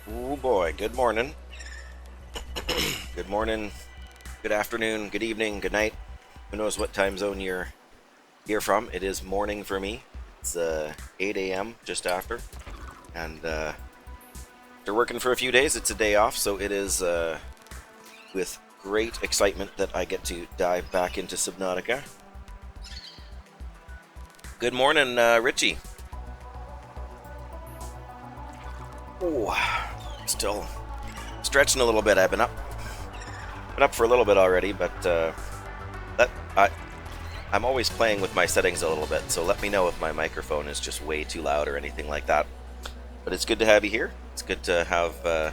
Oh boy, good morning. Good morning, good afternoon, good evening, good night. Who knows what time zone you're here from? It is morning for me. It's 8 a.m. just after. And after working for a few days, it's a day off, so it is with great excitement that I get to dive back into Subnautica. Good morning, Richie. Oh, still stretching a little bit. I've been up for a little bit already, but that I'm always playing with my settings a little bit, so let me know if my microphone is just way too loud or anything like that. But it's good to have you here. It's good to have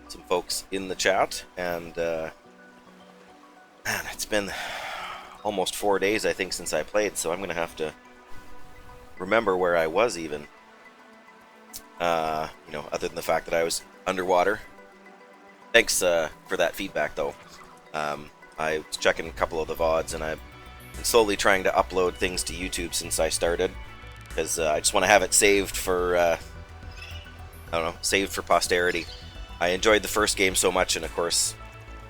some folks in the chat, and man, it's been almost 4 days, I think, since I played, so I'm going to have to remember where I was even. Other than the fact that I was underwater. Thanks for that feedback, though. I was checking a couple of the VODs, and I've been slowly trying to upload things to YouTube since I started, because I just want to have it saved for, saved for posterity. I enjoyed the first game so much, and of course,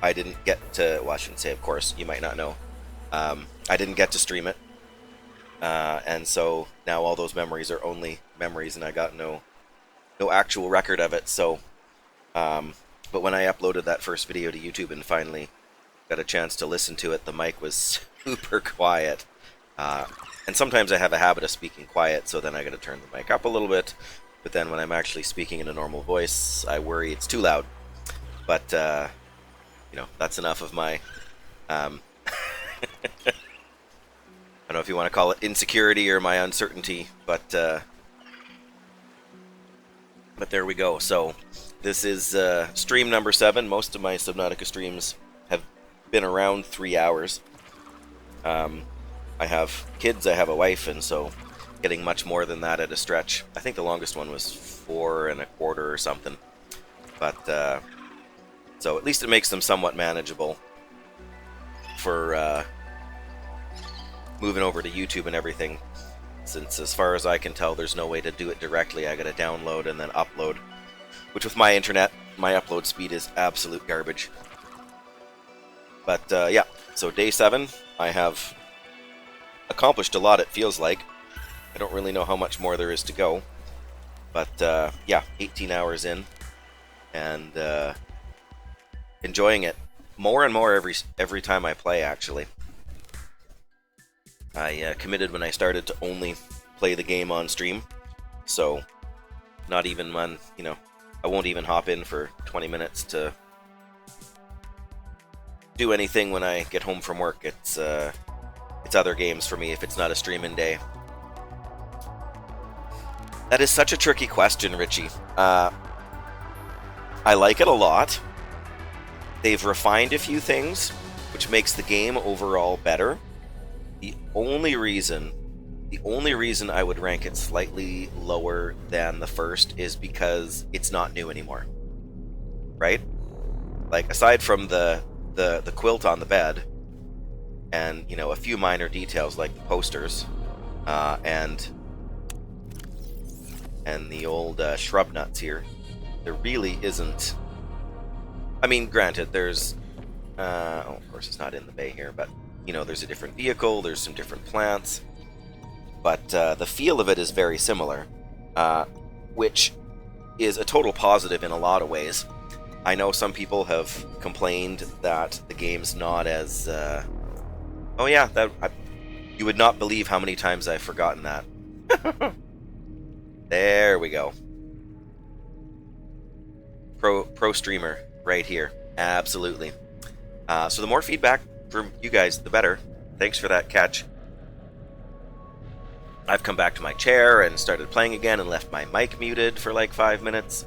I didn't get to, well, I shouldn't say of course, you might not know. I didn't get to stream it, and so now all those memories are only memories, and I got no actual record of it, so, but when I uploaded that first video to YouTube and finally got a chance to listen to it, the mic was super quiet, and sometimes I have a habit of speaking quiet, so then I gotta turn the mic up a little bit, but then when I'm actually speaking in a normal voice, I worry it's too loud, but, that's enough of my, I don't know if you want to call it insecurity or my uncertainty, but there we go. So this is stream number 7. Most of my Subnautica streams have been around 3 hours. I have kids, I have a wife, and so getting much more than that at a stretch. I think the longest one was 4 and a quarter or something. But so at least it makes them somewhat manageable for moving over to YouTube and everything. Since, as far as I can tell, there's no way to do it directly. I gotta download and then upload, which with my internet, my upload speed is absolute garbage. But yeah, so day 7, I have accomplished a lot, it feels like. I don't really know how much more there is to go. But yeah, 18 hours in, and enjoying it more and more every time I play, actually. I committed when I started to only play the game on stream, so not even when, I won't even hop in for 20 minutes to do anything when I get home from work. It's other games for me if it's not a streaming day. That is such a tricky question, Richie. I like it a lot. They've refined a few things, which makes the game overall better. The only reason I would rank it slightly lower than the first is because it's not new anymore, right? Like, aside from the quilt on the bed, and a few minor details like the posters, and the old shrub nuts here, there really isn't. I mean, granted, there's of course it's not in the bay here, but there's a different vehicle, there's some different plants, but the feel of it is very similar, which is a total positive in a lot of ways. I know some people have complained that the game's not as... oh yeah, you would not believe how many times I've forgotten that. There we go. Pro streamer right here. Absolutely. So the more feedback from you guys, the better. Thanks for that catch. I've come back to my chair and started playing again and left my mic muted for like 5 minutes.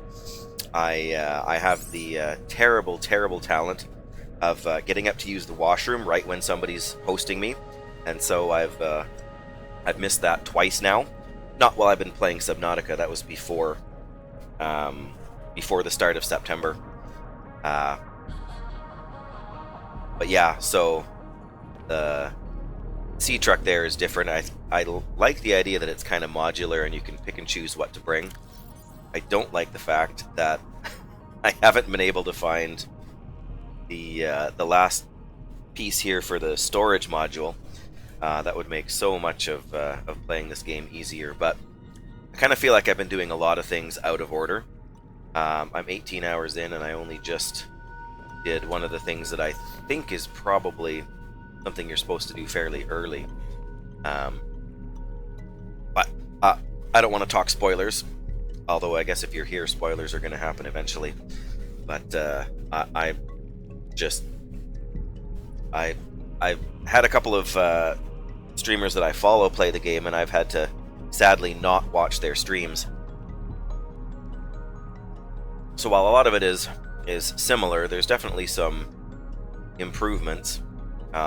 I have the terrible talent of getting up to use the washroom right when somebody's hosting me, and so I've missed that twice now. Not while I've been playing Subnautica. That was before the start of September. But yeah, so the sea truck there is different. I like the idea that it's kind of modular and you can pick and choose what to bring. I don't like the fact that I haven't been able to find the last piece here for the storage module. That would make so much of playing this game easier, but I kind of feel like I've been doing a lot of things out of order. I'm 18 hours in, and I only just did one of the things that I think is probably something you're supposed to do fairly early. But I don't want to talk spoilers, although I guess if you're here, spoilers are going to happen eventually. But I've had a couple of streamers that I follow play the game, and I've had to sadly not watch their streams. So while a lot of it is similar, there's definitely some improvements,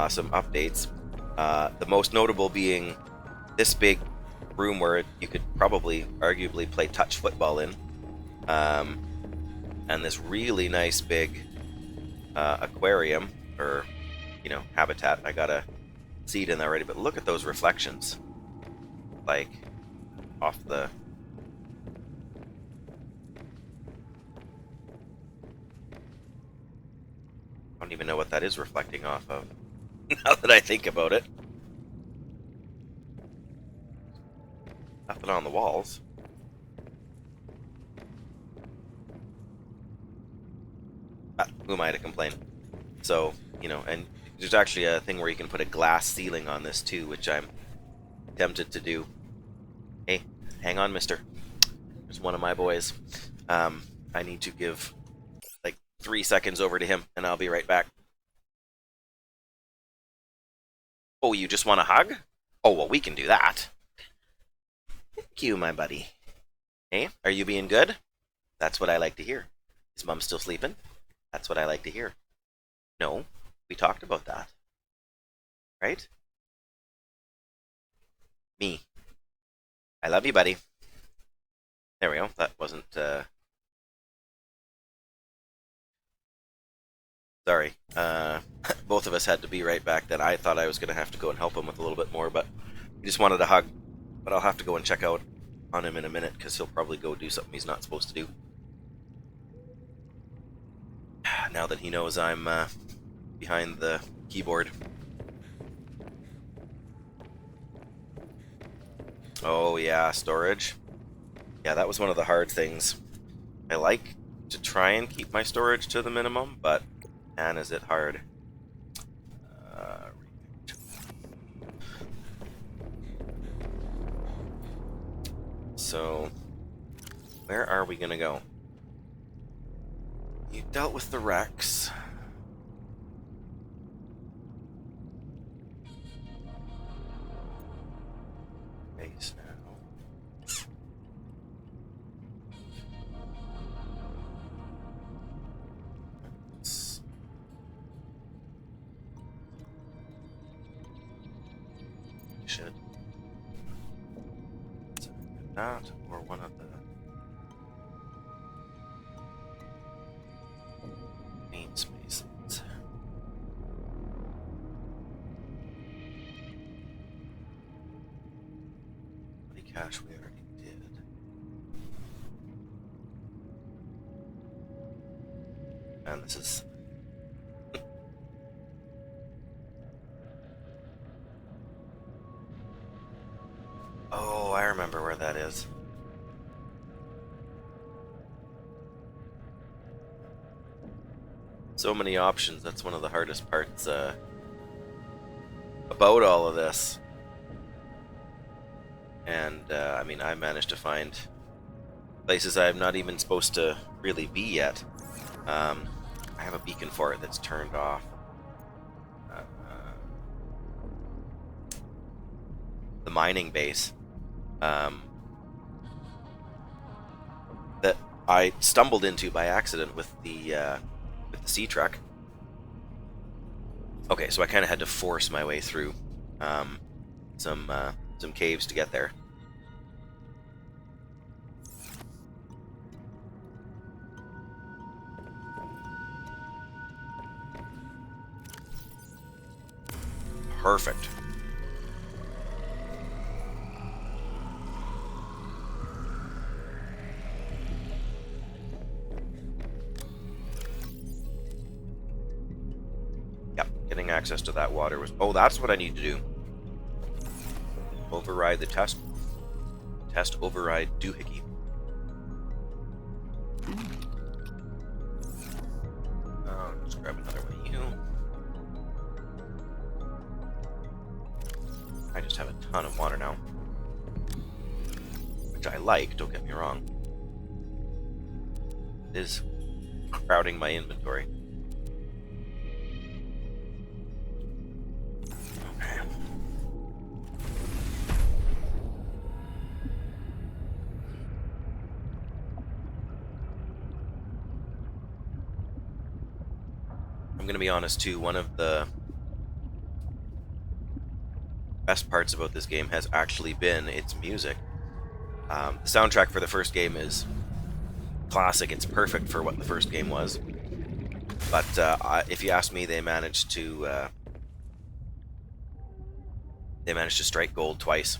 some updates. The most notable being this big room where you could probably arguably play touch football in, and this really nice big aquarium, or habitat. I got a seed in there already, but look at those reflections, like off the I don't even know what that is reflecting off of, now that I think about it. Nothing on the walls. Who am I to complain? So, and there's actually a thing where you can put a glass ceiling on this too, which I'm tempted to do. Hey, hang on, mister. There's one of my boys. I need to give like 3 seconds over to him, and I'll be right back. Oh, you just want a hug? Oh, well, we can do that. Thank you, my buddy. Hey, are you being good? That's what I like to hear. Is Mom still sleeping? That's what I like to hear. No, we talked about that. Right? Me. I love you, buddy. There we go. That wasn't, Sorry. Both of us had to be right back then. I thought I was going to have to go and help him with a little bit more, but he just wanted a hug. But I'll have to go and check out on him in a minute, because he'll probably go do something he's not supposed to do. Now that he knows I'm behind the keyboard. Oh yeah, storage. Yeah, that was one of the hard things. I like to try and keep my storage to the minimum, but man, is it hard. So, where are we gonna go? You dealt with the Rex. Base now. Should that or one of the main spaces. Petty cache we already did. And this is oh, I remember where that is. So many options. That's one of the hardest parts about all of this. And I mean, I managed to find places I'm not even supposed to really be yet. I have a beacon for it that's turned off. The mining base. That I stumbled into by accident with the sea truck. Okay, so I kind of had to force my way through some caves to get there. Perfect. Getting access to that water was... Oh, that's what I need to do. Override the test. Test override doohickey. Let's grab another one of you. I just have a ton of water now. Which I like, don't get me wrong. It is crowding my inventory. Okay. I'm gonna be honest too, one of the best parts about this game has actually been its music. The soundtrack for the first game is classic. It's perfect for what the first game was. But if you ask me, they managed to strike gold twice.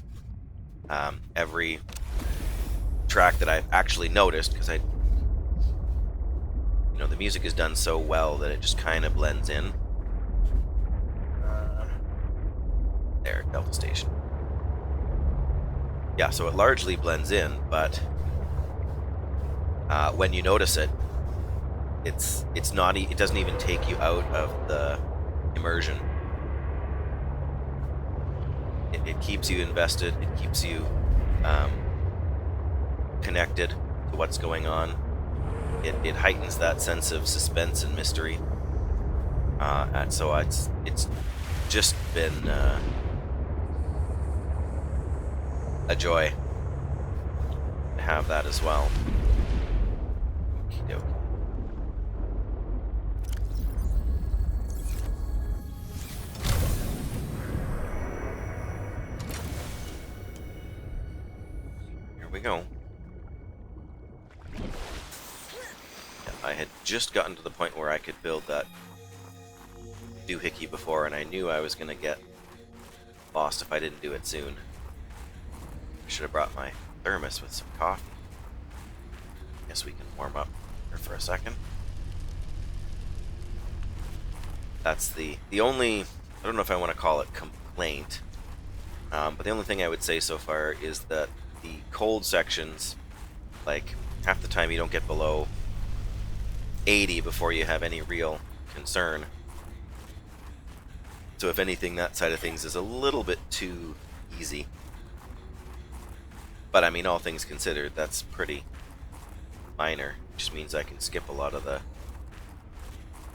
Every track that I've actually noticed, because the music is done so well that it just kind of blends in. There, Delta Station. Yeah, so it largely blends in, but when you notice it, it's not. It doesn't even take you out of the immersion. It keeps you invested. It keeps you connected to what's going on. It heightens that sense of suspense and mystery. And so it's just been a joy to have that as well. Okey-dokey. Here we go. I had just gotten to the point where I could build that doohickey before, and I knew I was going to get lost if I didn't do it soon. I should have brought my thermos with some coffee. Guess we can warm up here for a second. That's the only, I don't know if I want to call it complaint, but the only thing I would say so far is that the cold sections, like half the time you don't get below 80 before you have any real concern. So if anything, that side of things is a little bit too easy. But I mean, all things considered, that's pretty minor. It just means I can skip a lot of the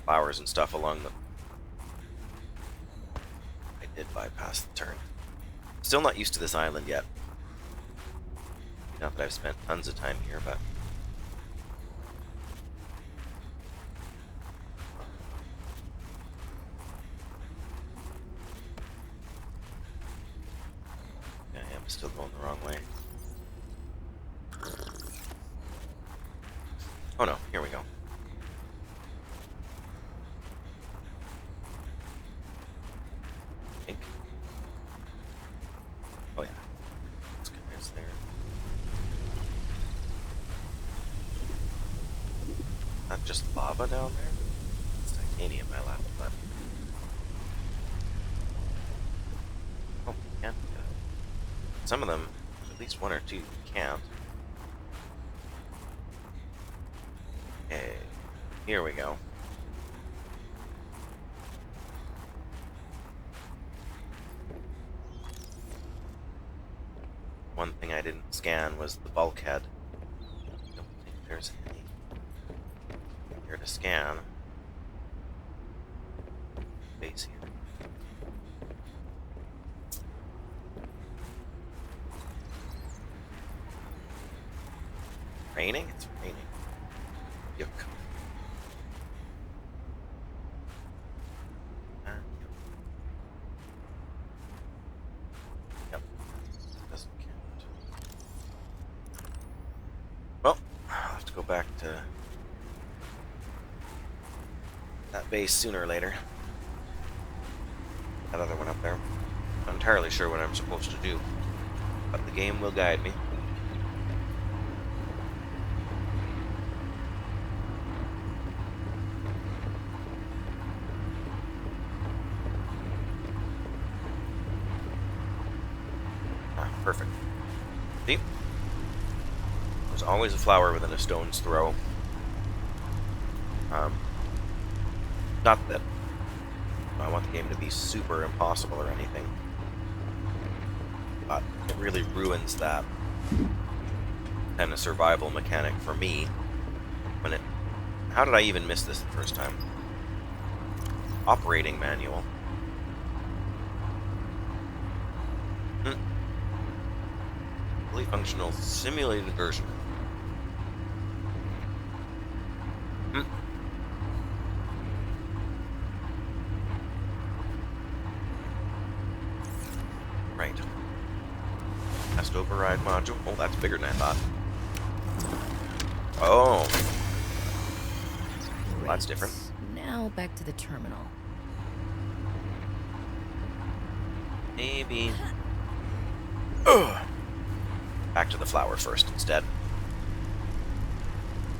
flowers and stuff along the... I did bypass the turn. Still not used to this island yet. Not that I've spent tons of time here, but... yeah, I'm still going the wrong way. Oh no, here we go. Pink. Oh yeah. Let's get this there. Not just lava down there? It's titanium I left, but... oh, you can't get it. Some of them, at least one or two, you can't. Okay, here we go. One thing I didn't scan was the bulkhead. Don't think there's any here to scan. Base here. Raining? It's raining. Yuck. Yep. Doesn't count. Well, I'll have to go back to that base sooner or later. That other one up there. Not entirely sure what I'm supposed to do, but the game will guide me. Perfect. See? There's always a flower within a stone's throw. Not that I want the game to be super impossible or anything, but it really ruins that kind of survival mechanic for me when it... How did I even miss this the first time? Operating manual. Fully functional simulated version. Right. Test override module. Oh, that's bigger than I thought. Oh. Well, that's different. Now back to the terminal. Maybe... Back to the flower first instead.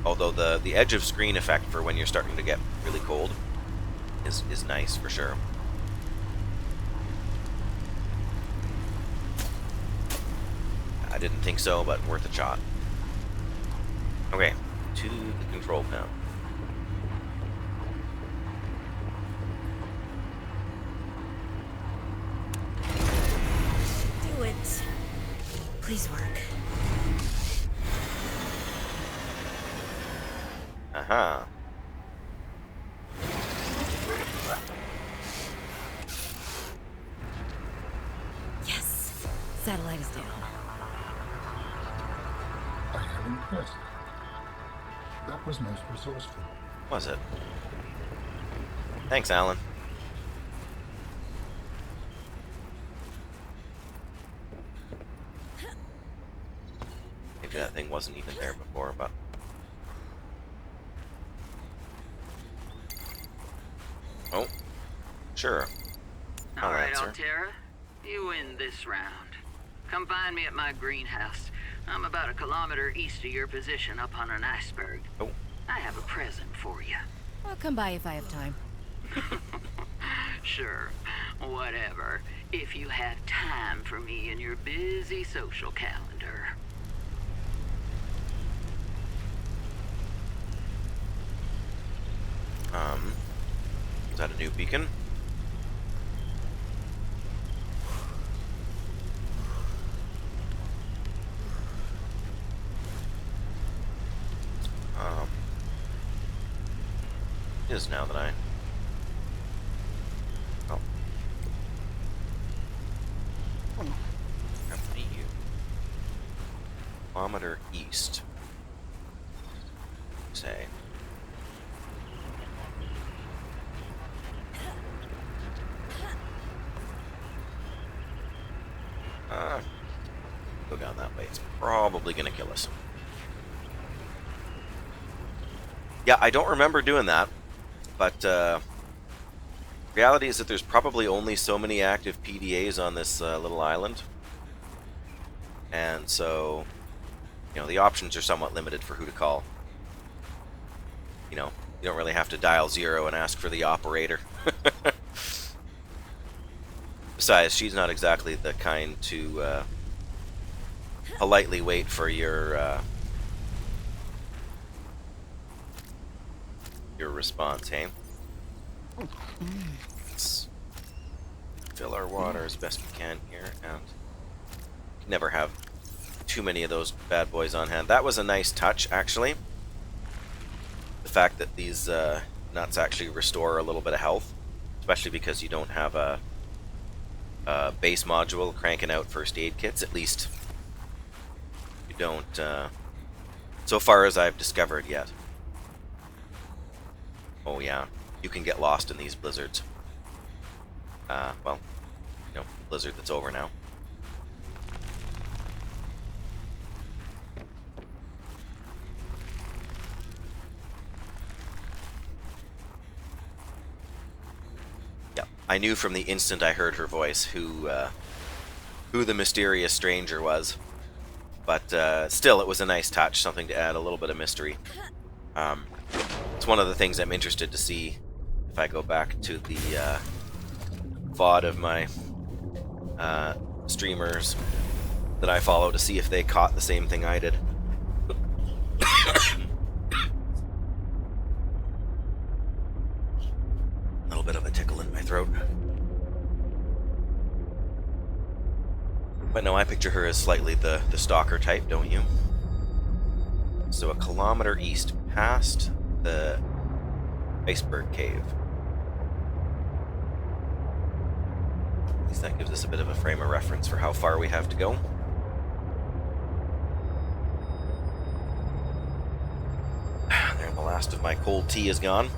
Although the edge of screen effect for when you're starting to get really cold is nice for sure. I didn't think so, but worth a shot. Okay, to the control panel. Do it. Please work. Aha. Yes. Satellite is down. I am impressed. That was most resourceful. Was it? Thanks, Alan. Maybe that thing wasn't even there before, but... Oh, sure. All right, Altera. You win this round. Come find me at my greenhouse. I'm about a kilometer east of your position up on an iceberg. Oh. I have a present for you. I'll come by if I have time. Sure. Whatever. If you have time for me in your busy social calendar. Is that a new beacon? It is now that I... Oh. Company U. Kilometer east. Say. Go down that way. It's probably going to kill us. Yeah, I don't remember doing that, but reality is that there's probably only so many active PDAs on this little island, and so, you know, the options are somewhat limited for who to call. You know, you don't really have to dial 0 and ask for the operator. Besides, she's not exactly the kind to politely wait for your response, hey? Let's fill our water as best we can here, and never have too many of those bad boys on hand. That was a nice touch, actually. The fact that these nuts actually restore a little bit of health, especially because you don't have a base module cranking out first aid kits. At least you don't, so far as I've discovered yet. Oh yeah, you can get lost in these blizzards. Well, you know, blizzard that's over now. Yeah, I knew from the instant I heard her voice who the mysterious stranger was. But still, it was a nice touch, something to add a little bit of mystery. It's one of the things I'm interested to see if I go back to the VOD of my streamers that I follow to see if they caught the same thing I did. A little bit of a tickle in my throat. But no, I picture her as slightly the stalker type, don't you? So a kilometer east, past the Iceberg Cave. At least that gives us a bit of a frame of reference for how far we have to go. There, the last of my cold tea is gone.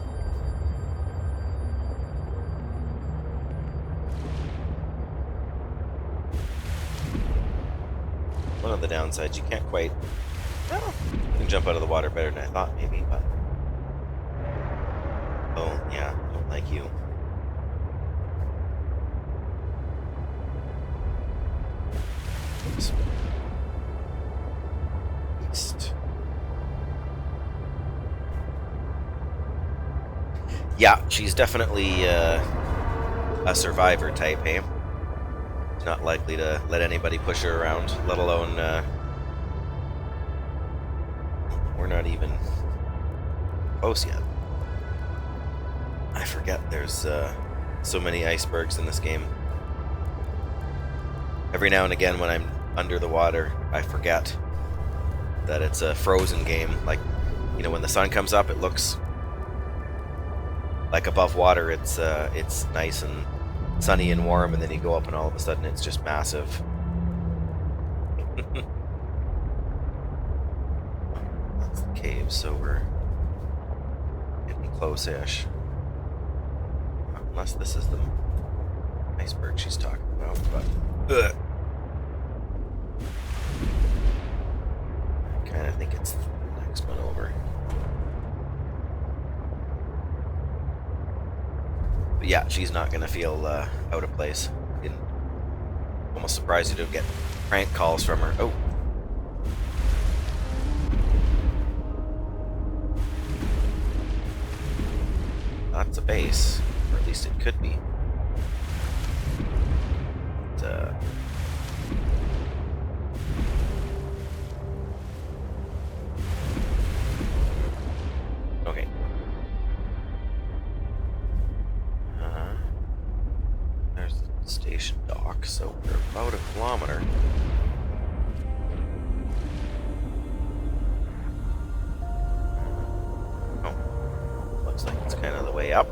One of the downsides, you can't quite... Well, you can jump out of the water better than I thought, maybe, but... Oh, yeah, don't like you. Oops. East. Yeah, she's definitely a survivor type, eh? Not likely to let anybody push her around, let alone we're not even close yet. I forget there's so many icebergs in this game. Every now and again when I'm under the water, I forget that it's a frozen game. Like, you know, when the sun comes up, it looks like above water it's nice and sunny and warm, and then you go up and all of a sudden it's just massive. That's the cave, so we're getting close-ish. Unless this is the iceberg she's talking about, but... I kind of think it's the next one over. But yeah, she's not going to feel out of place. Almost surprised you don't get prank calls from her. Oh. That's a base. Or at least it could be. But, okay. There's the station dock, so we're about a kilometer. Oh, looks like it's kind of the way up.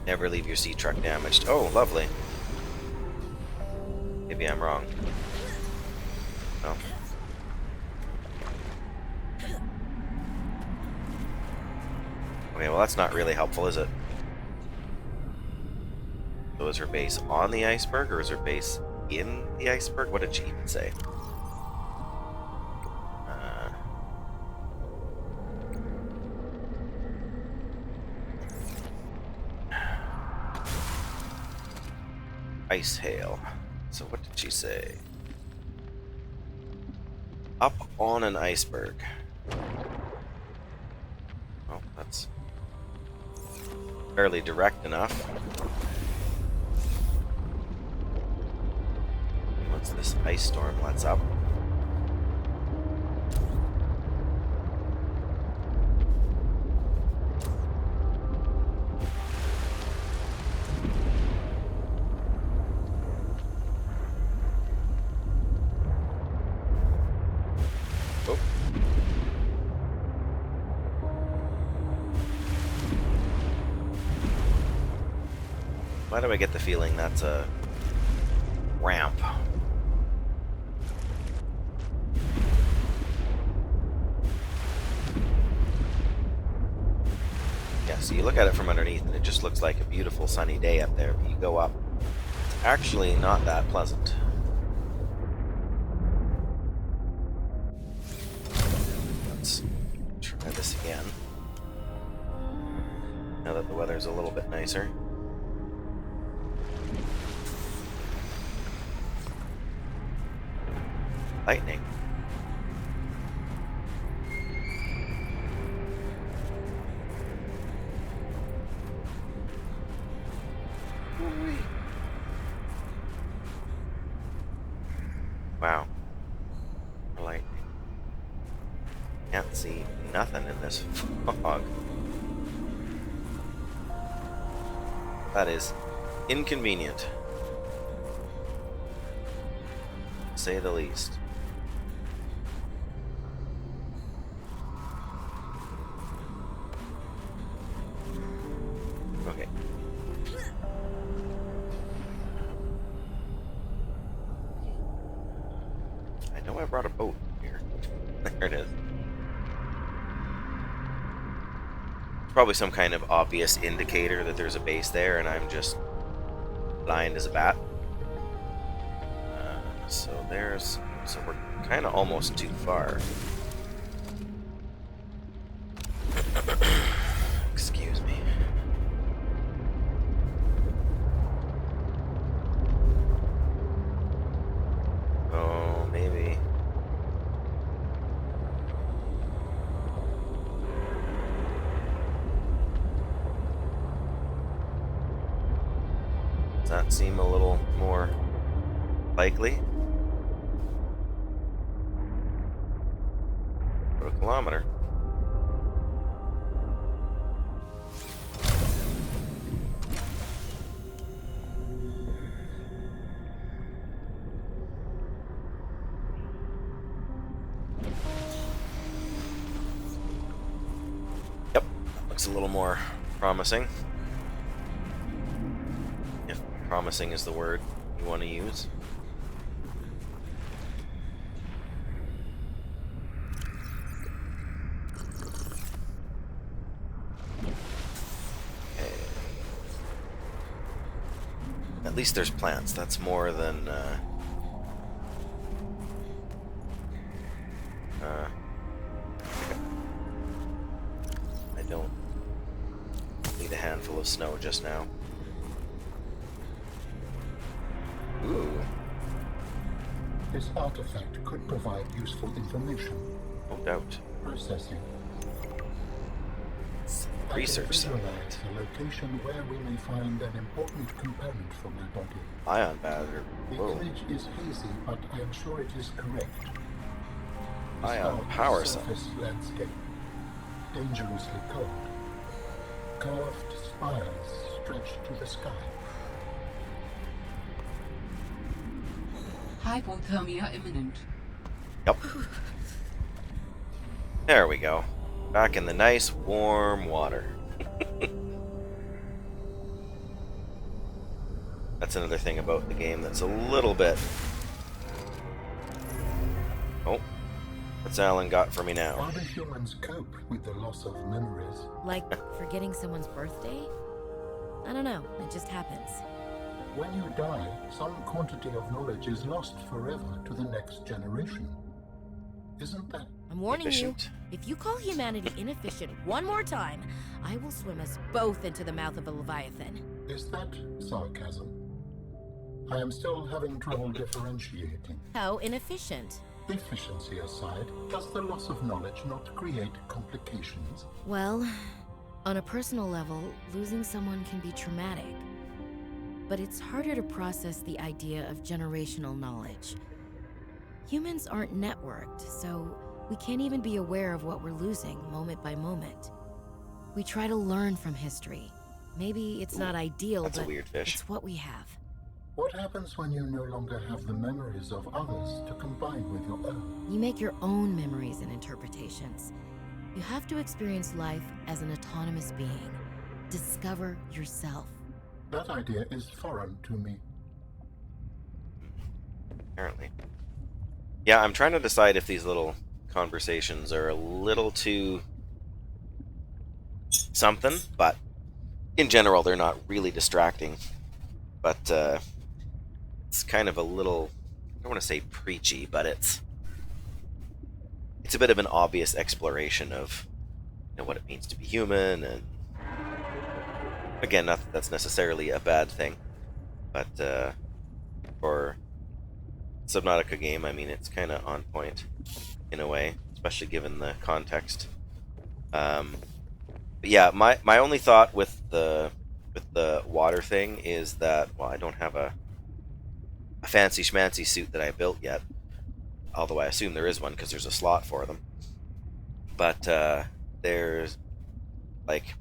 Never leave your sea truck damaged. Oh, lovely. Maybe I'm wrong. No. Okay, well that's not really helpful, is it? So is her base on the iceberg, or is her base in the iceberg? What did she even say? Ice hail. So what did she say? Up on an iceberg. Oh, that's fairly direct enough. Once this ice storm lets up. Why do I get the feeling that's a ramp? Yeah, so you look at it from underneath and it just looks like a beautiful sunny day up there, but you go up, it's actually not that pleasant. Let's try this again, now that the weather's a little bit nicer. Lightning. Wow. Lightning. Can't see nothing in this fog. That is inconvenient, to say the least. Okay. I know I brought a boat here. There it is. It's probably some kind of obvious indicator that there's a base there, and I'm just blind as a bat. So we're kind of almost too far. Excuse me. Oh, maybe. Does that seem a little more likely? A kilometer. Yep, looks a little more promising. If promising is the word you want to use. At least there's plants. That's more than I don't need a handful of snow just now. Ooh, This artifact could provide useful information. no doubt. Processing. Research I can visualize a location where we may find an important component for my body. Ion battery. The Whoa. image is hazy, but I am sure it is correct. The Ion stark power cell. surface landscape, dangerously cold. Carved spires stretch to the sky. Hypothermia imminent. Yep. There we go. Back in the nice warm water. That's another thing about the game that's a little bit... Oh, what's Alan got for me now? How do humans cope with the loss of memories? Like forgetting someone's birthday? I don't know, it just happens. When you die, some quantity of knowledge is lost forever to the next generation. Isn't that I'm warning Efficient. you, if you call humanity inefficient one more time, I will swim us both into the mouth of a leviathan. Is that sarcasm? I am still having trouble differentiating. How inefficient? Efficiency aside, does the loss of knowledge not create complications? Well, on a personal level, losing someone can be traumatic. But it's harder to process the idea of generational knowledge. Humans aren't networked, so we can't even be aware of what we're losing moment by moment. We try to learn from history. Maybe it's not ideal, That's a but weird fish. it's what we have. What happens when you no longer have the memories of others to combine with your own? You make your own memories and interpretations. You have to experience life as an autonomous being. Discover yourself. That idea is foreign to me. Apparently. Yeah, I'm trying to decide if these little conversations are a little too something, but in general they're not really distracting. But it's kind of a little, I don't want to say preachy, but it's a bit of an obvious exploration of what it means to be human, and again, not that that's necessarily a bad thing, but for Subnautica game, I mean, it's kind of on point in a way, especially given the context. But yeah, my only thought with with the water thing is that, well, I don't have a fancy schmancy suit that I built yet, although I assume there is one because there's a slot for them. But there's, like,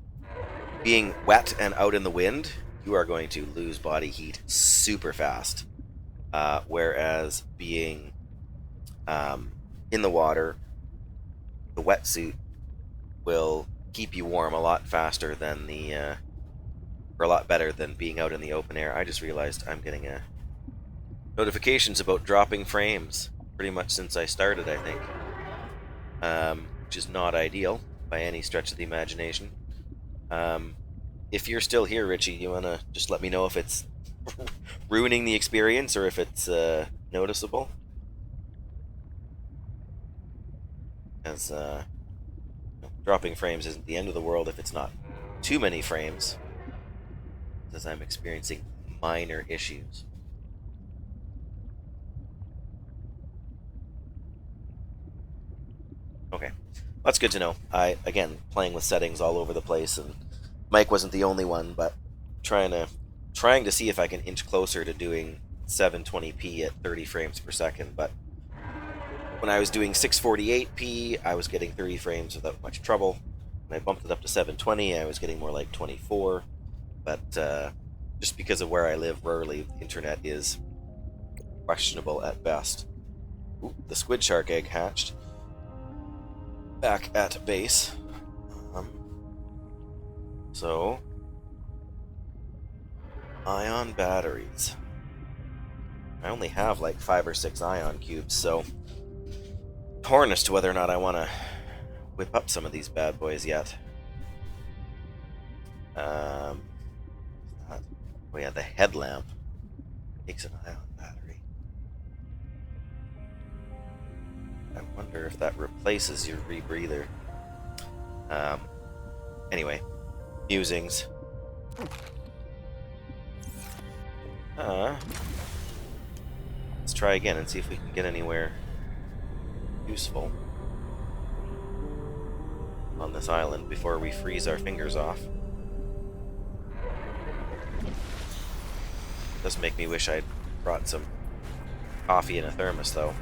being wet and out in the wind, you are going to lose body heat super fast. Whereas being in the water, the wetsuit will keep you warm a lot faster than or a lot better than being out in the open air. I just realized I'm getting notifications about dropping frames pretty much since I started, I think, which is not ideal by any stretch of the imagination. If you're still here, Richie, you want to just let me know if it's ruining the experience or if it's noticeable? As dropping frames isn't the end of the world if it's not too many frames, as I'm experiencing minor issues. Okay, that's good to know. Again, playing with settings all over the place, and Mike wasn't the only one, but trying to see if I can inch closer to doing 720p at 30 frames per second. But when I was doing 648p, I was getting 30 frames without much trouble. When I bumped it up to 720, I was getting more like 24. But just because of where I live rurally, the internet is questionable at best. Ooh, the squid shark egg hatched. Back at base. So, ion batteries. I only have like 5 or 6 ion cubes, so torn as to whether or not I want to whip up some of these bad boys yet. Oh yeah, the headlamp takes an ion battery. I wonder if that replaces your rebreather. Anyway, musings. Let's try again and see if we can get anywhere useful on this island before we freeze our fingers off. It does make me wish I'd brought some coffee in a thermos, though.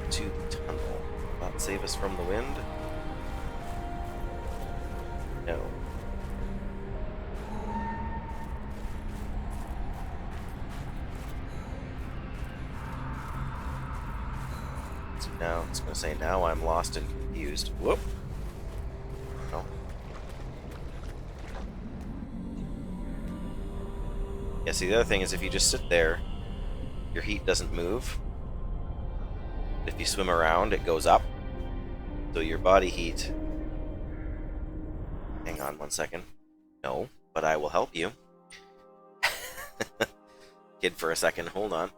To the tunnel. Will that save us from the wind? No. So now, it's going to say now I'm lost and confused. Whoop. No. Yeah, see, the other thing is if you just sit there, your heat doesn't move. If you swim around, it goes up. So your body heat... Hang on 1 second. No, but I will help you. Kid for a second, hold on.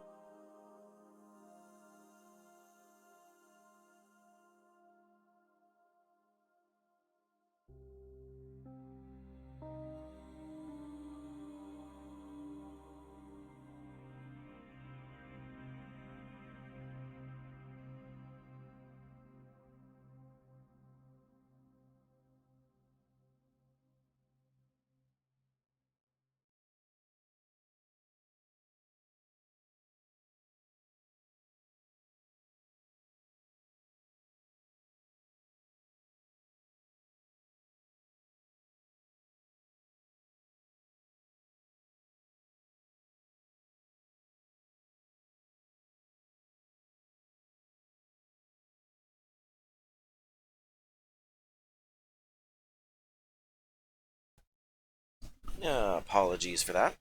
Apologies for that.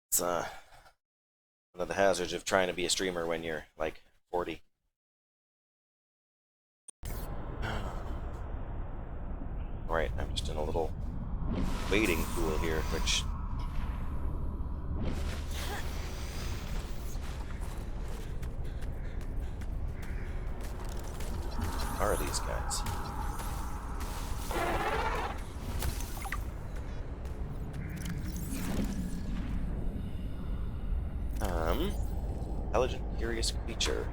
It's one of the hazards of trying to be a streamer when you're like 40. Alright, I'm just in a little wading pool here, which... are these guys? Intelligent curiosity. mysterious creature.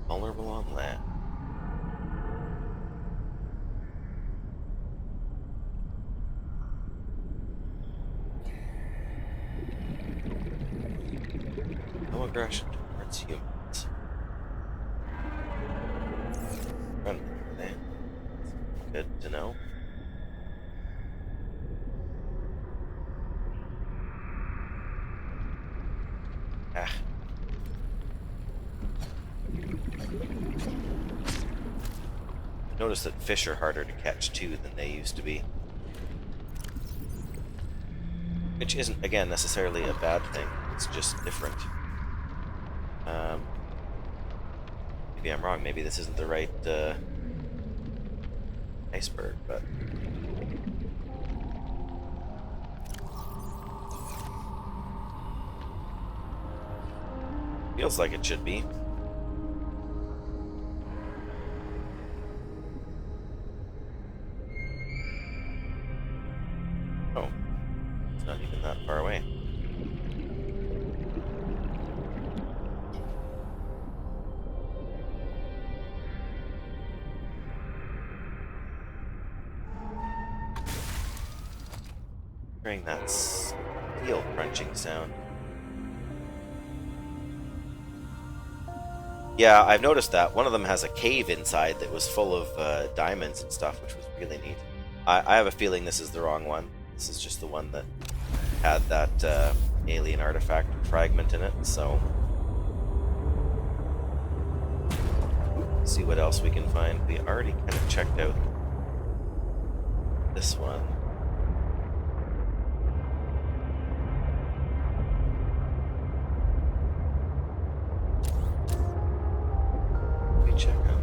Vulnerable on land. No aggression towards humans. Run, man. Good to know. Ah. Notice that fish are harder to catch too than they used to be. Which isn't, again, necessarily a bad thing. It's just different. Maybe I'm wrong. Maybe this isn't the right iceberg, but... feels like it should be. Oh, it's not even that far away. Hearing that steel crunching sound. Yeah, I've noticed that. One of them has a cave inside that was full of diamonds and stuff, which was really neat. I have a feeling this is the wrong one. This is just the one that had that alien artifact fragment in it, so... let's see what else we can find. We already kind of checked out this one. Check out.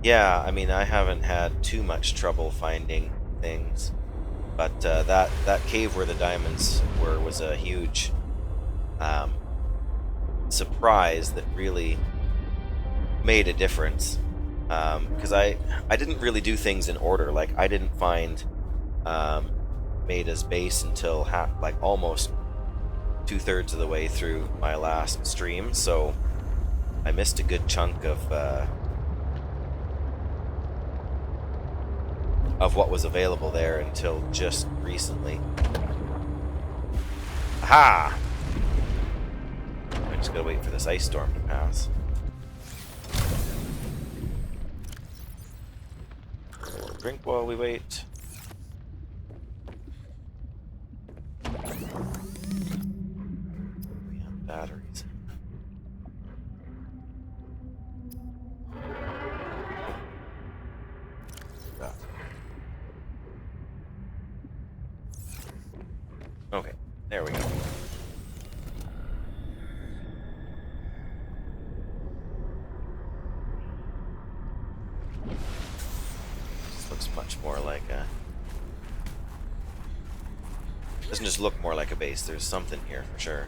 Yeah, I mean, I haven't had too much trouble finding things, but that cave where the diamonds were was a huge surprise that really made a difference, because I didn't really do things in order. Like, I didn't find Maida's base until like almost 2/3 of the way through my last stream, so I missed a good chunk of what was available there until just recently. Aha! I just gotta wait for this ice storm to pass. We'll drink while we wait. We have batteries. Okay, there we go. This looks much more like a... doesn't just look more like a base, there's something here for sure.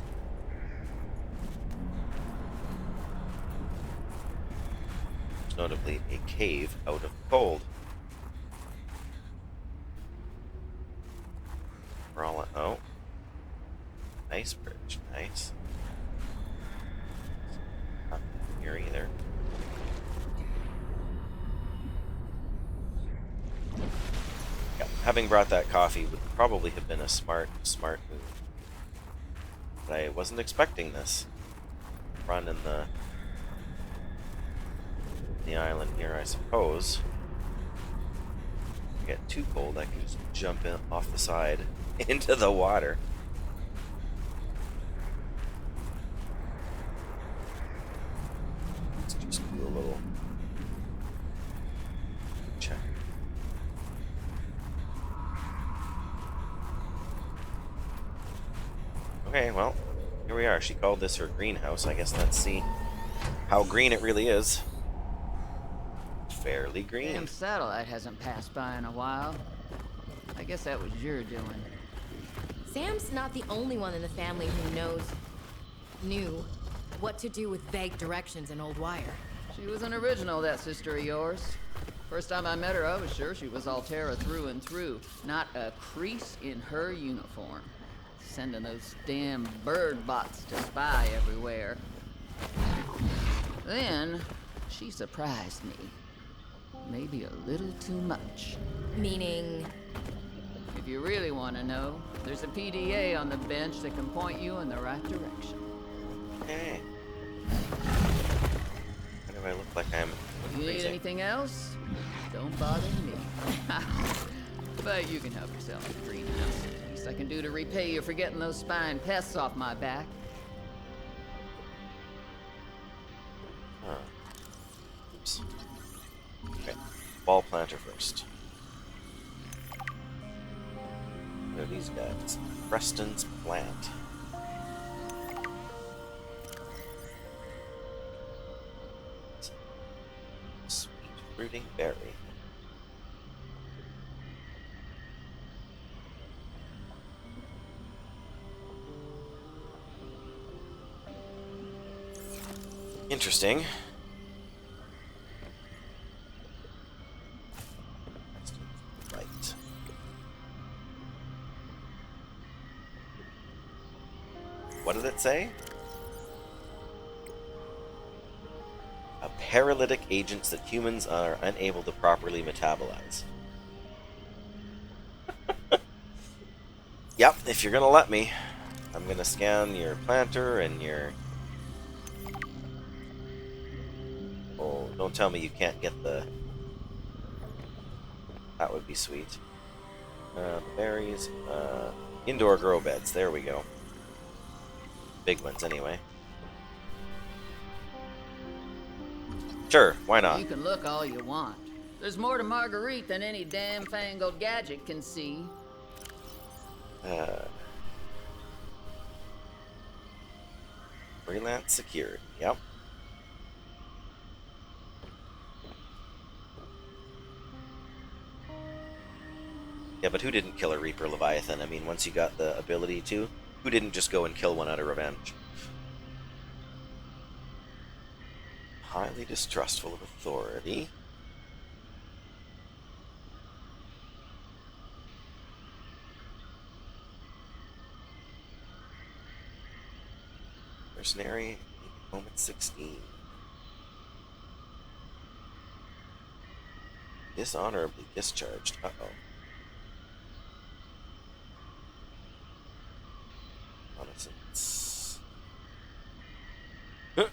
There's notably a cave out of cold. We're all... oh. Nice bridge, nice. Not here either. Yeah, having brought that coffee would probably have been a smart move. But I wasn't expecting this. Run in the island here, I suppose. If I get too cold, I can just jump in off the side into the water. Do a little check. Okay, well, here we are. She called this her greenhouse. I guess let's see how green it really is. Fairly green. Damn satellite hasn't passed by in a while. I I guess that was your doing. Sam's not the only one in the family who knew what to do with vague directions in old wire. She was an original, that sister of yours. First time I met her, I was sure she was Altera through and through. Not a crease in her uniform. Sending those damn bird bots to spy everywhere. Then, she surprised me. Maybe a little too much. Meaning? If you really want to know, there's a PDA on the bench that can point you in the right direction. Okay. Why do I look like I'm You need freezing? anything else? Don't bother me. But you can help yourself to the greenhouse. Least I can do to repay you for getting those spine pests off my back. Huh. Oops. Okay. Ball planter first. What are these guys? Preston's plant. Sweet fruiting berry. Interesting. Right. What did it say? A paralytic agents that humans are unable to properly metabolize. Yep, if you're gonna let me, I'm gonna scan your planter and your... Oh, don't tell me you can't get the... That would be sweet. Berries, indoor grow beds, there we go. Big ones, anyway. Sure, why not? You can look all you want. There's more to Marguerite than any damn fangled gadget can see. Freelance secured, yep. Yeah, but who didn't kill a Reaper Leviathan? I mean, once you got the ability to, who didn't just go and kill one out of revenge? Highly distrustful of authority. Mercenary, moment 16. Dishonorably discharged. Uh-oh. Reconnaissance. Huh.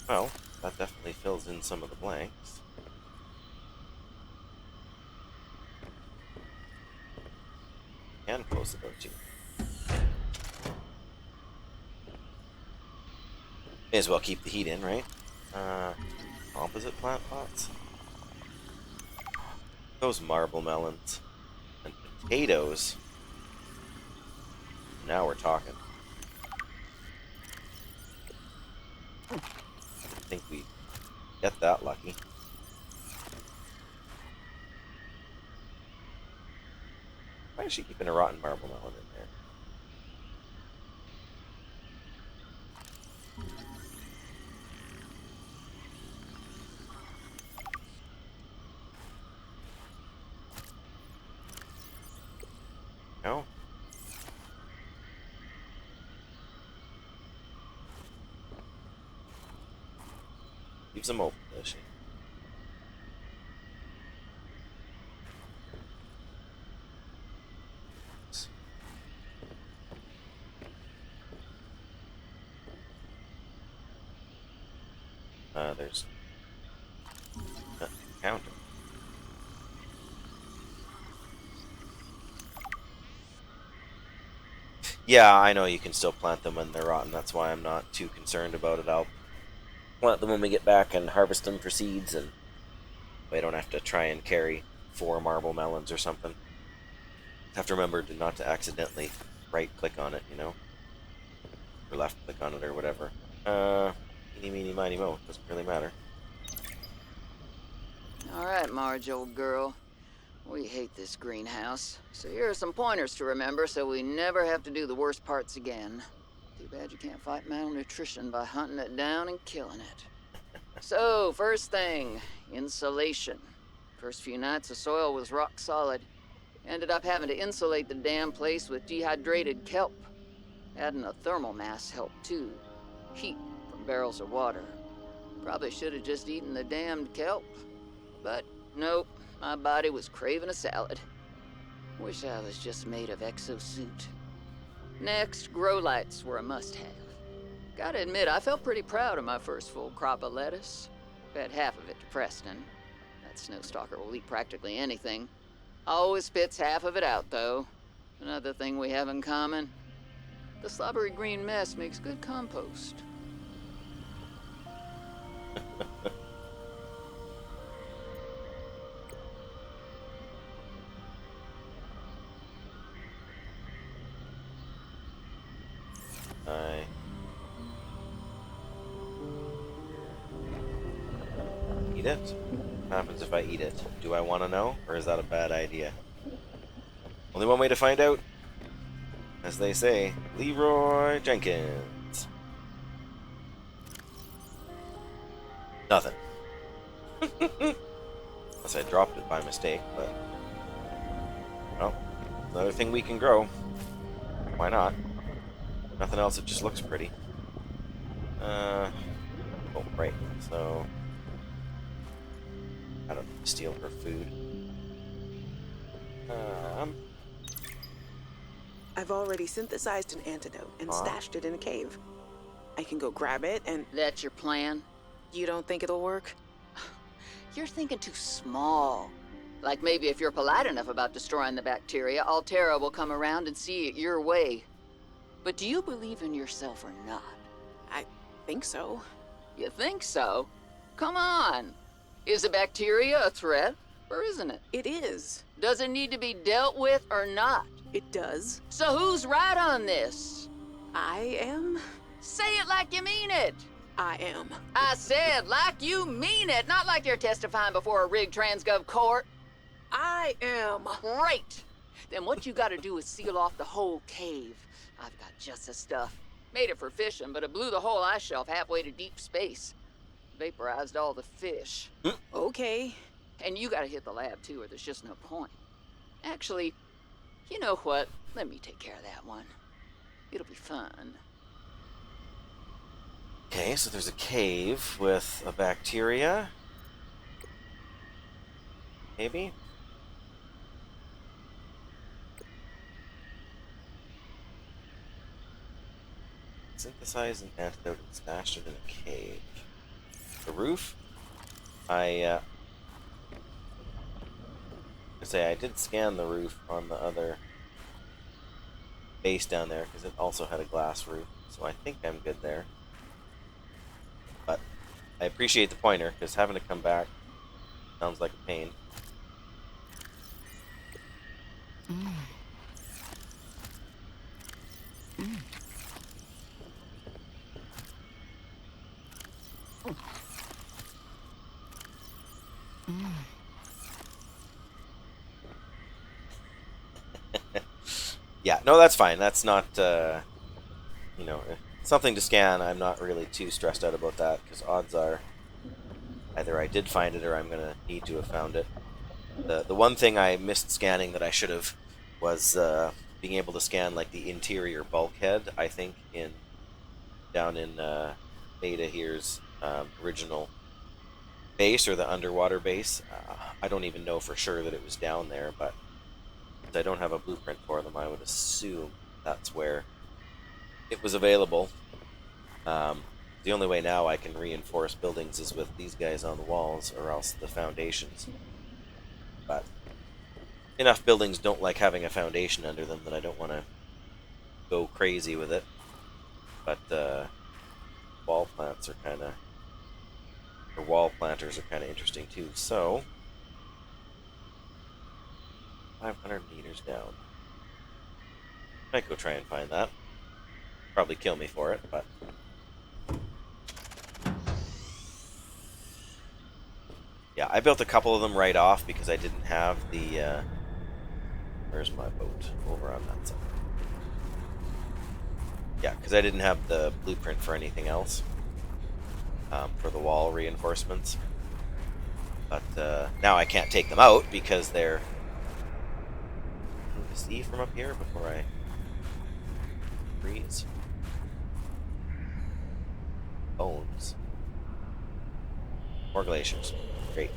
Well, that definitely fills in some of the blanks. Can close the door too. May as well keep the heat in, right? Opposite plant pots. Those marble melons. And potatoes. Now we're talking. I think we get that lucky. Why is she keeping a rotten marble melon in there? No? Leaves them open, does she? There's a counter. Yeah, I know you can still plant them when they're rotten. That's why I'm not too concerned about it. I'll plant them when we get back and harvest them for seeds, and we don't have to try and carry 4 marble melons or something. Have to remember not to accidentally right-click on it, you know? or left click on it or whatever. Eeny, meeny, miny, mo. Doesn't really matter. All right, Marge, old girl. We hate this greenhouse. So here are some pointers to remember so we never have to do the worst parts again. Too bad you can't fight malnutrition by hunting it down and killing it. So, first thing, insulation. First few nights the soil was rock solid. Ended up having to insulate the damn place with dehydrated kelp. Adding a thermal mass helped too. Heat from barrels of water. Probably should have just eaten the damned kelp. But nope, my body was craving a salad. Wish I was just made of exosuit. Next, grow lights were a must-have. Gotta admit, I felt pretty proud of my first full crop of lettuce. Fed half of it to Preston. That snowstalker will eat practically anything. Always spits half of it out, though. Another thing we have in common. The slobbery green mess makes good compost. I eat it? What happens if I eat it? Do I want to know, or is that a bad idea? Only one way to find out. As they say, Leroy Jenkins. Nothing. Unless I dropped it by mistake, but... Well, another thing we can grow. Why not? Nothing else, it just looks pretty. Oh, right, so... I don't need to steal her food. I've already synthesized an antidote and stashed it in a cave. I can go grab it and... That's your plan? You don't think it'll work? You're thinking too small. Like maybe if you're polite enough about destroying the bacteria, Altera will come around and see it your way. But do you believe in yourself or not? I think so. You think so? Come on. Is the bacteria a threat, or isn't it? It is. Does it need to be dealt with or not? It does. So who's right on this? I am. Say it like you mean it. I am. I said like you mean it, not like you're testifying before a rigged transgov court. I am. Great. Then what you gotta do is seal off the whole cave. I've got just the stuff. Made it for fishing, but it blew the whole ice shelf halfway to deep space. Vaporized all the fish. Okay. And you gotta hit the lab too, or there's just no point. Actually, you know what? Let me take care of that one. It'll be fun. Okay, so there's a cave with a bacteria. Maybe? Synthesize an antidote and stashed it in a cave. The roof? I did scan the roof on the other base down there because it also had a glass roof, so I think I'm good there. But I appreciate the pointer because having to come back sounds like a pain. Yeah, no, that's fine. That's not, something to scan. I'm not really too stressed out about that, because odds are either I did find it or I'm going to need to have found it. The one thing I missed scanning that I should have was being able to scan, like, the interior bulkhead, I think, down in Beta here's original base, or the underwater base. I don't even know for sure that it was down there, but I don't have a blueprint for them. I would assume that's where it was available. The only way now I can reinforce buildings is with these guys on the walls, or else the foundations. But enough buildings don't like having a foundation under them that I don't want to go crazy with it. But wall plants are kind of, or wall planters are kind of interesting too. So 500 meters down. Might go try and find that. Probably kill me for it, but... Yeah, I built a couple of them right off because I didn't have the, where's my boat? Over on that side. Yeah, because I didn't have the blueprint for anything else. For the wall reinforcements. But now I can't take them out because they're... Can you see from up here before I freeze? Bones. More glaciers. Great.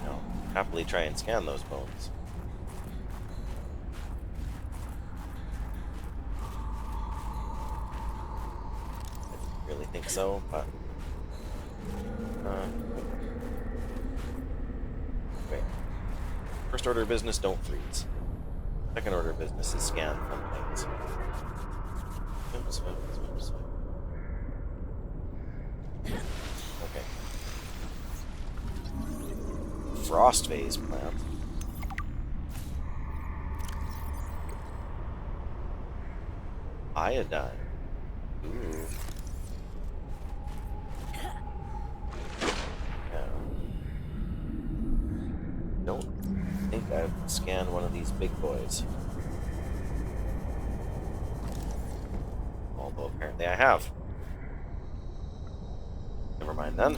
I'll happily try and scan those bones. I didn't really think so, but... wait. First order of business, don't freeze. Second order of business is scan fun things. Swim, swim, swim, swim. Okay. Frost vase plant. Iodine. Ooh. Yeah. Don't think I've scanned one of these big boys. Although apparently I have. Never mind then.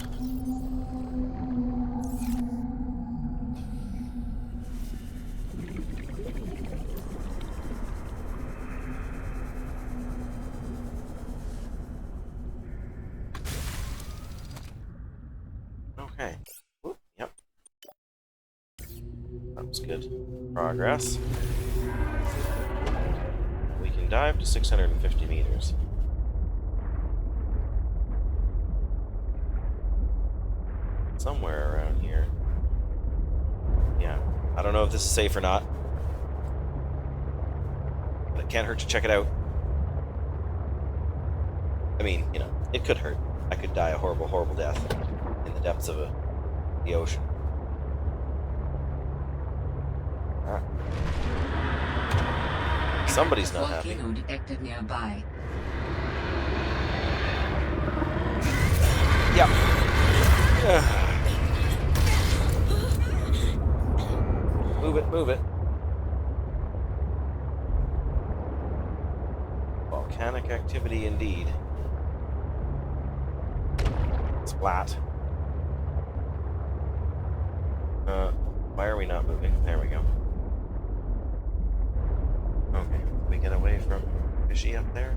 Okay. Oop, yep. That was good. Progress. We can dive to 650 meters. Somewhere around here. Yeah. I don't know if this is safe or not. But it can't hurt to check it out. I mean, you know, it could hurt. I could die a horrible, horrible death in the depths of the ocean. Ah. Somebody's not happy. Volcano detected nearby. Yep. Move it, move it. Volcanic activity indeed. Splat. Why are we not moving? There we go. Okay, we get away from fishy up there.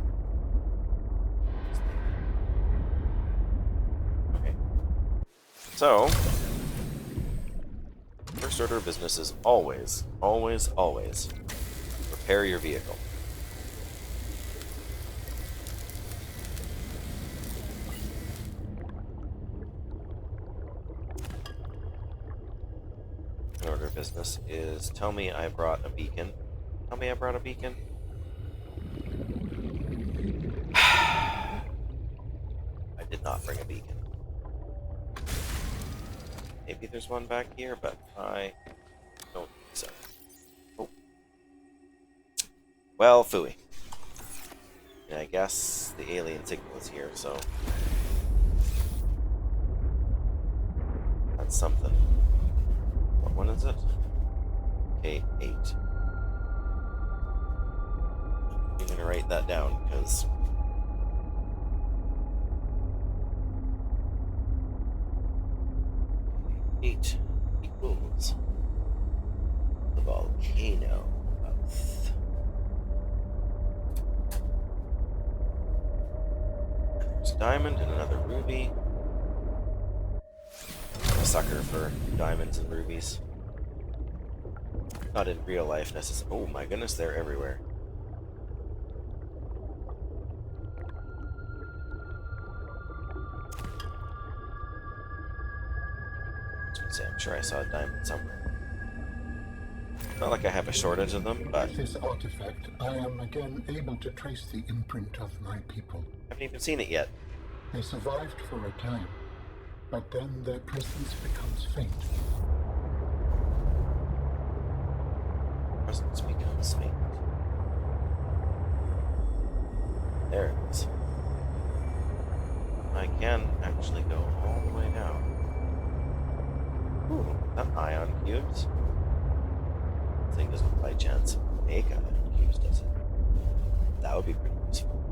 Okay. So, first order of business is always, always, always repair your vehicle. Second order of business is tell me I brought a beacon. Tell me I brought a beacon. I did not bring a beacon. Maybe there's one back here, but I don't think so. Oh. Well, phooey. And I guess the alien signal is here, so... that's something. What one is it? K8. I'm gonna write that down, because... 8 equals the volcano mouth. There's a diamond and another ruby. I'm a sucker for diamonds and rubies. Not in real life necessarily. Oh my goodness, they're everywhere. I'm sure I saw a diamond somewhere. Not like I have a shortage of them, but... With this artifact, I am again able to trace the imprint of my people. haven't even seen it yet. They survived for a time, but then their presence becomes faint. Presence becomes Sweet. There it is. I can actually go all the way down. Ooh, not ion cubes. This thing doesn't by chance make ion cubes, does it? That would be pretty useful.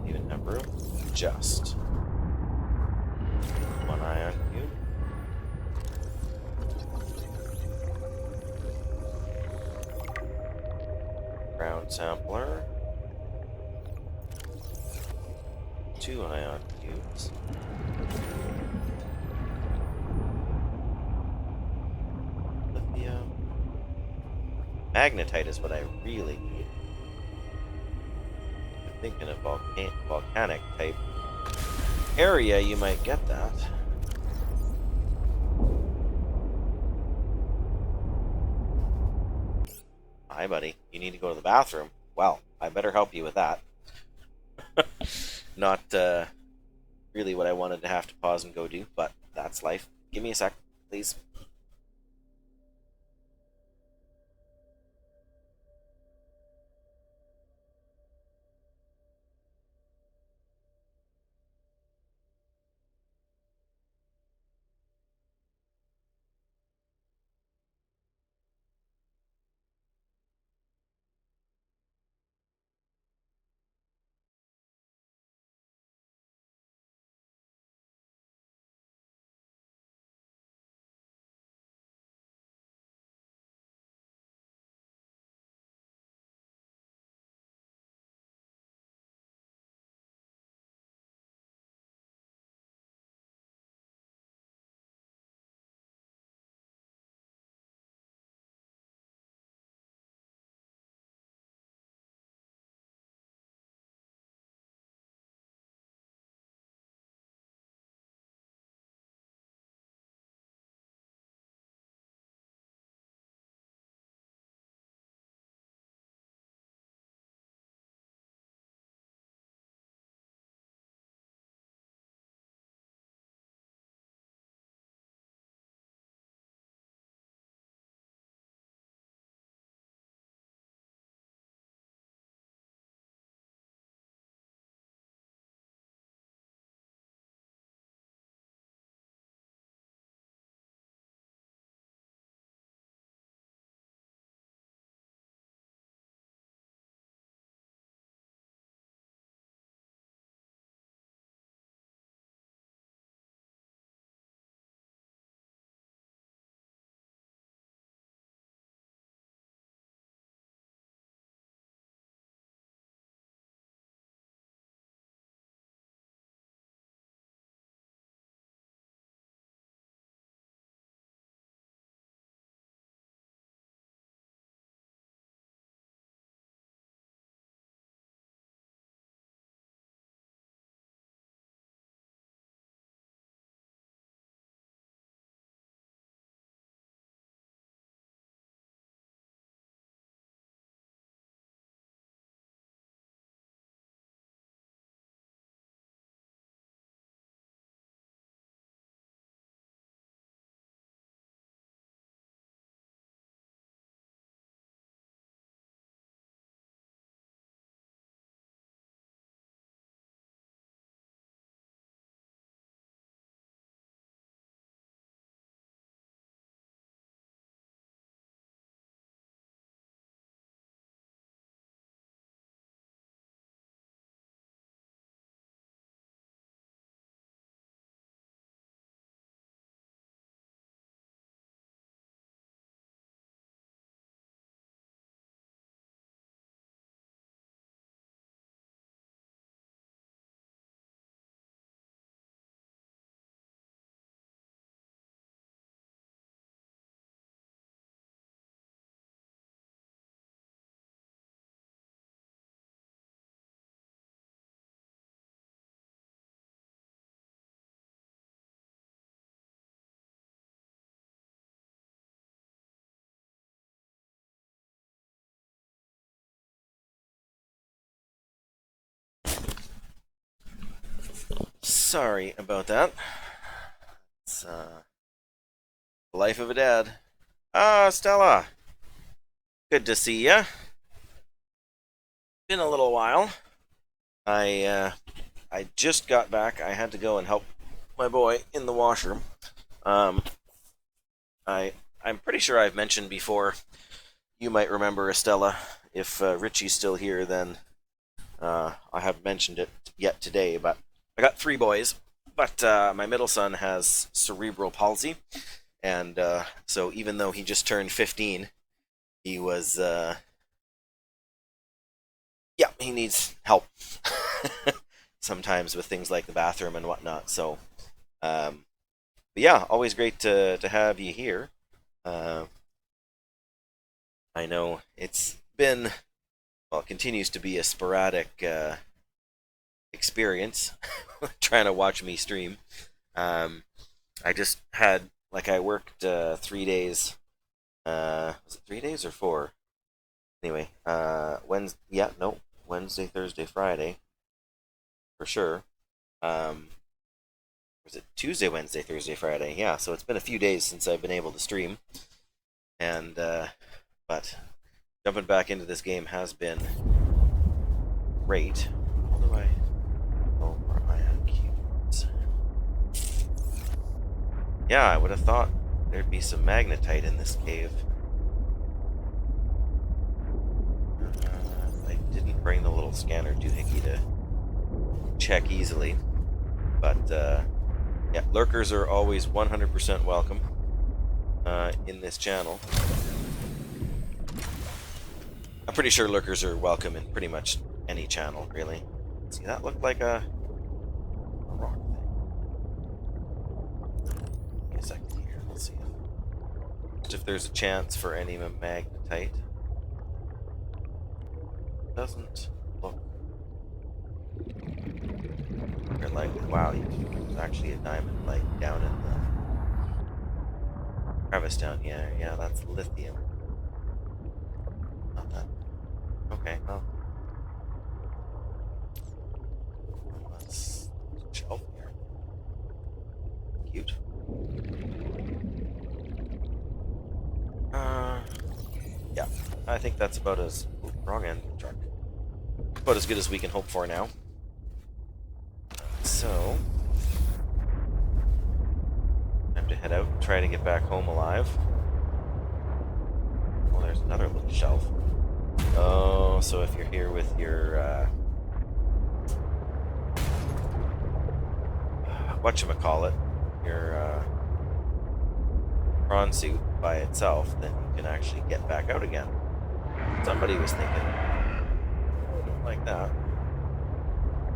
Even have room? Just one ion cube. Ground sampler. 2 ion cubes. Lithium. Magnetite is what I really need. I'm thinking of volcanic type area, you might get that. Hi, buddy. You need to go to the bathroom. Well, I better help you with that. Not really what I wanted to have to pause and go do, but that's life. Give me a sec, please. Sorry about that. It's the life of a dad. Stella, good to see ya. Been a little while. I just got back. I had to go and help my boy in the washroom. Um, I I'm pretty sure I've mentioned before. You might remember Estella. If Richie's still here, then I haven't mentioned it yet today. But I got three boys. But my middle son has cerebral palsy, and so even though he just turned 15, he was yeah, he needs help sometimes with things like the bathroom and whatnot. So, but yeah, always great to have you here. Uh, I know it's been, well, it continues to be a sporadic experience trying to watch me stream. I just had, like, I worked 3 days. Was it 3 days or four? Anyway, Wednesday, yeah, no, Wednesday, Thursday, Friday, for sure. Was it Tuesday, Wednesday, Thursday, Friday? Yeah, so it's been a few days since I've been able to stream, and but jumping back into this game has been great. How do I? Oh, where am I at? Cubes. Yeah, I would have thought there'd be some magnetite in this cave. I didn't bring the little scanner doohickey to check easily, but yeah, lurkers are always 100% welcome in this channel. I'm pretty sure lurkers are welcome in pretty much any channel, really. See, that looked like a rock thing. Give me a second here. Let's see if there's a chance for any magnetite. Doesn't look. You're like, wow, there's actually a diamond like down in the crevice down here. Yeah, that's lithium. Not that. Okay, well. Let's shelf here. Cute. Yeah, I think that's about as wrong end of the truck. About as good as we can hope for now. So, time to head out and try to get back home alive. Oh, there's another little shelf. Oh, so if you're here with your whatchamacallit, your prawn suit by itself, then you can actually get back out again. Somebody was thinking, don't like that.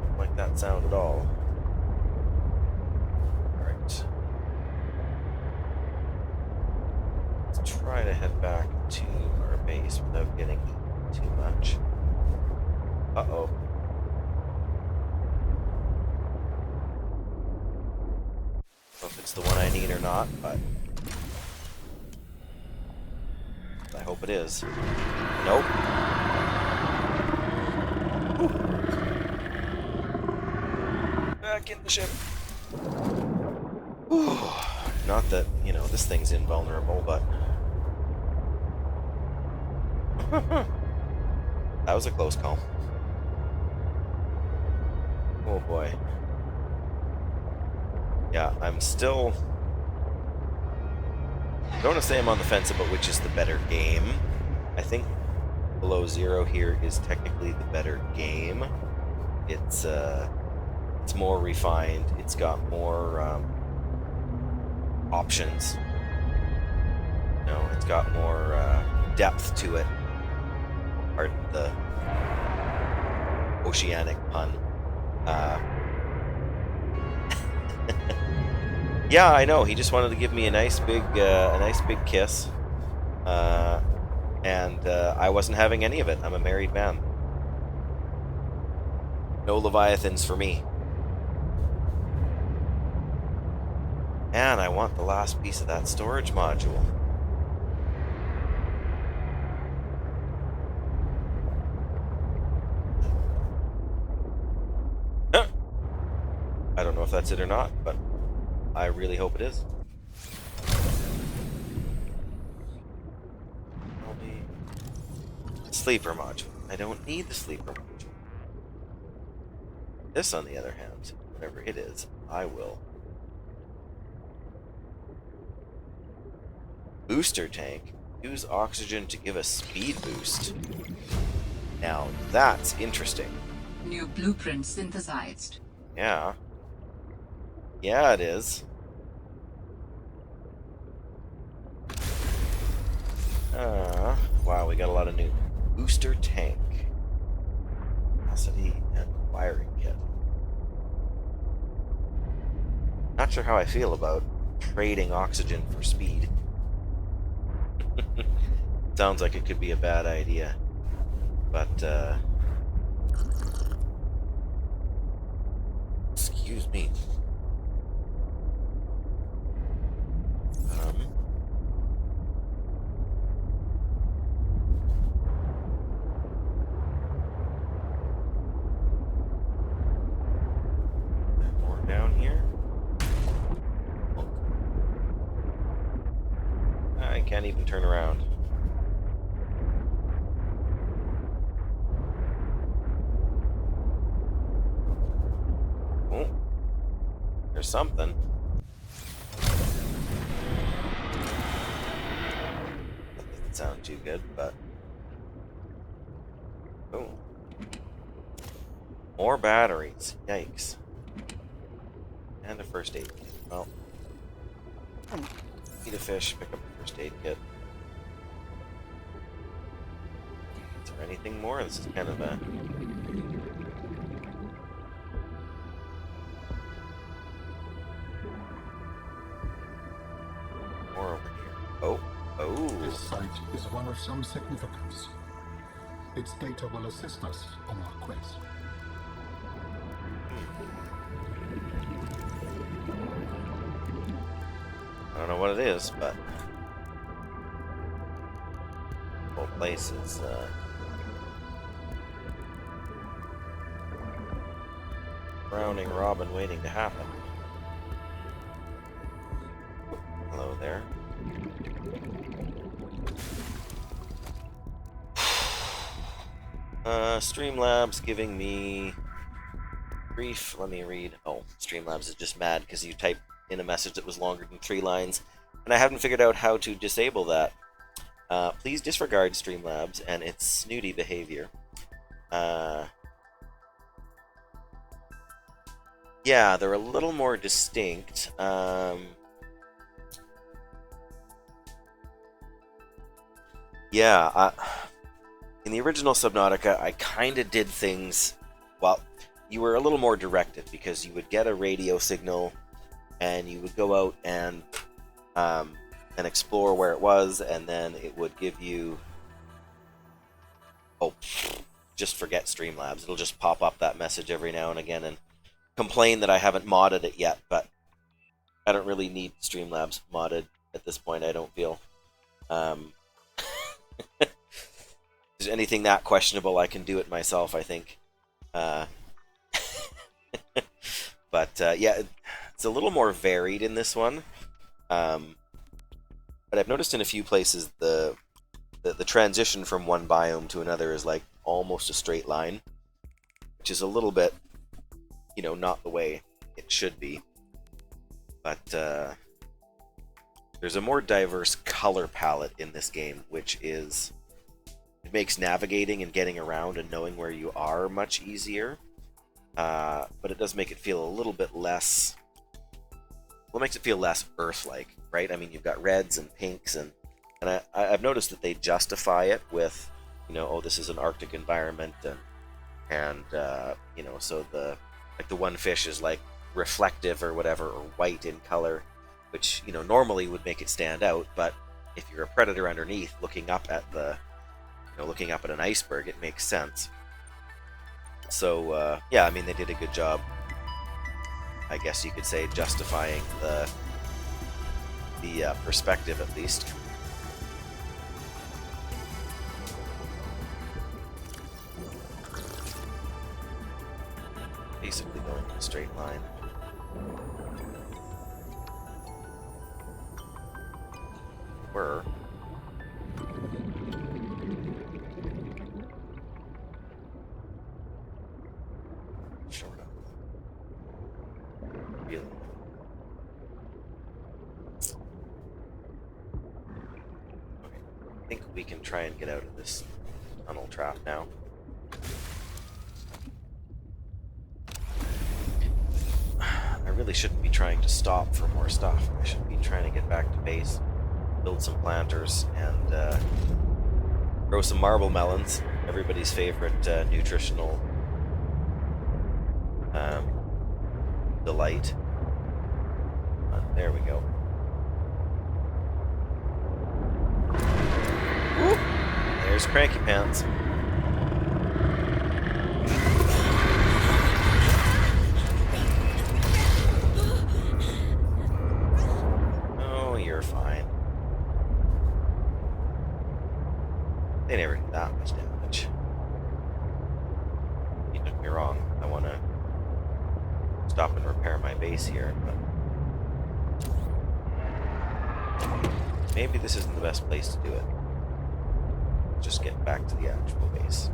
Don't like that sound at all. Alright. Let's try to head back to our base without getting too much. Uh-oh. I don't know if it's the one I need or not, but I hope it is. Nope. Ooh. Back in the ship. Ooh. Not that, you know, this thing's invulnerable, but that was a close call. Oh boy. Yeah, I'm still... I don't want to say I'm on the fence about which is the better game. I think Below Zero here is technically the better game. It's more refined. It's got more options. You know, it's got more depth to it. Pardon the oceanic pun. Yeah, I know. He just wanted to give me a nice big kiss, and I wasn't having any of it. I'm a married man. No Leviathans for me. And I want the last piece of that storage module. I don't know if that's it or not, but I really hope it is. Sleeper module. I don't need the sleeper module. This, on the other hand, whatever it is, I will. Booster tank. Use oxygen to give a speed boost. Now, that's interesting. New blueprint synthesized. Yeah. Yeah, it is. Wow, we got a lot of new booster tank. Capacity and wiring kit. Not sure how I feel about trading oxygen for speed. Sounds like it could be a bad idea. But, excuse me. More down here. I can't even turn around. Oh, there's something. That doesn't sound too good, but... Oh. More batteries. Yikes. And a first aid kit. Well, eat a fish, pick up a first aid kit. Is there anything more? This is kind of a... More over here. Oh. Oh. This site is one of some significance. Its data will assist us on our quest. I don't know what it is, but... the whole place is, drowning robin waiting to happen. Hello there. Streamlabs giving me grief. Let me read. Oh, Streamlabs is just mad because you typed in a message that was longer than 3 lines, and I haven't figured out how to disable that. Please disregard Streamlabs and its snooty behavior. Yeah, they're a little more distinct. Yeah, in the original Subnautica, I kind of did things... Well, you were a little more directed, because you would get a radio signal, and you would go out and explore where it was, and then it would give you... Oh, just forget Streamlabs. It'll just pop up that message every now and again and complain that I haven't modded it yet, but I don't really need Streamlabs modded at this point, I don't feel. If there's anything that questionable, I can do it myself, I think. But yeah, it's a little more varied in this one. But I've noticed in a few places the transition from one biome to another is like almost a straight line, which is a little bit, you know, not the way it should be. But there's a more diverse color palette in this game, which is... It makes navigating and getting around and knowing where you are much easier. But it does make it feel a little bit less... Well, it makes it feel less Earth-like, right? I mean, you've got reds and pinks, and I've noticed that they justify it with, you know, oh, this is an Arctic environment, and you know, so the one fish is like reflective or whatever, or white in color, which, you know, normally would make it stand out, but if you're a predator underneath looking up at looking up at an iceberg, it makes sense. So yeah, I mean, they did a good job, I guess you could say, justifying the perspective at least. Basically going in a straight line. try and get out of this tunnel trap now. I really shouldn't be trying to stop for more stuff. I should be trying to get back to base, build some planters, and grow some marble melons, everybody's favorite nutritional delight. There we go. Woo! There's Cranky Pants. Oh, you're fine. They never did that much damage. You took me wrong. I want to stop and repair my base here, but maybe this isn't the best place to do it. Just get back to the actual base.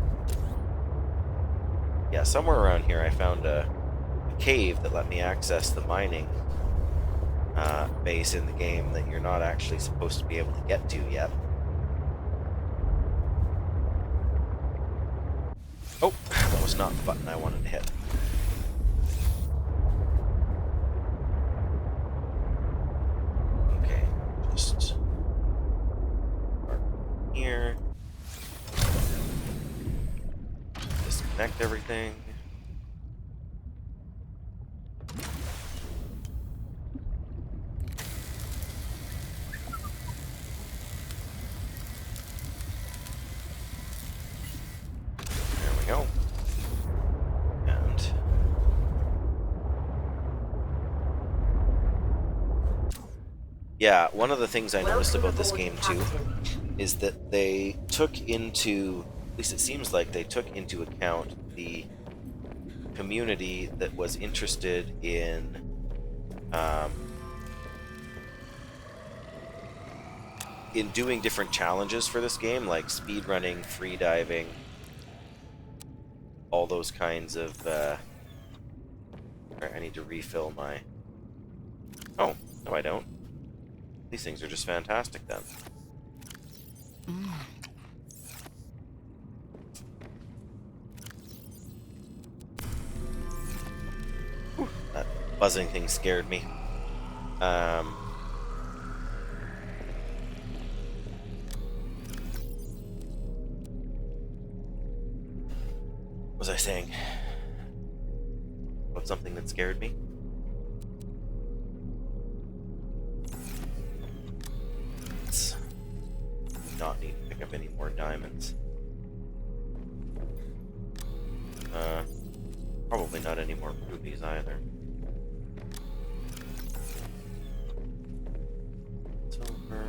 Yeah, somewhere around here I found a cave that let me access the mining base in the game that you're not actually supposed to be able to get to yet. Oh, that was not the button I wanted to hit. Okay, just mark here. Disconnect everything. There we go. And yeah, one of the things I noticed about this game too is that they took into, at least it seems like they took into account the community that was interested in doing different challenges for this game, like speedrunning, free diving, all those kinds of I need to refill my... Oh, no I don't. These things are just fantastic then. Whew, that buzzing thing scared me. What was I saying? About something that scared me? Let's not need to pick up any more diamonds. Probably not any more rubies either. Silver.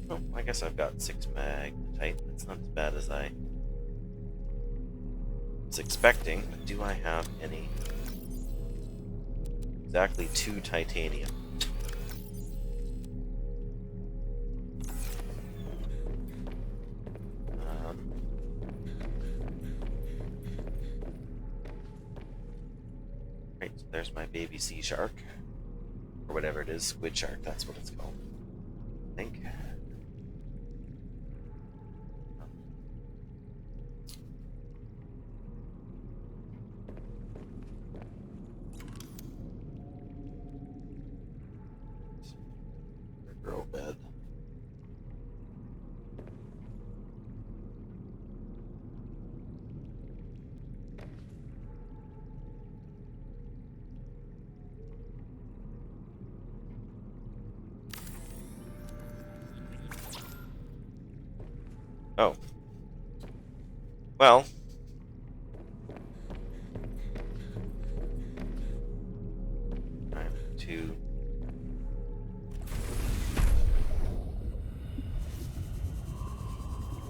Oh, I guess I've got 6 magnetite. That's not as bad as I was expecting, but do I have any? Exactly 2 titanium. Right, so there's my baby sea shark. Or whatever it is, squid shark, that's what it's called. I think. Grow bed. Oh. Well. Time to...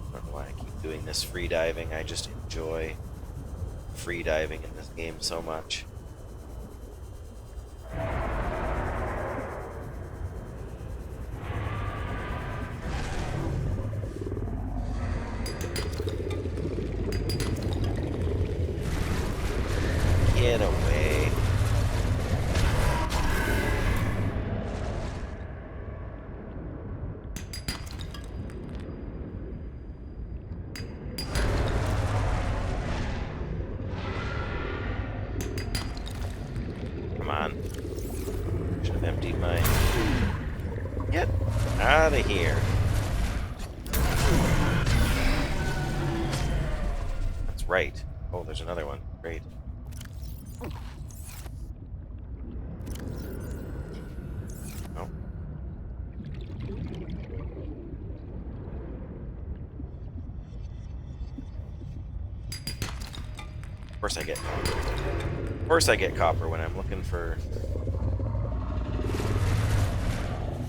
I don't know why I keep doing this free diving. I just enjoy free diving in this game so much. Get away. out of here. That's right. Oh, there's another one. Great. Oh. Of course I get copper when I'm looking for...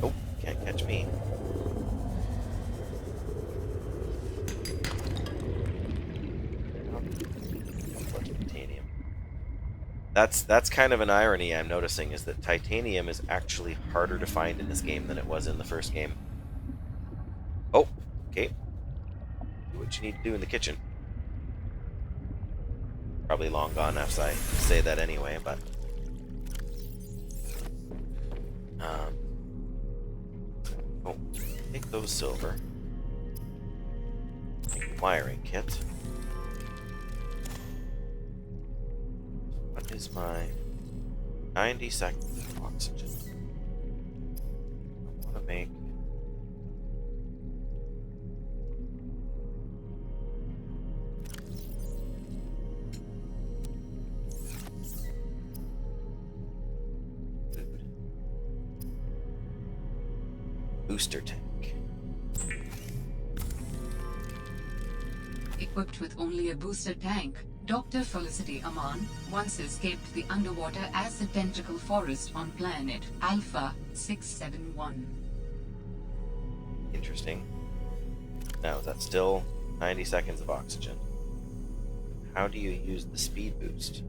Oh, can't catch me. Titanium. That's kind of an irony I'm noticing, is that titanium is actually harder to find in this game than it was in the first game. Oh, okay. Do what you need to do in the kitchen. Probably long gone after I say that anyway, but... oh, take those silver. Make a wiring kit. What is my 90 seconds of oxygen? I want to make... booster tank. Equipped with only a booster tank, Dr. Felicity Aman once escaped the underwater acid tentacle forest on planet Alpha 671. Interesting. Now, is that still 90 seconds of oxygen? How do you use the speed boost?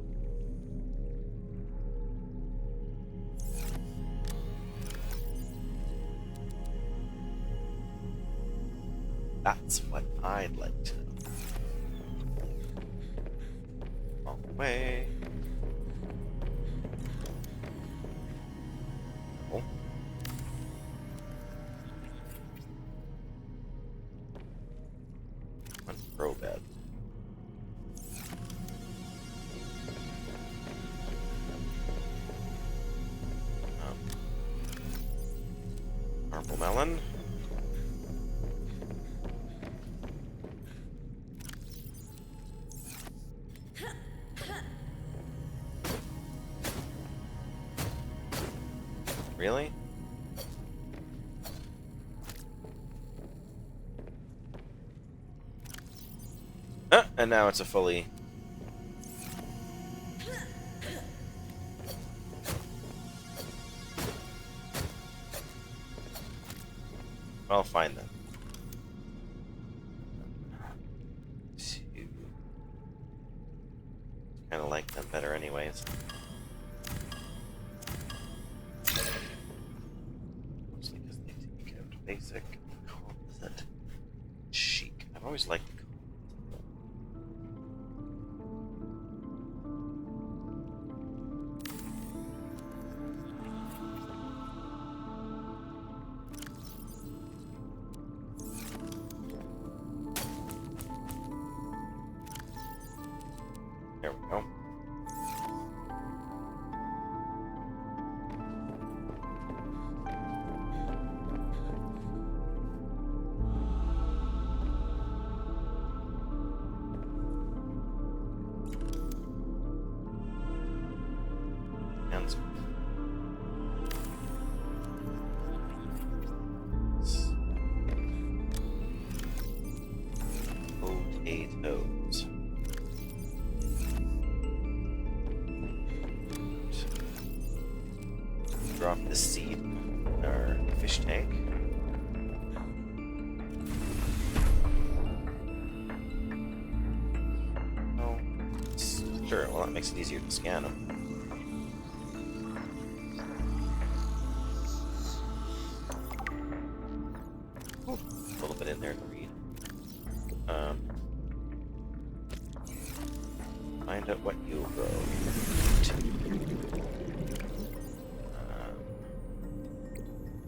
That's what I'd like to know. Wrong way. Oh. One pro bed. Purple melon. Really? And now it's a fully... Well, fine then. Kind of like them better anyways. Mostly because they take out basic, composite, chic. I've always liked the There we go. And potatoes. Drop the seed in our fish tank. Oh, sure. Well, that makes it easier to scan them. Oh, a little bit in there to read. Find out what you'll grow.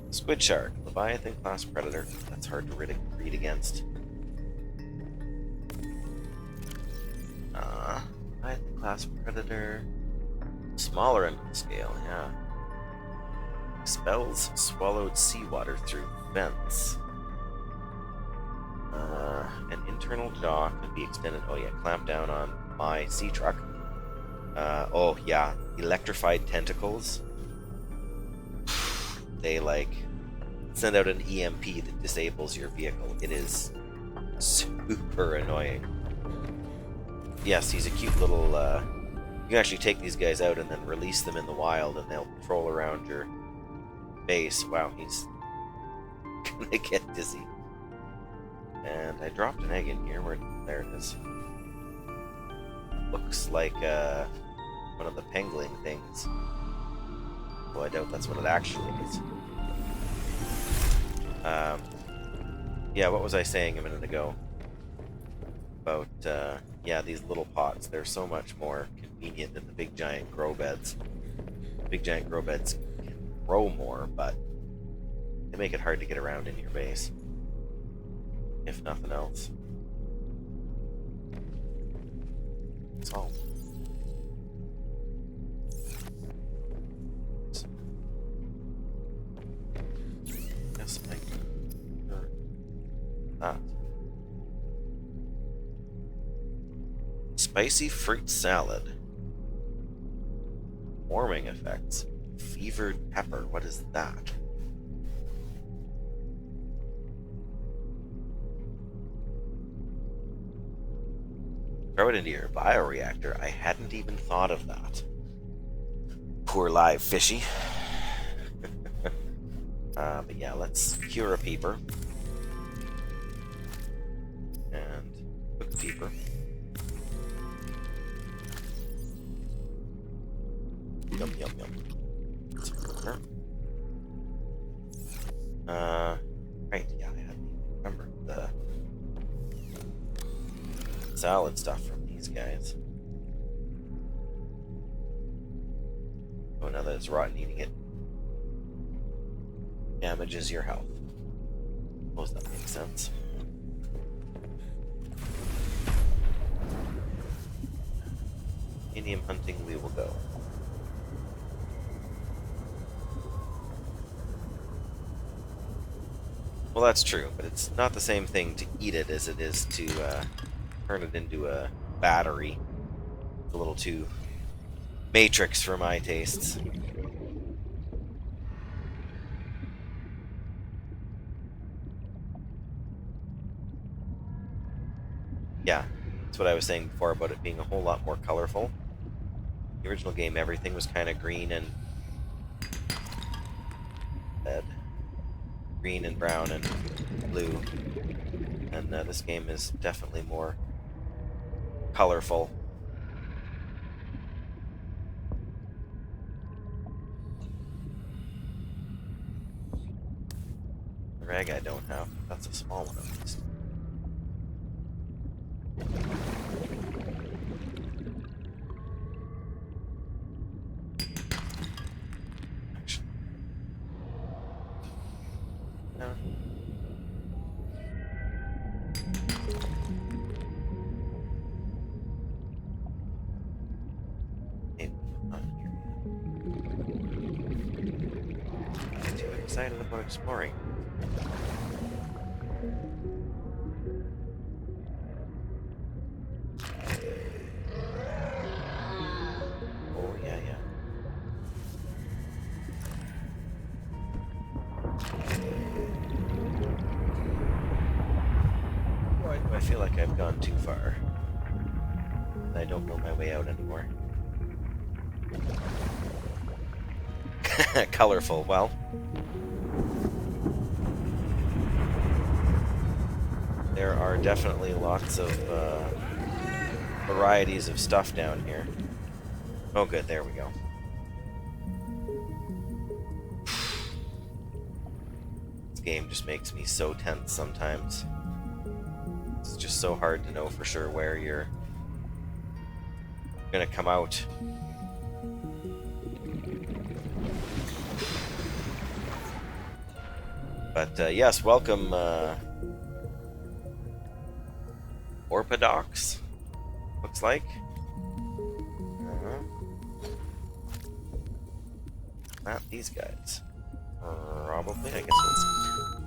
Squid shark, Leviathan class predator. That's hard to read against. Leviathan class predator. Smaller end of the scale, yeah. Expels swallowed seawater through vents. An internal jaw could be extended. Oh yeah, clamp down on my sea truck. Oh yeah, electrified tentacles. They like send out an EMP that disables your vehicle. It is super annoying. Yes, he's a cute little. You can actually take these guys out and then release them in the wild, and they'll patrol around your base. Wow, he's gonna get dizzy. And I dropped an egg in here. There it is. Looks like one of the pangolin things. Well, I doubt that's what it actually is. Yeah, what was I saying a minute ago? About, yeah, these little pots. They're so much more convenient than the big giant grow beds. Big giant grow beds can grow more, but they make it hard to get around in your base. If nothing else. Salt. Yes, I can. That. Spicy fruit salad. Warming effects. Fevered pepper. What is that? Throw it into your bioreactor. I hadn't even thought of that. Poor live fishy. But yeah, let's cure a peeper. And cook a peeper. Yum, yum, yum. Right, yeah, I hadn't even remembered the salad stuff from these guys. Oh, now that it's rotten, eating it damages your health. Suppose that makes sense. Indium hunting, we will go. Well, that's true, but it's not the same thing to eat it as it is to turn it into a battery. It's a little too Matrix for my tastes. Yeah, that's what I was saying before about it being a whole lot more colorful. The original game, everything was kind of green and red. Green and brown and blue. And this game is definitely more colorful. The rag I don't have. That's a small one at least. No. Maybe not here yet. I'm too excited about exploring. Oh, yeah, yeah. Why do I feel like I've gone too far? I don't know my way out anymore. Colorful, well. There are definitely lots of varieties of stuff down here. Oh good, there we go. This game just makes me so tense sometimes. It's just so hard to know for sure where you're gonna come out. But yes, welcome Orpadox, looks like. Not these guys. Probably, I guess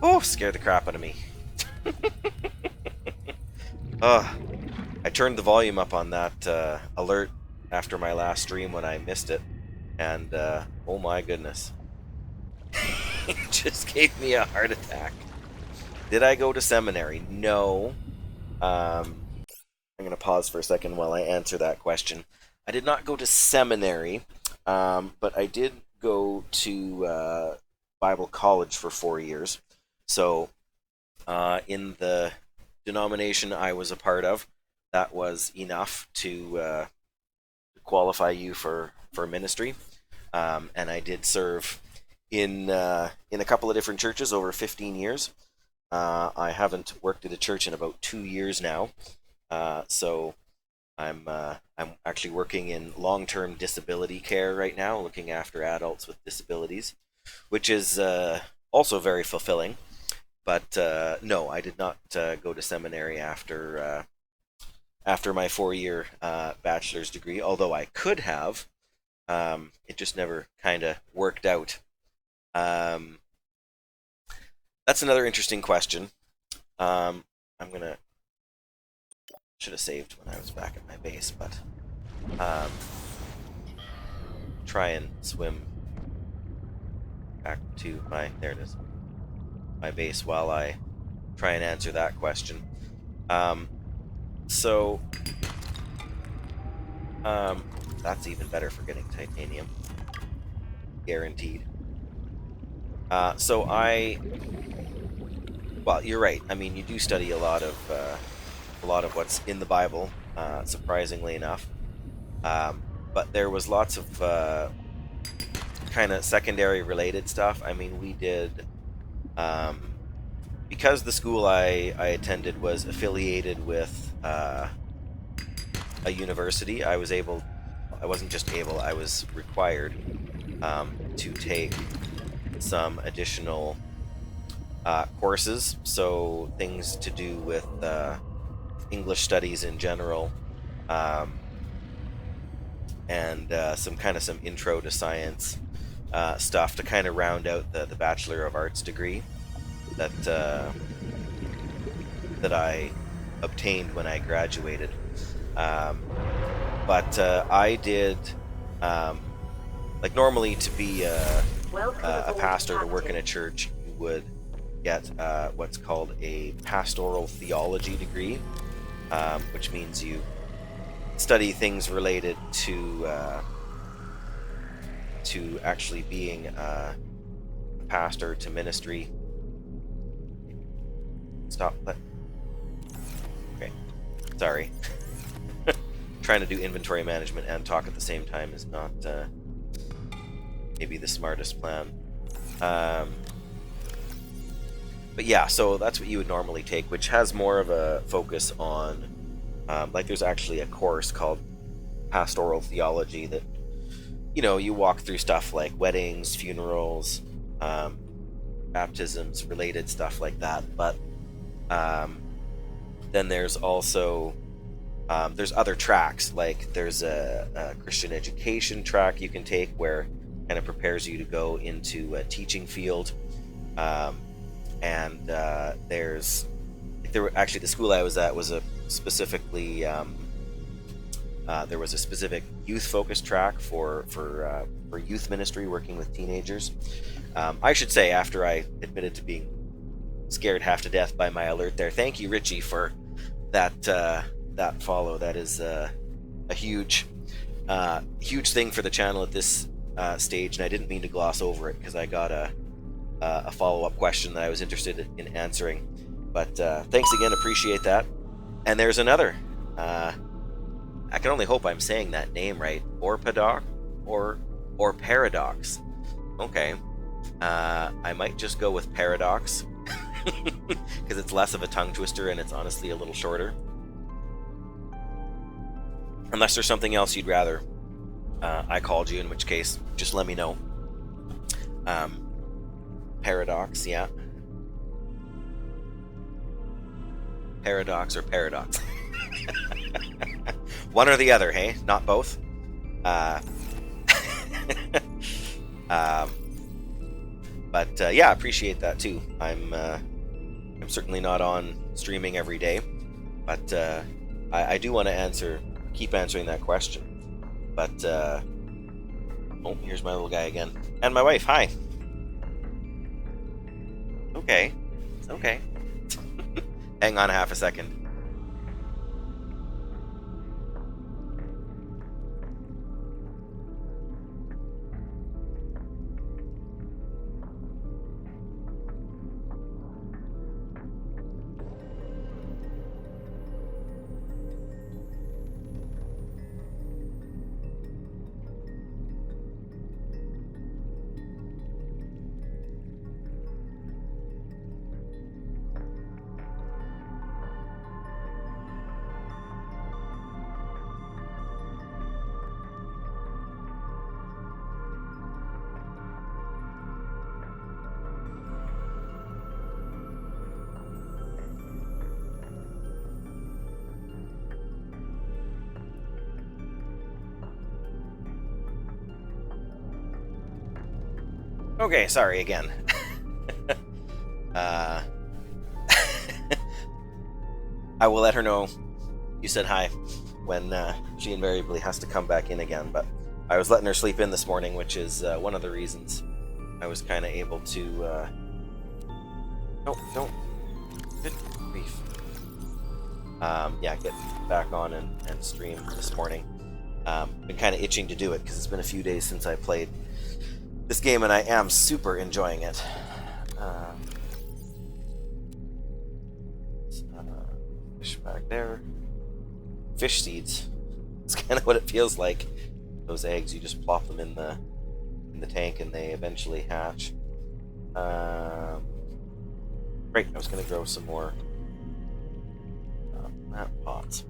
Oh, scared the crap out of me. Oh, I turned the volume up on that alert after my last stream when I missed it, and oh my goodness. It just gave me a heart attack. Did I go to seminary? No. I'm going to pause for a second while I answer that question. I did not go to seminary, but I did go to Bible college for 4 years. So in the denomination I was a part of, that was enough to qualify you for ministry. And I did serve in a couple of different churches over 15 years. I haven't worked at a church in about 2 years now, so I'm actually working in long-term disability care right now, looking after adults with disabilities, which is also very fulfilling. But no, I did not go to seminary after my 4-year bachelor's degree, although I could have. It just never kind of worked out. That's another interesting question. Should have saved when I was back at my base, but try and swim back to there it is, my base while I try and answer that question. That's even better for getting titanium, guaranteed. Well, you're right. I mean, you do study a lot of what's in the Bible, surprisingly enough. But there was lots of kind of secondary related stuff. I mean, we did, because the school I attended was affiliated with a university. I wasn't just able, I was required to take some additional courses, so things to do with English studies in general, and some intro to science stuff to kind of round out the Bachelor of Arts degree that I obtained when I graduated. But I did, like, normally to be a pastor, to work in a church, you would get what's called a pastoral theology degree, which means you study things related to actually being a pastor, to ministry. Stop that. Okay, sorry. Trying to do inventory management and talk at the same time is not maybe the smartest plan. But yeah, so that's what you would normally take, which has more of a focus on, like, there's actually a course called pastoral theology that, you walk through stuff like weddings, funerals, baptisms, related stuff like that. But then there's also there's other tracks, like there's a Christian education track you can take where it kind of prepares you to go into a teaching field. And actually, the school I was at was specifically there was a specific youth-focused track for youth ministry, working with teenagers. I should say, after I admitted to being scared half to death by my alert there, thank you, Richie, for that follow. That is a huge thing for the channel at this stage, and I didn't mean to gloss over it because I got a follow-up question that I was interested in answering. But thanks again, appreciate that. And there's another. I can only hope I'm saying that name right. Orpadox or Paradox. Okay. I might just go with Paradox because it's less of a tongue twister and it's honestly a little shorter. Unless there's something else you'd rather I called you, in which case just let me know. Paradox, yeah. Paradox or Paradox. One or the other, hey? Not both? But yeah, appreciate that too. I'm certainly not on streaming every day, but I do want to keep answering that question. But oh, here's my little guy again, and my wife. Hi. Okay, okay. Hang on half a second. Okay, sorry again. uh, I will let her know you said hi when she invariably has to come back in again. But I was letting her sleep in this morning, which is one of the reasons I was kind of able to. No, don't. Good grief. Yeah, get back on and stream this morning. Been kind of itching to do it because it's been a few days since I played this game, and I am super enjoying it. Fish back there. Fish seeds. It's kind of what it feels like. Those eggs, you just plop them in the tank, and they eventually hatch. Great. I was going to grow some more plant pots.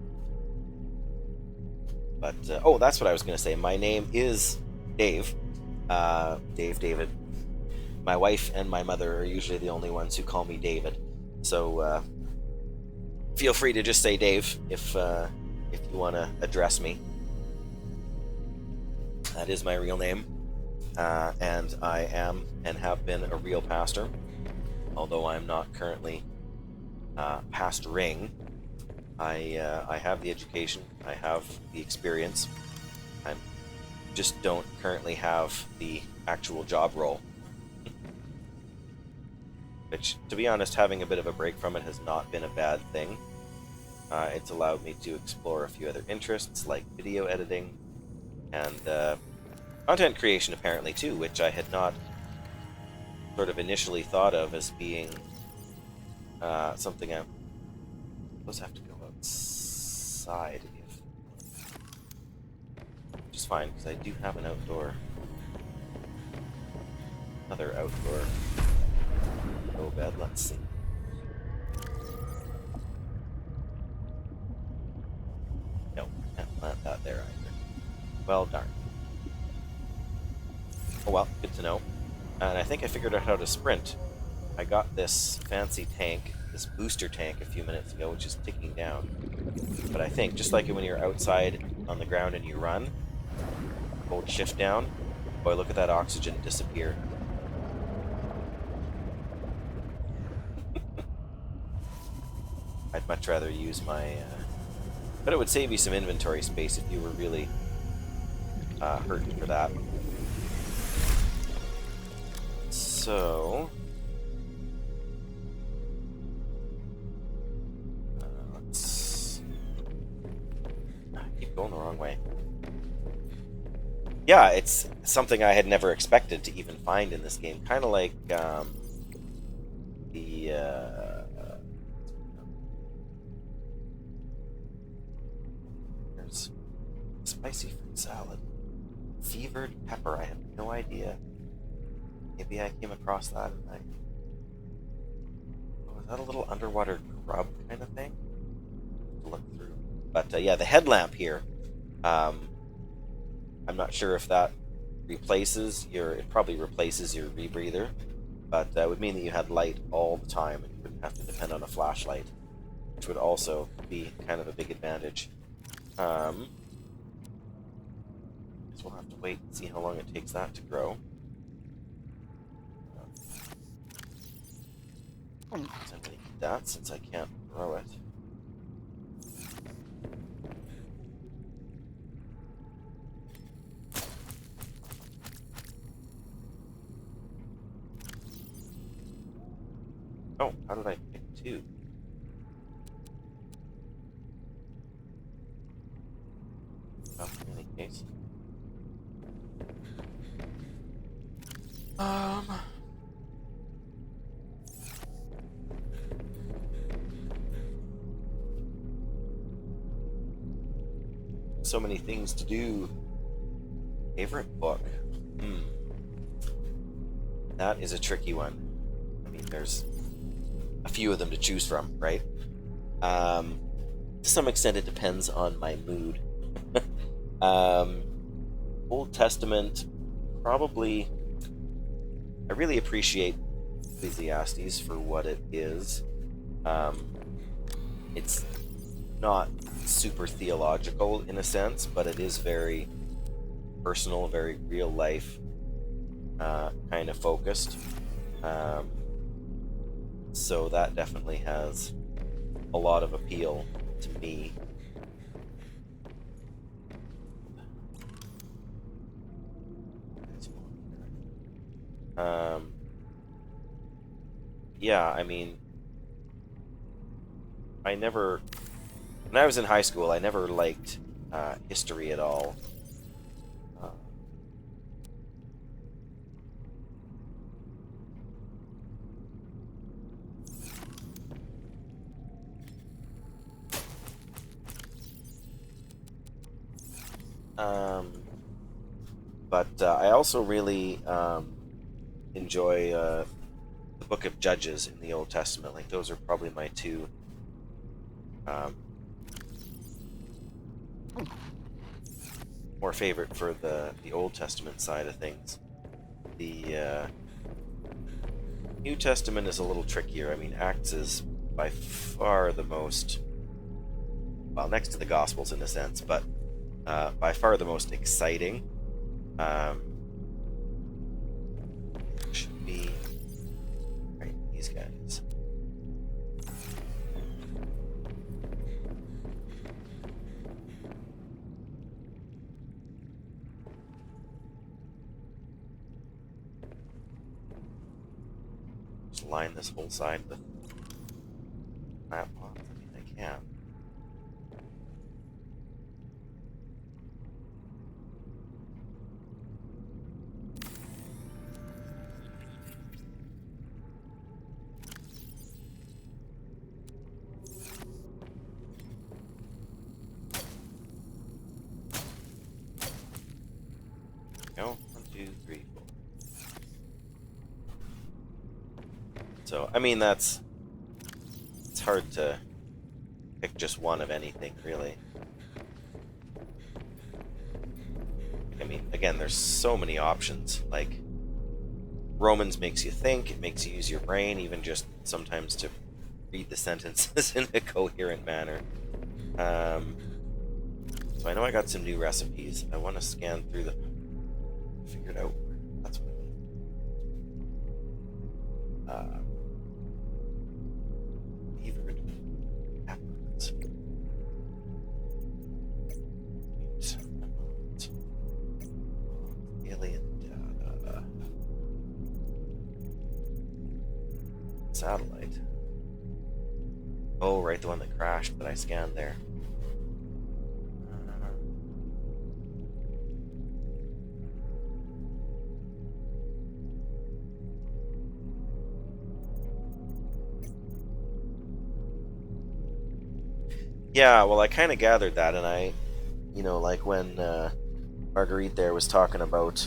But oh, that's what I was going to say. My name is Dave. David. My wife and my mother are usually the only ones who call me David. So feel free to just say Dave if you want to address me. That is my real name, and I am and have been a real pastor. Although I'm not currently pastoring, I have the education, I have the experience. I just don't currently have the actual job role. Which, to be honest, having a bit of a break from it has not been a bad thing. It's allowed me to explore a few other interests, like video editing and content creation, apparently, too, which I had not sort of initially thought of as being something I suppose I have to go outside, which is fine, because I do have another outdoor go bed. Let's see. No, can't plant that there either. Well, darn. Oh well, good to know. And I think I figured out how to sprint. I got this fancy tank, this booster tank, a few minutes ago, which is ticking down. But I think, just like when you're outside on the ground and you run, hold shift down, boy, look at that oxygen disappear. I'd much rather use my... but it would save you some inventory space if you were really hurting for that. So... let's... I keep going the wrong way. Yeah, it's something I had never expected to even find in this game. Kind of like there's spicy fruit salad. Fevered pepper, I have no idea. Maybe I came across that and was that a little underwater grub kind of thing? To look through. But yeah, the headlamp here, I'm not sure if that it probably replaces your rebreather, but that would mean that you had light all the time and you wouldn't have to depend on a flashlight, which would also be kind of a big advantage. Guess we'll have to wait and see how long it takes that to grow. I'm going to eat that since I can't throw it. Oh, how did I pick two? Oh, in any case. So many things to do. Favorite book? That is a tricky one. I mean, there's a few of them to choose from, right? To some extent, it depends on my mood. Old Testament, probably. I really appreciate Ecclesiastes for what it is. It's not super theological in a sense, but it is very personal, very real life kind of focused. So that definitely has a lot of appeal to me. Yeah, I mean, when I was in high school, I never liked history at all. But I also really enjoy the Book of Judges in the Old Testament. Like those are probably my two more favorite for the Old Testament side of things. The New Testament is a little trickier. I mean, Acts is by far the most, well, next to the Gospels in a sense, but by far the most exciting. Should be right. These guys. Just line this whole side with that one. I mean, I can. Go. 1, 2, 3, 4. So, I mean, it's hard to pick just one of anything, really. I mean, again, there's so many options. Like, Romans makes you think, it makes you use your brain, even just sometimes to read the sentences in a coherent manner. So I know I got some new recipes. I want to scan through them. Figure it out. That's what I need. Beavered peppers. Alien data. Satellite. Oh, right, the one that crashed that I scanned there. Yeah, well, I kind of gathered that, and like when Marguerite there was talking about,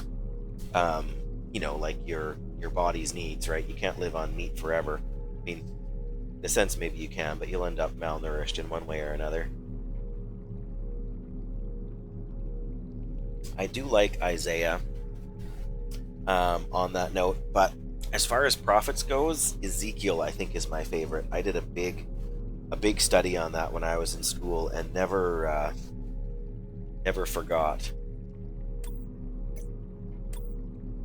like your body's needs, right? You can't live on meat forever. I mean, in a sense, maybe you can, but you'll end up malnourished in one way or another. I do like Isaiah on that note, but as far as prophets goes, Ezekiel I think is my favorite. I did a big study on that when I was in school and never forgot.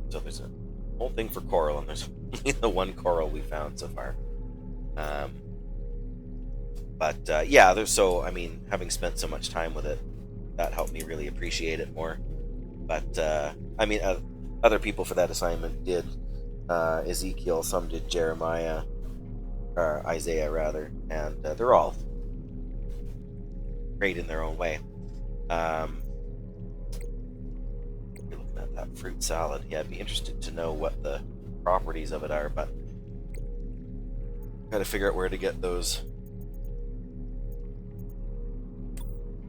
So there's a whole thing for coral, and there's only the one coral we found so far. Um, but yeah, there's so I mean, having spent so much time with it, that helped me really appreciate it more. But I mean, other people for that assignment did Ezekiel, some did Jeremiah, or Isaiah rather, and they're all great in their own way. You're looking at that fruit salad. Yeah, I'd be interested to know what the properties of it are, but got to figure out where to get those.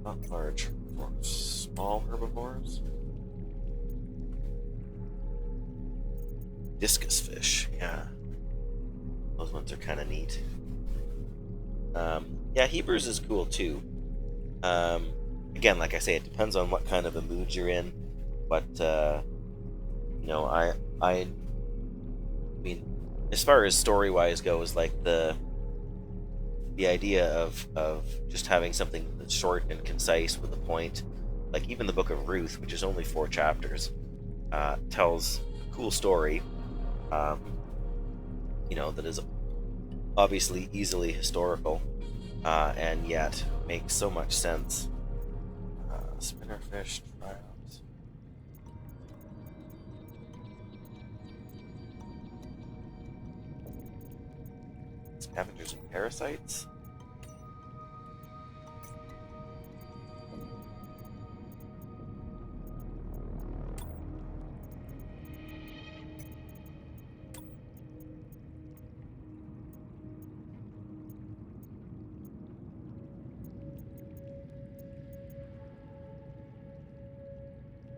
Not large herbivores, small herbivores. Discus fish, yeah. Those ones are kind of neat. Yeah, Hebrews is cool too. Again, like I say, it depends on what kind of a mood you're in. But I mean, as far as story-wise goes, like the idea of just having something that's short and concise with a point, like even the Book of Ruth, which is only 4 chapters, tells a cool story. That is obviously easily historical, and yet makes so much sense. Spinnerfish triumphs. Scavengers and parasites.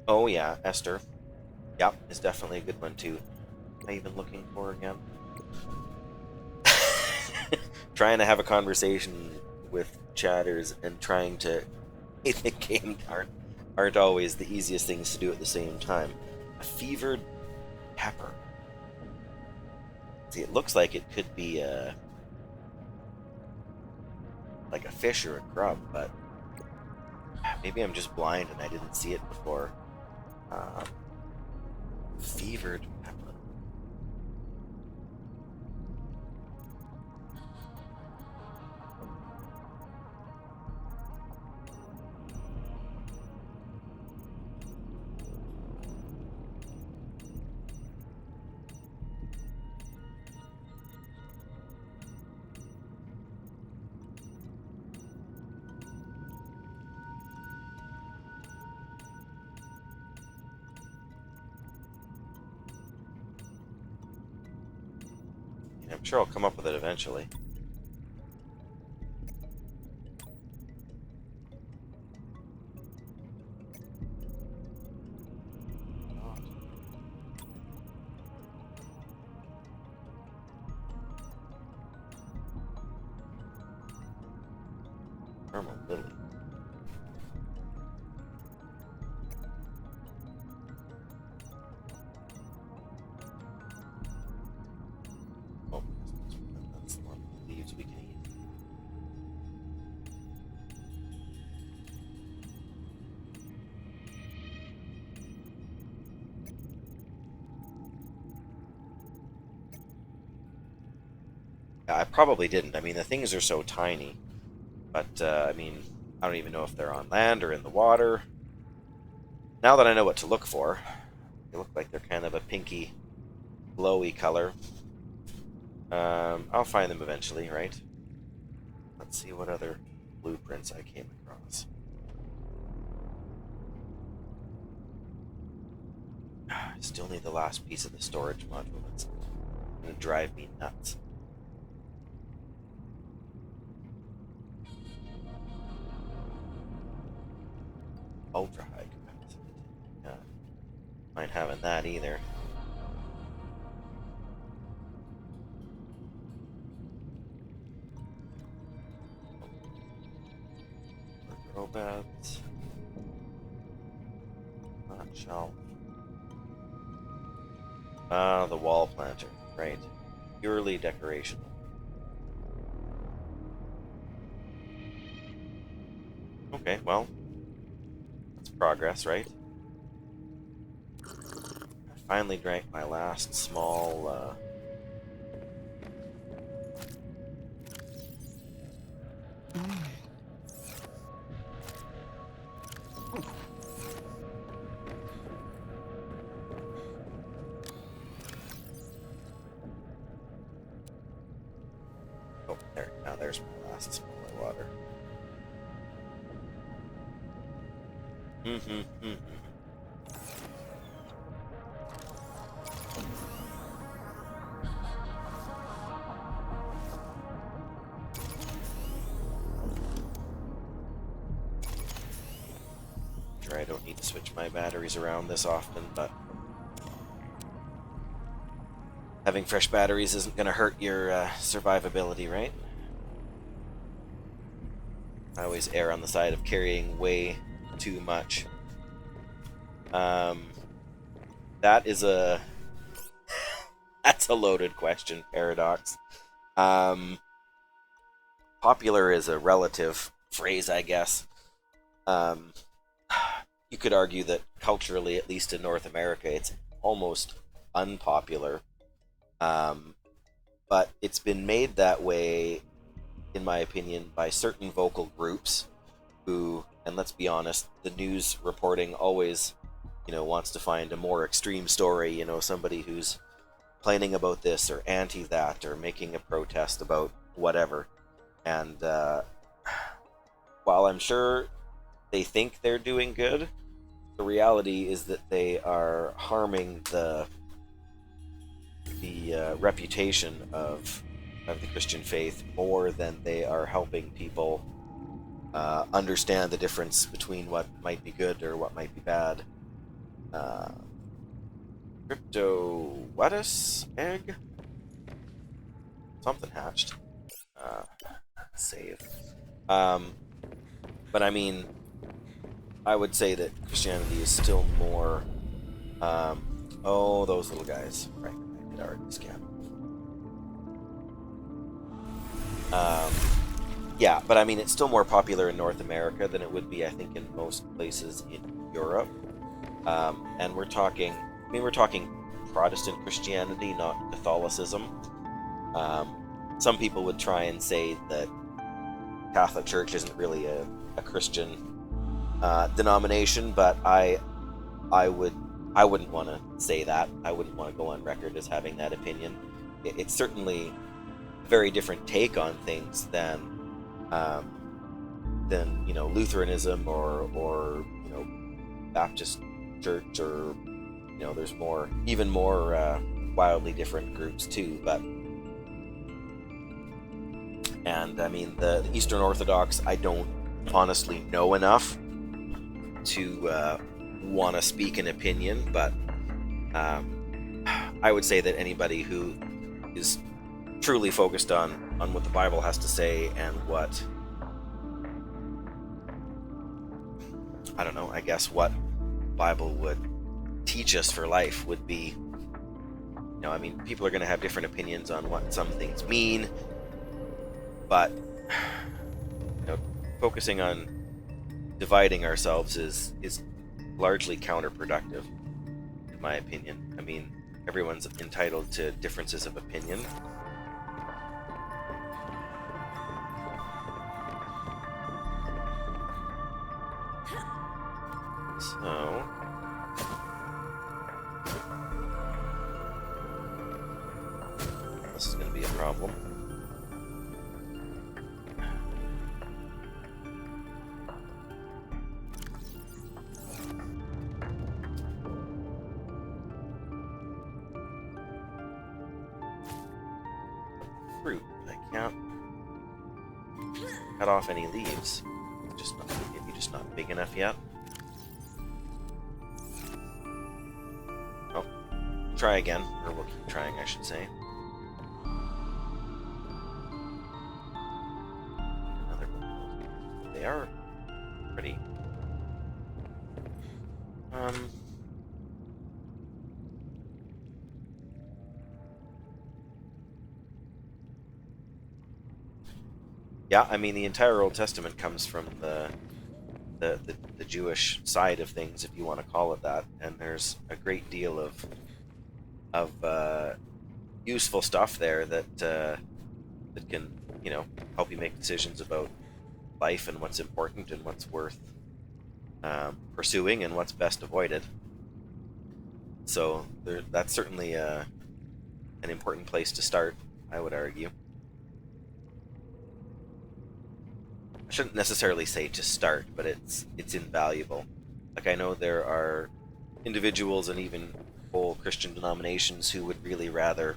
Oh yeah, Esther. Yep, is definitely a good one too. What am I even looking for again? Trying to have a conversation with chatters and trying to play the game aren't always the easiest things to do at the same time. A fevered pepper. See, it looks like it could be like a fish or a grub, but maybe I'm just blind and I didn't see it before. Fevered pepper. I'm sure I'll come up with it eventually. Normal lily. Oh, that's the one with the leaves we can eat. Yeah, I probably didn't. I mean, the things are so tiny. But, I mean, I don't even know if they're on land or in the water. Now that I know what to look for, they look like they're kind of a pinky, glowy color. I'll find them eventually, right? Let's see what other blueprints I came across. I still need the last piece of the storage module. It's going to drive me nuts. Ultra high capacity. Yeah, mind having that either. Grow beds. Not shelf. Ah, the wall planter. Right. Purely decorational. Okay, well, that's progress, right? I finally drank my last small Mm-hmm. Sure, I don't need to switch my batteries around this often, but having fresh batteries isn't going to hurt your survivability, right? I always err on the side of carrying way too much. That is a that's a loaded question, Paradox. Um, Popular is a relative phrase, I guess. Um, you could argue that culturally, at least in North America, it's almost unpopular. But it's been made that way, in my opinion, by certain vocal groups who, and let's be honest, the news reporting always, wants to find a more extreme story, somebody who's complaining about this or anti that or making a protest about whatever. And while I'm sure they think they're doing good, the reality is that they are harming the reputation of the Christian faith more than they are helping people understand the difference between what might be good or what might be bad. Crypto lettuce egg, something hatched. Save. But I mean, I would say that Christianity is still more. Oh, those little guys. Right. I did already scan. Yeah, but I mean, it's still more popular in North America than it would be, I think, in most places in Europe. And we're talking Protestant Christianity, not Catholicism. Some people would try and say that Catholic Church isn't really a Christian denomination, but I wouldn't want to say that. I wouldn't want to go on record as having that opinion. It's certainly a very different take on things than Lutheranism or Baptist Church, or there's even more wildly different groups too. And I mean, the Eastern Orthodox, I don't honestly know enough to want to speak an opinion, but I would say that anybody who is truly focused on what the Bible has to say and what, I don't know, I guess what Bible would teach us for life would be, I mean, people are going to have different opinions on what some things mean, but focusing on dividing ourselves is largely counterproductive, in my opinion. I mean, everyone's entitled to differences of opinion. So this is going to be a problem. Fruit. I can't cut off any leaves. Maybe just not big enough yet. Oh, try again, or we'll keep trying, I should say. Another one. They are pretty. Yeah, I mean, the entire Old Testament comes from the Jewish side of things, if you want to call it that, and there's a great deal of useful stuff there that can help you make decisions about life and what's important and what's worth pursuing and what's best avoided. So that's certainly an important place to start, I would argue. I shouldn't necessarily say to start, but it's invaluable. Like, I know there are individuals and even whole Christian denominations who would really rather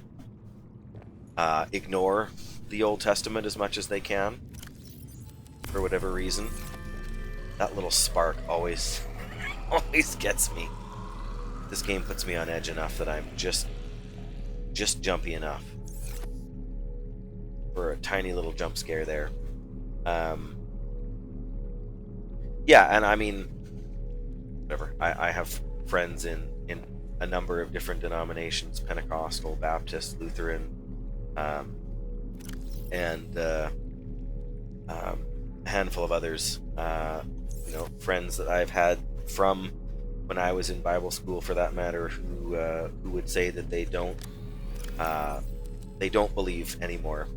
ignore the Old Testament as much as they can, for whatever reason. That little spark always always gets me. This game puts me on edge enough that I'm just jumpy enough for a tiny little jump scare there. Yeah, and I mean, whatever. I have friends in a number of different denominations: Pentecostal, Baptist, Lutheran, and a handful of others. Friends that I've had from when I was in Bible school, for that matter, who would say that they don't believe anymore,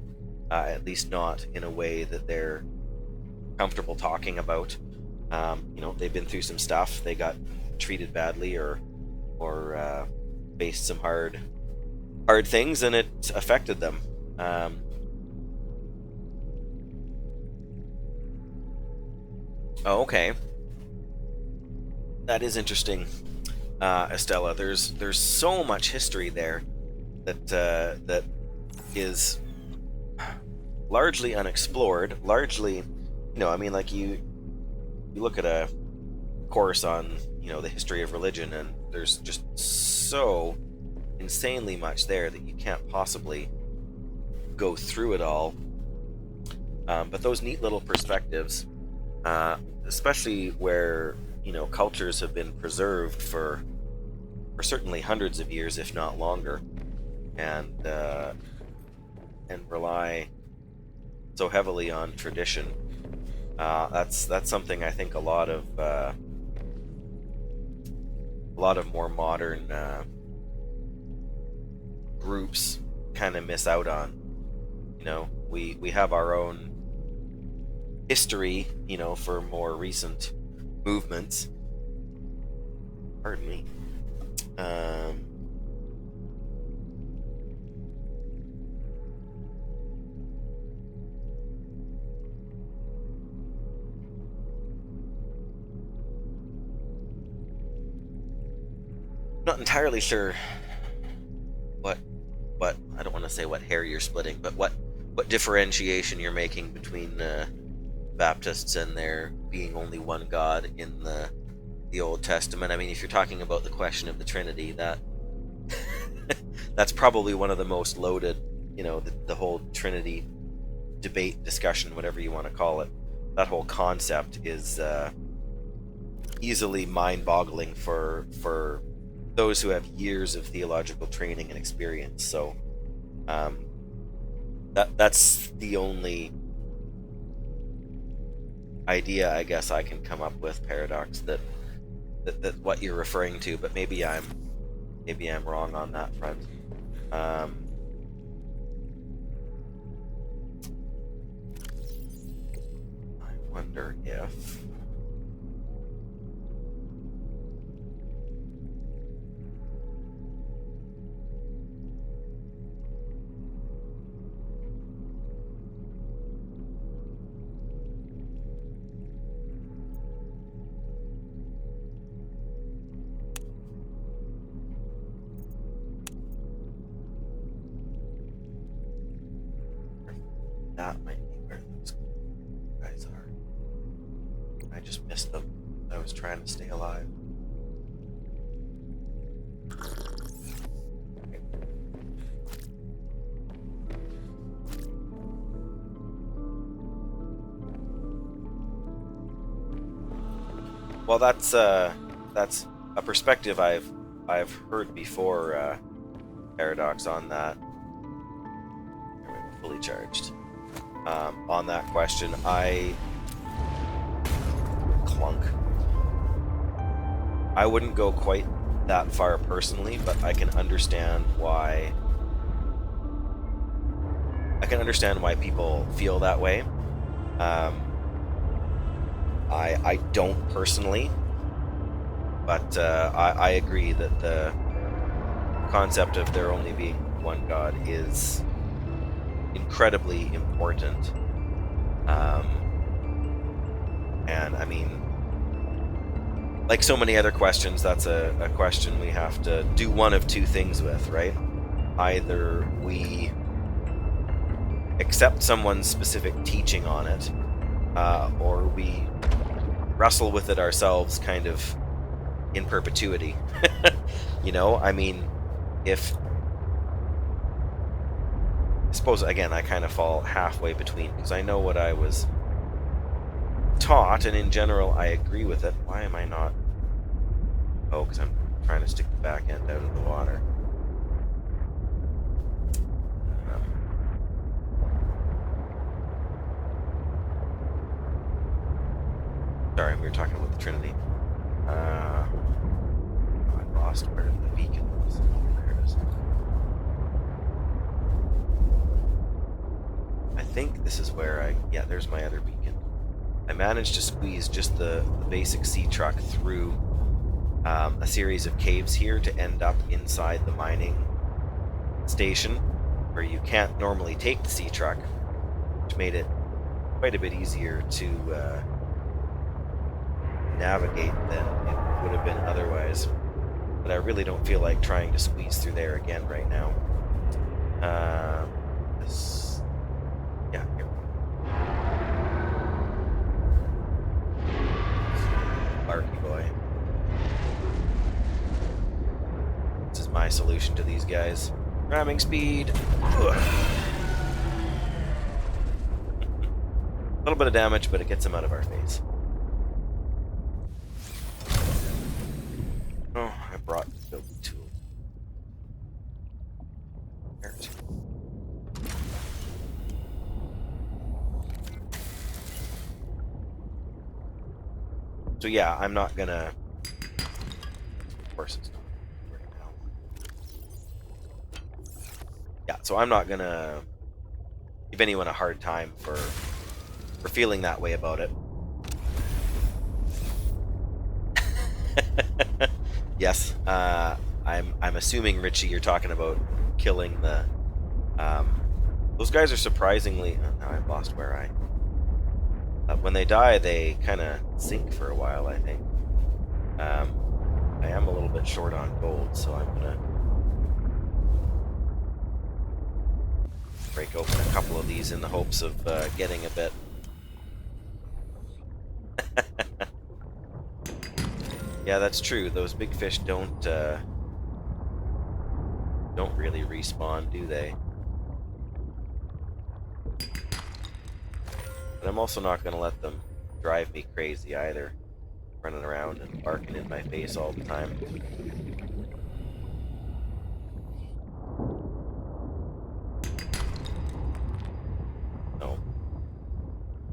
at least not in a way that they're comfortable talking about. They've been through some stuff. They got treated badly or faced some hard things, and it affected them. Okay, that is interesting, Estella. There's so much history there that is largely unexplored. Largely, like you look at a course on the history of religion, and there's just so insanely much there that you can't possibly go through it all. But those neat little perspectives, especially where cultures have been preserved for certainly hundreds of years, if not longer, and rely so heavily on tradition. That's something I think a lot of more modern groups kind of miss out on. We have our own history, for more recent movements. Pardon me. Not entirely sure what I don't want to say what hair you're splitting, but what differentiation you're making between Baptists and there being only one God in the Old Testament. I mean, if you're talking about the question of the Trinity, that's probably one of the most loaded, the whole Trinity debate, discussion, whatever you want to call it. That whole concept is easily mind-boggling for those who have years of theological training and experience. So that's the only idea I guess I can come up with, Paradox, that what you're referring to, but maybe I'm wrong on that front. I wonder if that might be where those guys are. I just missed them. I was trying to stay alive. Okay. Well, that's a perspective I've heard before, Paradox, on that. Fully charged. On that question, clunk. I wouldn't go quite that far personally, but I can understand why people feel that way. I don't personally, but I agree that the concept of there only being one God is incredibly important. And I mean, like so many other questions, that's a question we have to do one of two things with, right? Either we accept someone's specific teaching on it, or we wrestle with it ourselves kind of in perpetuity. You know, I mean, if... I suppose, again, I kind of fall halfway between, because I know what I was taught, and in general, I agree with it. Why am I not... Oh, because I'm trying to stick the back end out of the water. Sorry, we were talking about the Trinity. I lost where the beacon was. There it is. I think this is where I... Yeah, there's my other beacon. I managed to squeeze just the basic sea truck through a series of caves here to end up inside the mining station, where you can't normally take the sea truck, which made it quite a bit easier to navigate than it would have been otherwise. But I really don't feel like trying to squeeze through there again right now. This... Yeah, here. Barky boy. This is my solution to these guys. Ramming speed. Ugh. A little bit of damage, but it gets them out of our face. Oh, I brought the building tool. There it is. So yeah, I'm not gonna... Of course it's not working now. Yeah, so I'm not gonna give anyone a hard time for feeling that way about it. Yes, I'm assuming, Richie, you're talking about killing the... those guys are surprisingly... Oh, now I've lost where I... when they die, they kind of sink for a while, I think. I am a little bit short on gold, so I'm gonna break open a couple of these in the hopes of getting a bit. Yeah, that's true. Those big fish don't really respawn, do they? But I'm also not going to let them drive me crazy either, running around and barking in my face all the time. No.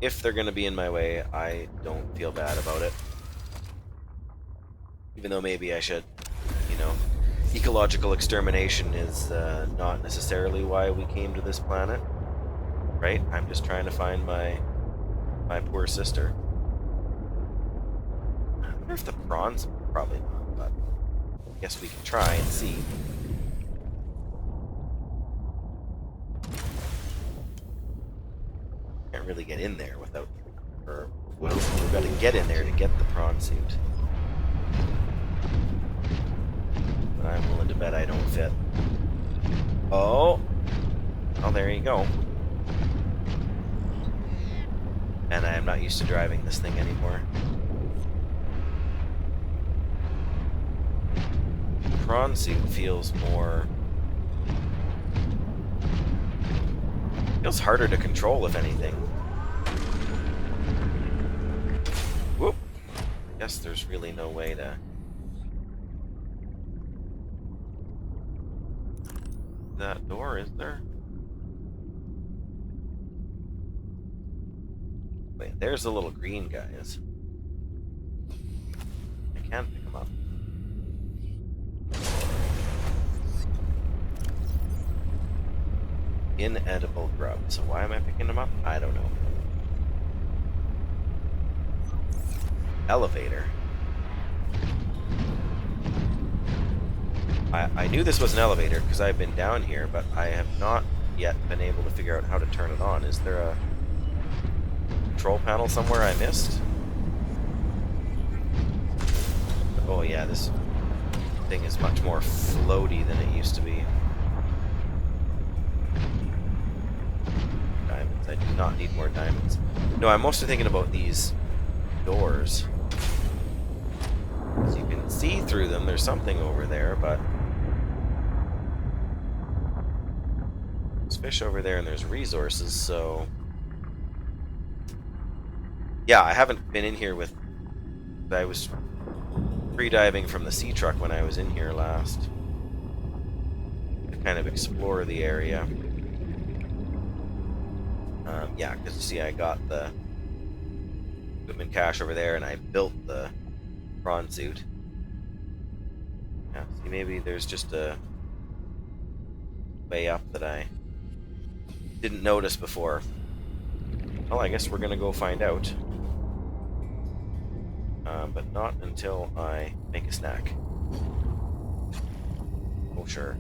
If they're going to be in my way, I don't feel bad about it. Even though maybe I should, you know. Ecological extermination is not necessarily why we came to this planet, right? I'm just trying to find my poor sister. I wonder if the prawns... Probably not, but I guess we can try and see. Can't really get in there without... Or, well, we've got to get in there to get the prawn suit. But I'm willing to bet I don't fit. Oh! Oh, there you go. And I am not used to driving this thing anymore. Prawn suit feels more... Feels harder to control, if anything. Whoop! Guess there's really no way to... That door, is there? Wait, there's the little green guys. I can pick them up. Inedible grub. So why am I picking them up? I don't know. Elevator. I knew this was an elevator because I've been down here, but I have not yet been able to figure out how to turn it on. Is there a control panel somewhere I missed? Oh yeah, this thing is much more floaty than it used to be. Diamonds. I do not need more diamonds. No, I'm mostly thinking about these doors. So you can see through them. There's something over there, but there's fish over there and there's resources, so yeah, I haven't been in here with... I was free-diving from the sea truck when I was in here last to kind of explore the area. Yeah, because you see I got the equipment cache over there and I built the prawn suit. Yeah, see, maybe there's just a way up that I didn't notice before. Well, I guess we're gonna go find out. But not until I make a snack. Oh, sure.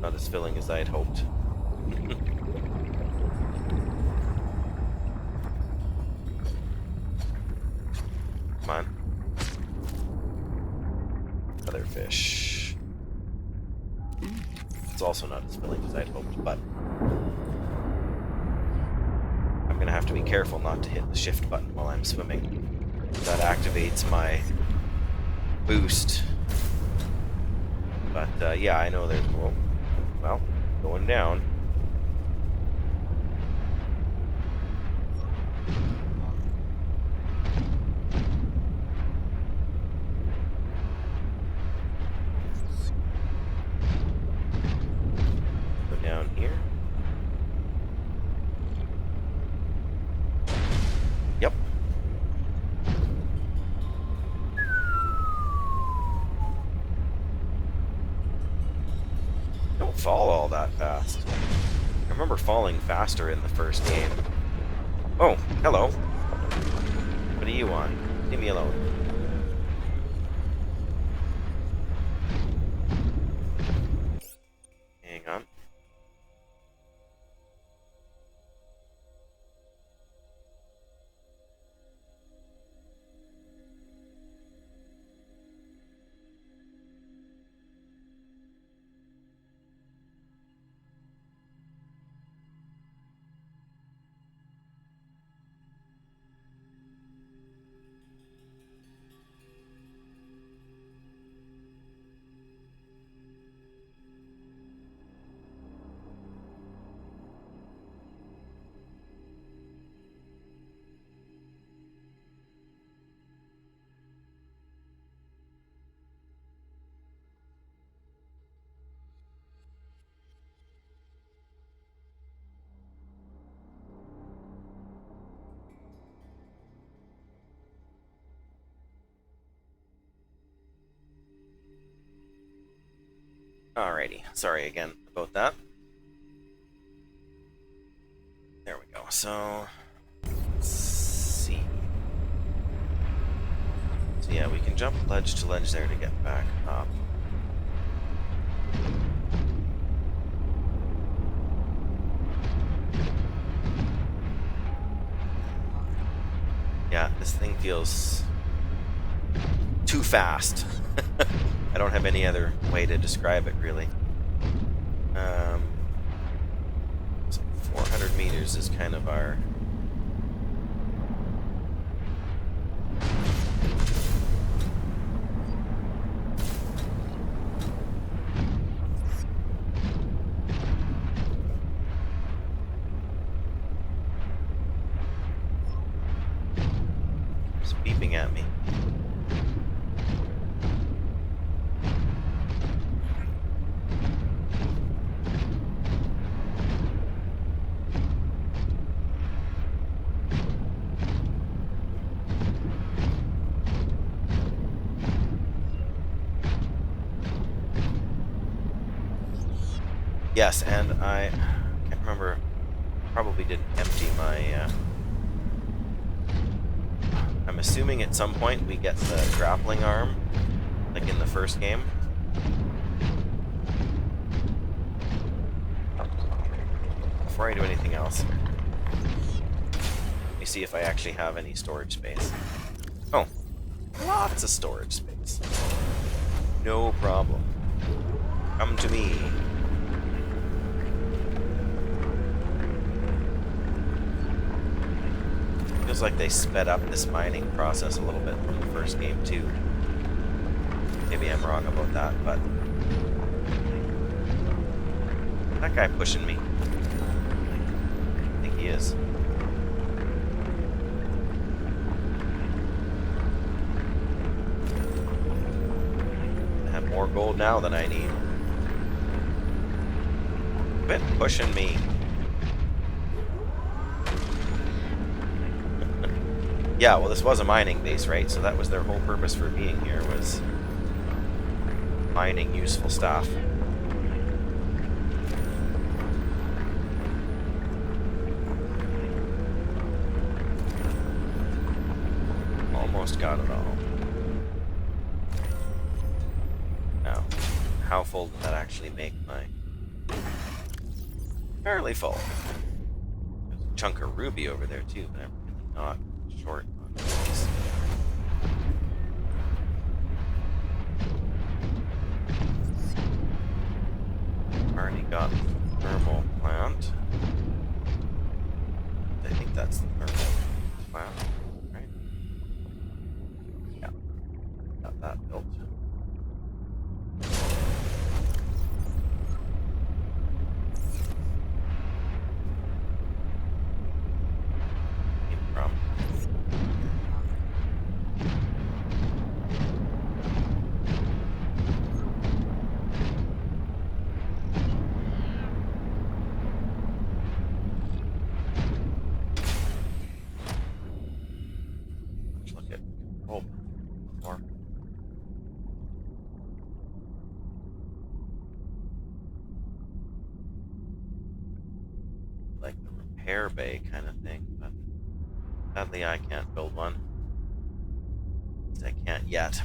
Not as filling as I had hoped. Come on. Other fish. It's also not as filling as I'd hoped, but I'm gonna have to be careful not to hit the shift button while I'm swimming. That activates my boost. But yeah, I know there's... well, going down. Go down here. Yep. Don't fall all that fast. I remember falling faster in the first game. Oh, hello. What do you want? Leave me alone. Hang on. Alrighty, sorry again about that. There we go. So, let's see. So yeah, we can jump ledge to ledge there to get back up. Yeah, this thing feels too fast. I don't have any other way to describe it, really. So 400 meters is kind of our... It's beeping at me. Yes, and I can't remember, probably didn't empty my, I'm assuming at some point we get the grappling arm, like in the first game. before I do anything else, let me see if I actually have any storage space. Oh, lots of storage space. No problem. Come to me. Feels like they sped up this mining process a little bit from the first game too. Maybe I'm wrong about that, but that guy pushing me. I think he is. I have more gold now than I need. Quit pushing me. Yeah, well, this was a mining base, right? So that was their whole purpose for being here, was mining useful stuff. Almost got it all. Now, how full did that actually make my... Fairly full. There's a chunk of ruby over there too, but I'm really not short on these. Already got the thermal plant. I think that's the thermal plant, right? Yeah, got that built. Came from. Let's look at control more. Like the repair bay kind of thing, but sadly I can't build one. At least I can't yet.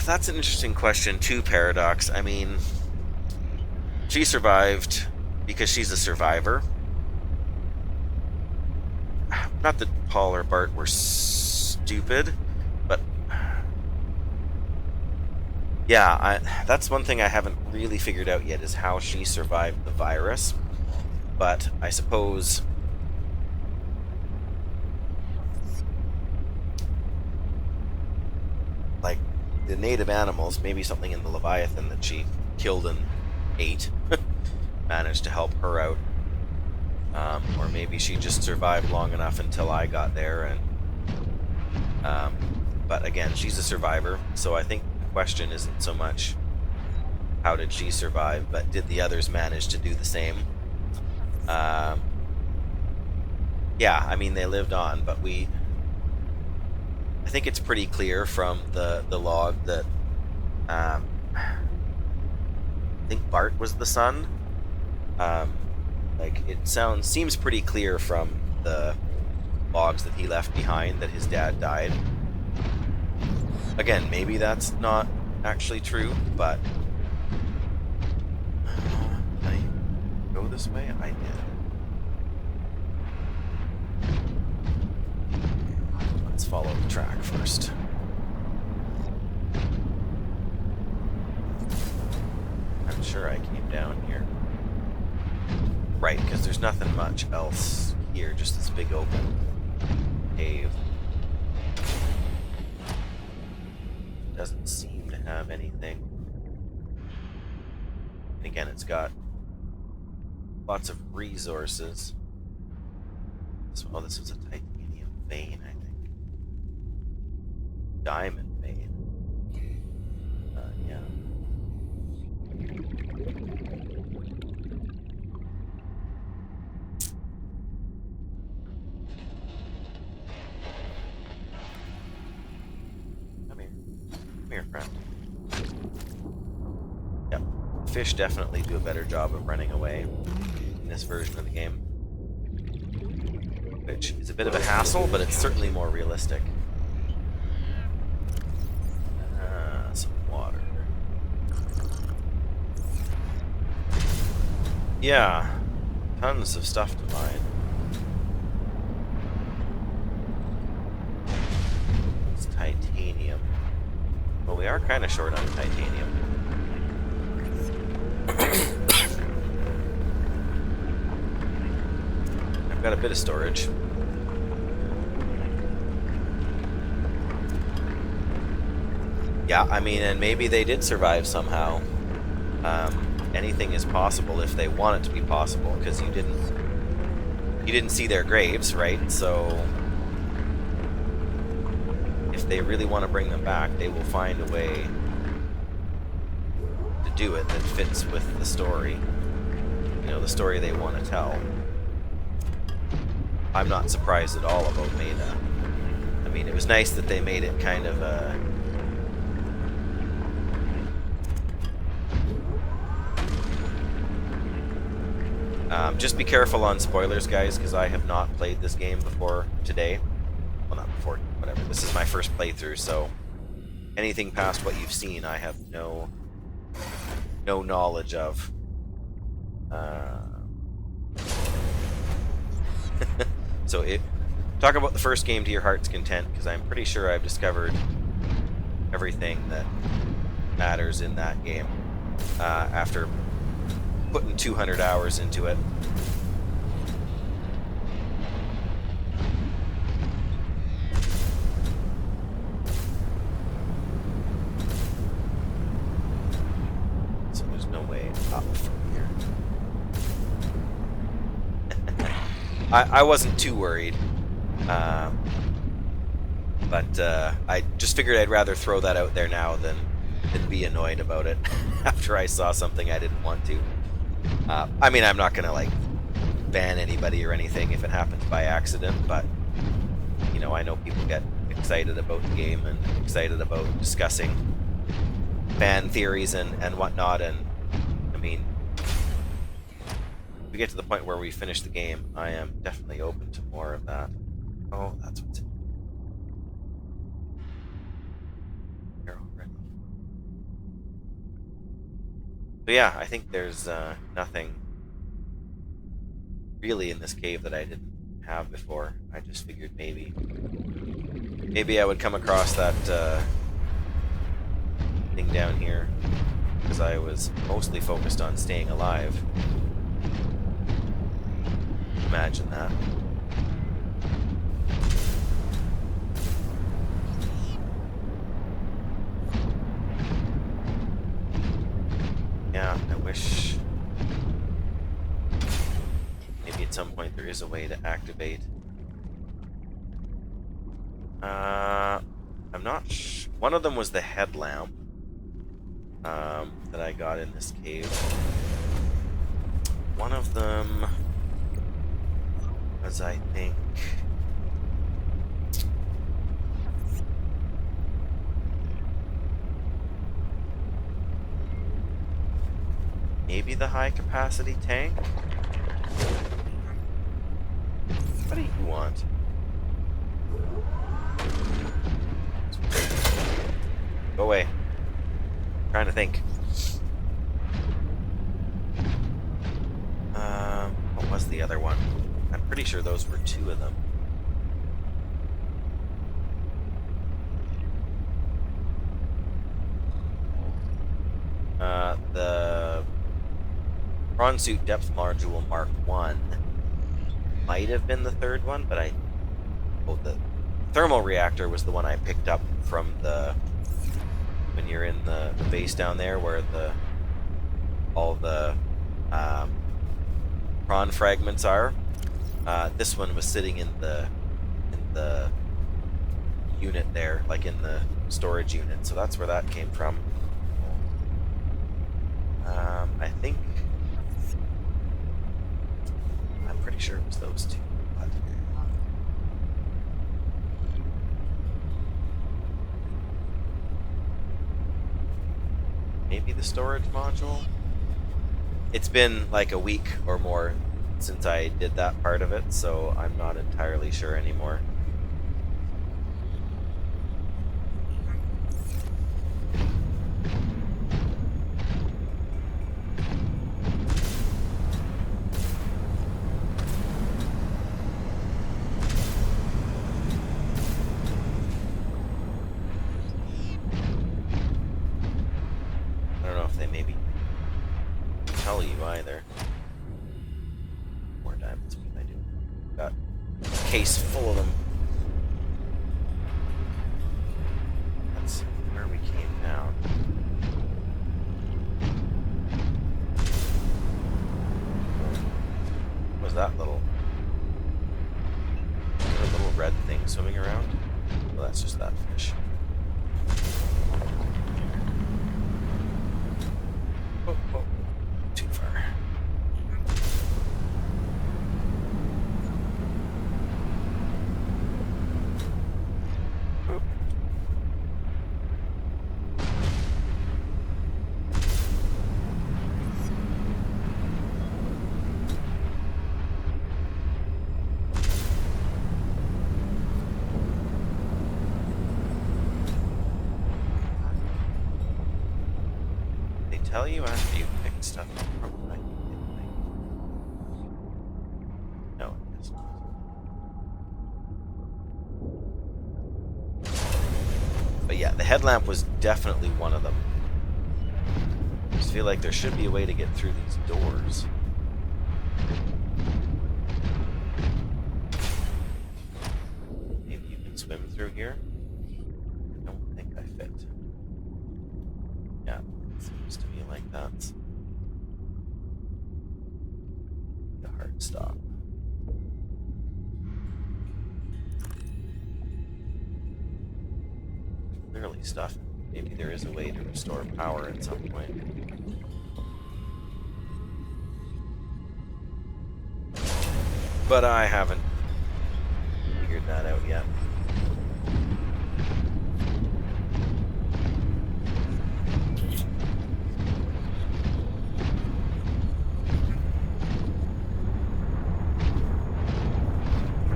That's an interesting question too, Paradox. I mean, she survived because she's a survivor. Not that Paul or Bart were stupid, but yeah, that's one thing I haven't really figured out yet, is how she survived the virus. But I suppose like the native animals, maybe something in the Leviathan that she killed and ate managed to help her out. Or maybe she just survived long enough until I got there. And but again, she's a survivor, so I think the question isn't so much how did she survive, but did the others manage to do the same? Yeah, I mean, they lived on, but I think it's pretty clear from the log that I think Bart was the son. Like, it seems pretty clear from the logs that he left behind that his dad died. Again, maybe that's not actually true, but did I go this way? I did. Let's follow the track first. I'm sure I came down here. Right, because there's nothing much else here, just this big open cave. Doesn't seem to have anything. And again, it's got lots of resources. Oh, this was a titanium vein, I think. Diamond vein. Yeah. Come here, friend. Yep. Fish definitely do a better job of running away in this version of the game. which is a bit of a hassle, but it's certainly more realistic. Some water. Yeah, tons of stuff to mine. It's titanium. Well, we are kind of short on titanium. I've got a bit of storage. Yeah, I mean, and maybe they did survive somehow. Anything is possible if they want it to be possible, because you didn't see their graves, right? So if they really want to bring them back, they will find a way to do it that fits with the story. You know, the story they want to tell. I'm not surprised at all about Maida. I mean, it was nice that they made it kind of a... just be careful on spoilers, guys, because I have not played this game before today. Well, not before, whatever. This is my first playthrough, so anything past what you've seen, I have no knowledge of. So talk about the first game to your heart's content, because I'm pretty sure I've discovered everything that matters in that game after putting 200 hours into it. So there's no way up from here. I wasn't too worried, but I just figured I'd rather throw that out there now than be annoyed about it after I saw something I didn't want to. I mean, I'm not gonna like ban anybody or anything if it happens by accident, but you know, I know people get excited about the game and excited about discussing fan theories and whatnot, and I mean, if we get to the point where we finish the game, I am definitely open to more of that. Oh, that's what's in here already. So yeah, I think there's nothing really in this cave that I didn't have before. I just figured maybe I would come across that thing down here, because I was mostly focused on staying alive. Imagine that. Yeah, I wish maybe at some point there is a way to activate. I'm not one of them was the headlamp that I got in this cave. One of them was, I think, maybe the high capacity tank? What do you want? Go away. I'm trying to think. What was the other one? I'm pretty sure those were two of them. The prawn suit depth module Mark 1 might have been the third one, but the thermal reactor was the one I picked up from when you're in the base down there where all the prawn fragments are. This one was sitting in the unit there, like in the storage unit, so that's where that came from. I think I'm pretty sure it was those two. But maybe the storage module. It's been like a week or more since I did that part of it, so I'm not entirely sure anymore. I don't know if they maybe tell you either. More diamonds, what did I do? Got a case full of them. That's where we came down. What was that little... Is there a little red thing swimming around? Well, that's just that fish. Oh, oh, too far. Oop. They tell you after you pick stuff up from the No, it doesn't. But yeah, the headlamp was definitely one of them. I just feel like there should be a way to get through these doors. Maybe you can swim through here? I don't think I fit. Yeah, it seems to me like that's a hard stop. Clearly stuff. Maybe there is a way to restore power at some point. But I haven't figured that out yet.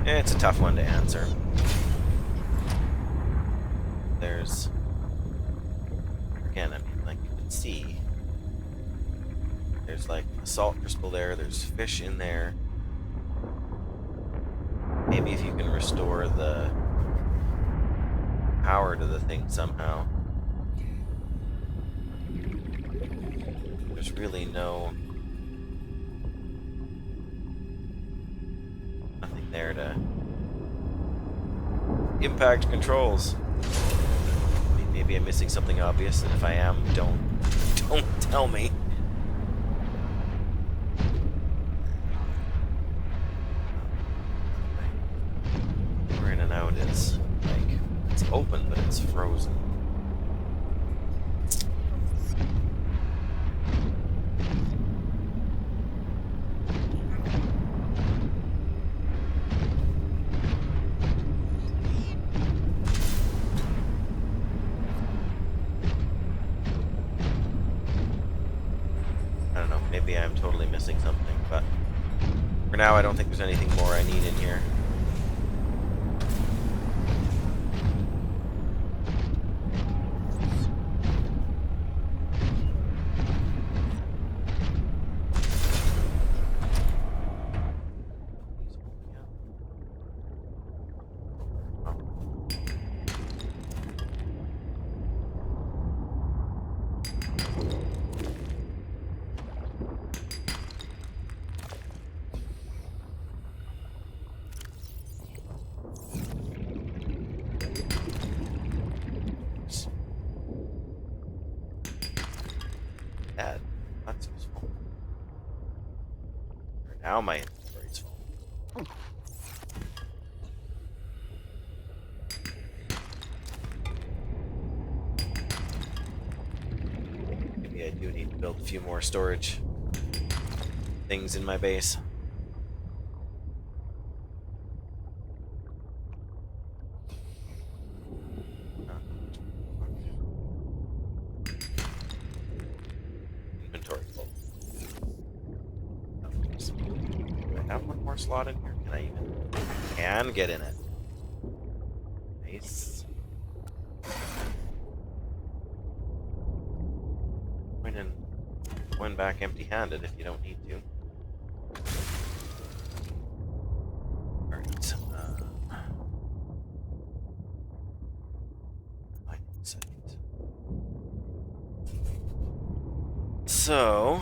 It's a tough one to answer. There's... Again, I mean, like you can see, there's like a salt crystal there, there's fish in there. Maybe if you can restore the power to the thing somehow. There's really nothing there to impact controls. I mean, maybe I'm missing something obvious, and if I am, don't tell me. Where in and out is like it's open, but it's frozen. Maybe I'm totally missing something, but for now I don't think there's anything more I need in here. That's useful. Now my inventory's full. Maybe I do need to build a few more storage things in my base. Inventory full. Of course. Okay. slot in here? Can I even... Can get in it. Nice. Going back empty-handed if you don't need to. Alright. So...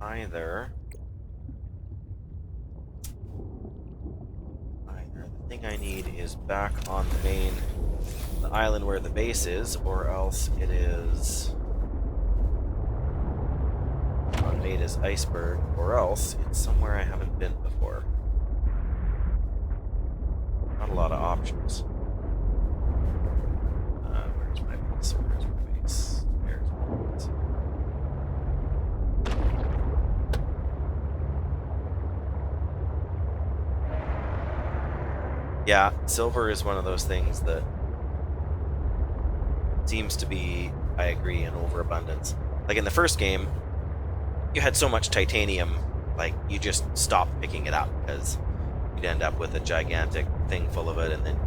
Either the thing I need is back on the island where the base is, or else it is made as Iceberg, or else it's somewhere I haven't been before. Not a lot of options. Where's my base? Where's my base? There's my base. Yeah, silver is one of those things that seems to be, I agree, in overabundance. Like in the first game, you had so much titanium, like you just stopped picking it up because you'd end up with a gigantic thing full of it, and then,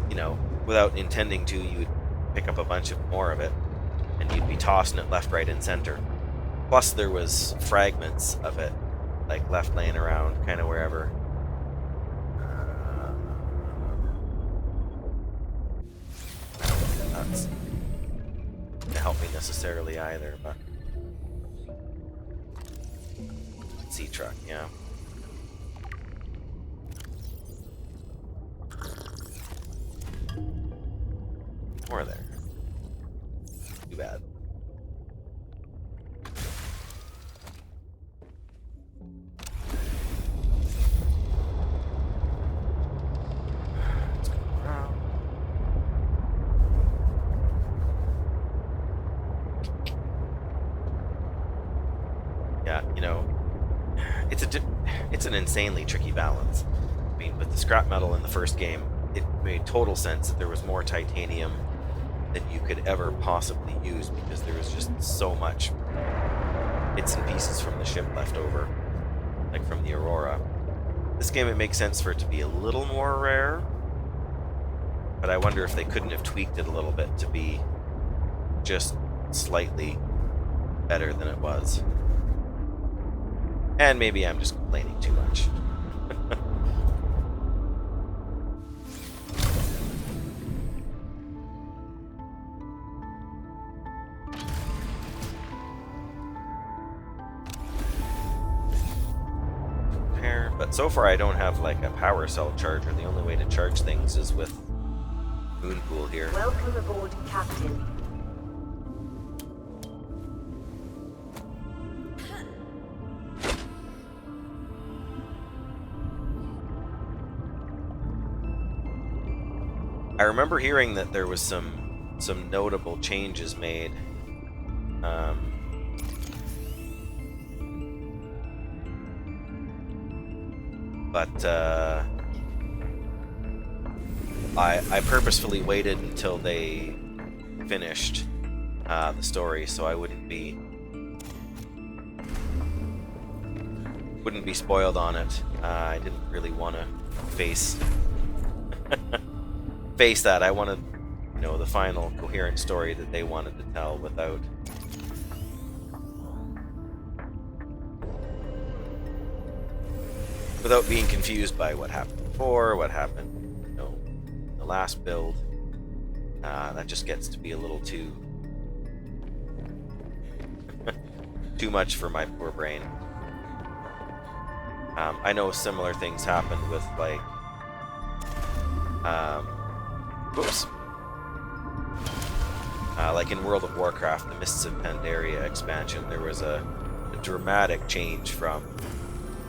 you know, without intending to, you'd pick up a bunch of more of it, and you'd be tossing it left, right, and center. Plus, there was fragments of it, like left laying around, kind of wherever. That's gonna help me necessarily either, but sea truck, yeah. More there. Too bad. Let's go around. Yeah, you know, it's an insanely tricky balance. I mean, with the scrap metal in the first game, it made total sense that there was more titanium than you could ever possibly use because there was just so much bits and pieces from the ship left over, like from the Aurora. This game, it makes sense for it to be a little more rare, but I wonder if they couldn't have tweaked it a little bit to be just slightly better than it was. And maybe I'm just complaining too much. But so far I don't have like a power cell charger. The only way to charge things is with Moonpool here. Welcome aboard, Captain. I remember hearing that there was some notable changes made. But I purposefully waited until they finished the story, so I wouldn't be spoiled on it. I didn't really want to face that. I wanted, you know, the final coherent story that they wanted to tell without being confused by what happened before, what happened, you know, in the last build. That just gets to be a little too much for my poor brain. I know similar things happened with like like in World of Warcraft, the Mists of Pandaria expansion, there was a dramatic change from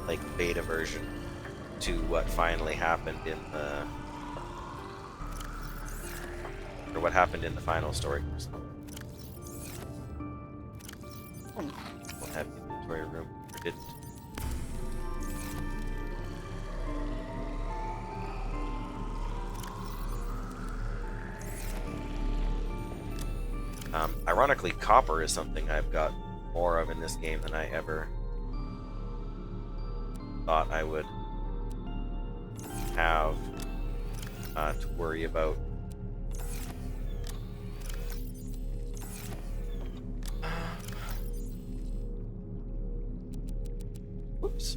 like beta version to what finally happened in the final story. We'll have inventory room, or didn't. Ironically, copper is something I've got more of in this game than I ever thought I would have to worry about. Oops.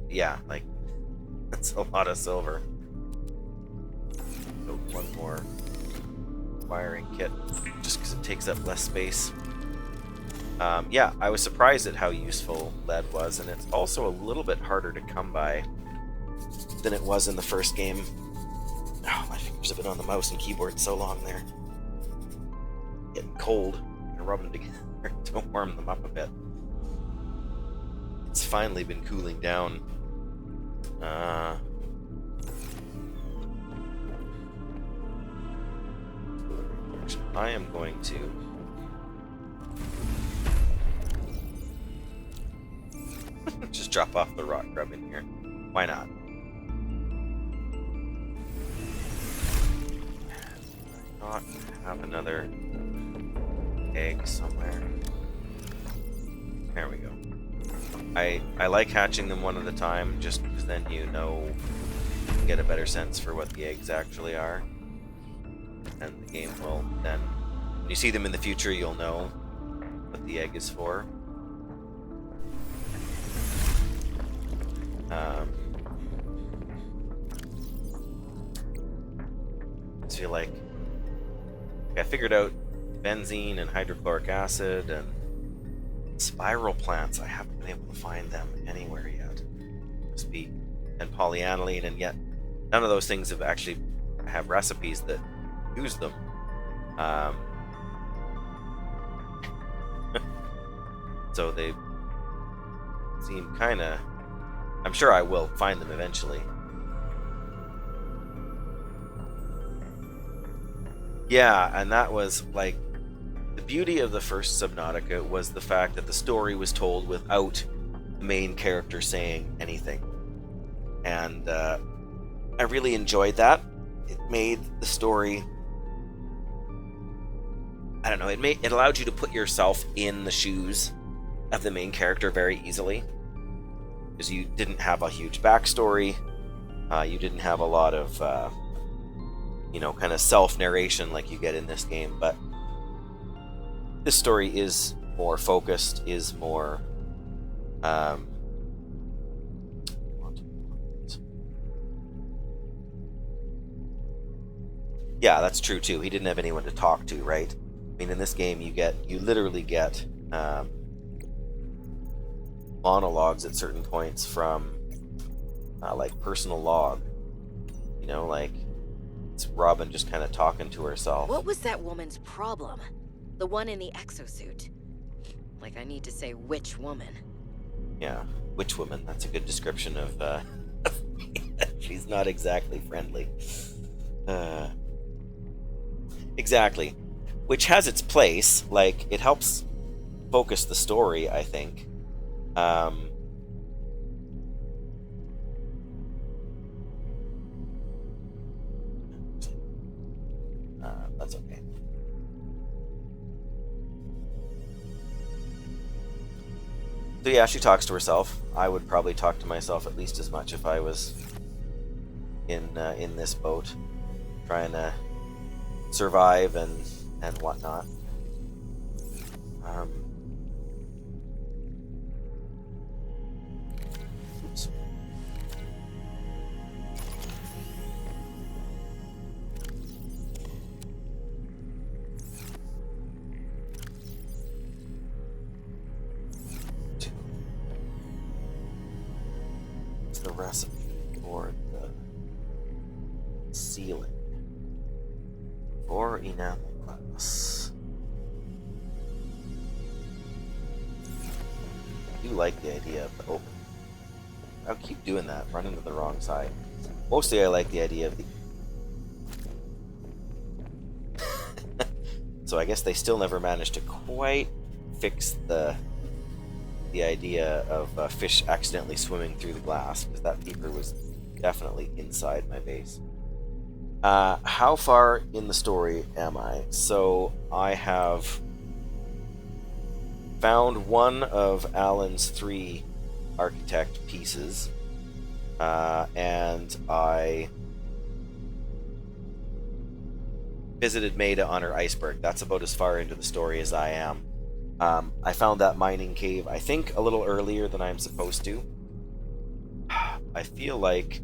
Yeah, like, that's a lot of silver. So one more wiring kit, just because it takes up less space. Yeah, I was surprised at how useful lead was, and it's also a little bit harder to come by than it was in the first game. Oh, my fingers have been on the mouse and keyboard so long there. Getting cold. I rub them together to warm them up a bit. It's finally been cooling down. I am going to just drop off the rock grub in here. Why not? Not have another egg somewhere. There we go. I like hatching them one at a time, just because then you get a better sense for what the eggs actually are. And the game will then, when you see them in the future, you'll know what the egg is for. I feel like I figured out benzene and hydrochloric acid and spiral plants. I haven't been able to find them anywhere yet. Must be, and polyaniline, and yet none of those things have actually have recipes that use them. So they seem kind of. I'm sure I will find them eventually. Yeah, and that was like the beauty of the first Subnautica was the fact that the story was told without the main character saying anything, and I really enjoyed that. It made the story. I don't know. It allowed you to put yourself in the shoes of the main character very easily, because you didn't have a huge backstory. You didn't have a lot of kind of self-narration like you get in this game, but this story is more focused, is more yeah, that's true too. He didn't have anyone to talk to, right? I mean, in this game you literally get monologues at certain points from like personal log, like it's Robin just kind of talking to herself. What was that woman's problem? The one in the exosuit. Like, I need to say which woman. Yeah, which woman? That's a good description of she's not exactly friendly. Exactly. Which has its place. Like, it helps focus the story, I think. That's okay. So yeah, she talks to herself. I would probably talk to myself at least as much if I was in this boat, trying to survive and whatnot. Oops. What's the recipe for the sealing? Or enamel glass. I do like the idea of the open. I'll keep doing that, running to the wrong side. Mostly I like the idea of the... So I guess they still never managed to quite fix the idea of fish accidentally swimming through the glass, because that peeper was definitely inside my base. How far in the story am I? So I have found one of Alan's 3 architect pieces, and I visited Maida on her iceberg. That's about as far into the story as I am. I found that mining cave, I think, a little earlier than I'm supposed to. I feel like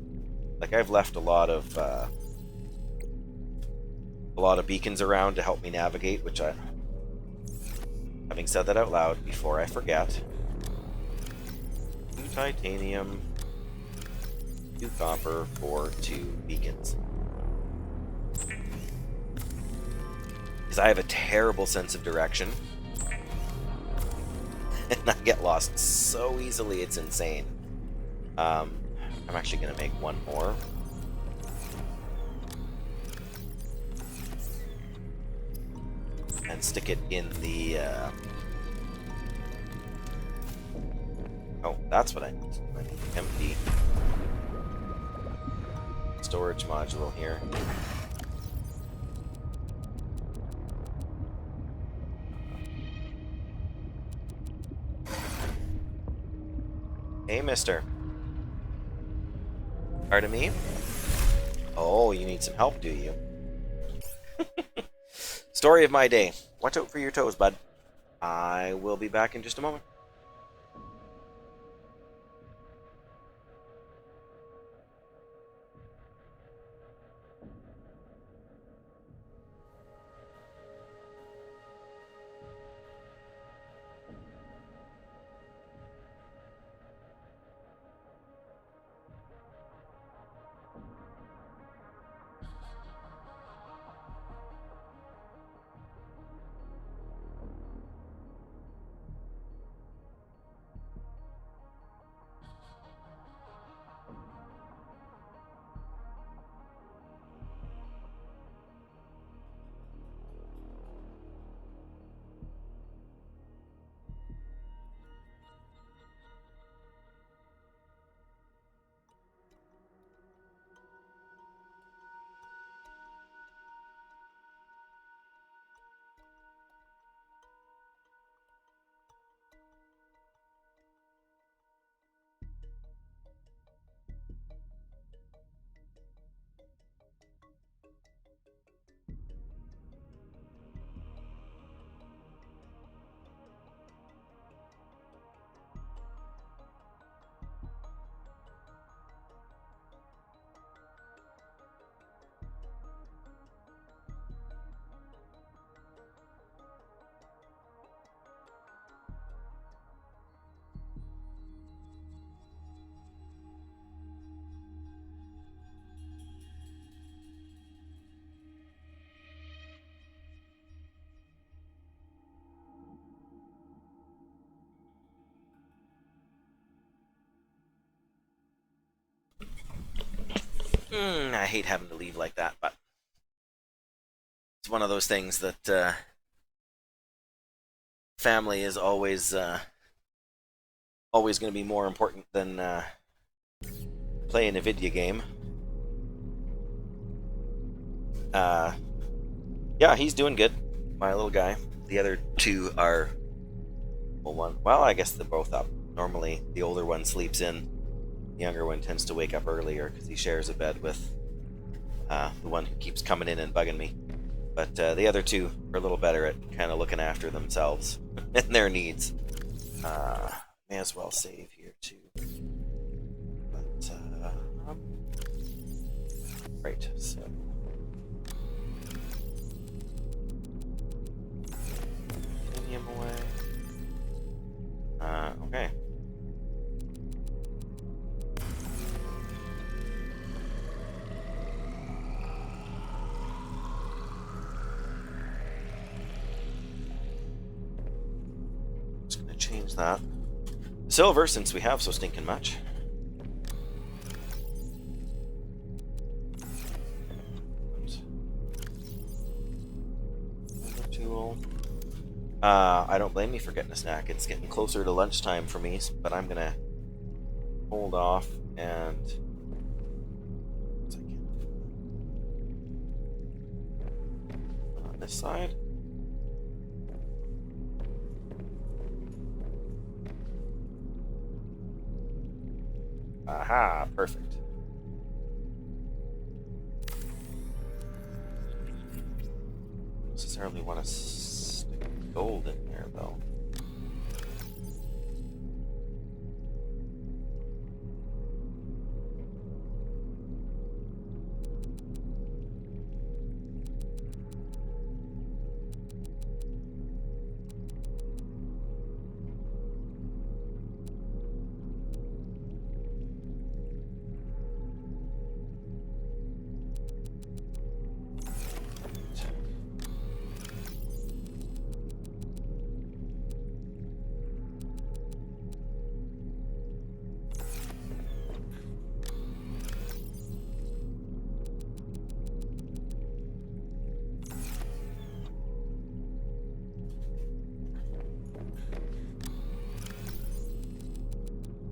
I've left a lot of beacons around to help me navigate, which I, having said that out loud before I forget, 2 titanium, 2 copper for 2 beacons. Because I have a terrible sense of direction. And I get lost so easily, it's insane. I'm actually going to make one more. And stick it in the... Oh, that's what I need. I need an empty storage module here. Hey, mister. Pardon me? Oh, you need some help, do you? Story of my day. Watch out for your toes, bud. I will be back in just a moment. I hate having to leave like that, but it's one of those things that family is always always going to be more important than playing a video game. Yeah, he's doing good, my little guy. The other 2 are, well, I guess they're both up. Normally, the older one sleeps in. The younger one tends to wake up earlier because he shares a bed with the one who keeps coming in and bugging me. But the other 2 are a little better at kind of looking after themselves and their needs. May as well save here too. But right, so titanium away. Okay. Change that. Silver, since we have so stinking much. Tool. I don't blame you for getting a snack. It's getting closer to lunchtime for me, but I'm gonna hold off and this side? Aha, perfect. Don't necessarily want to stick gold in there, though.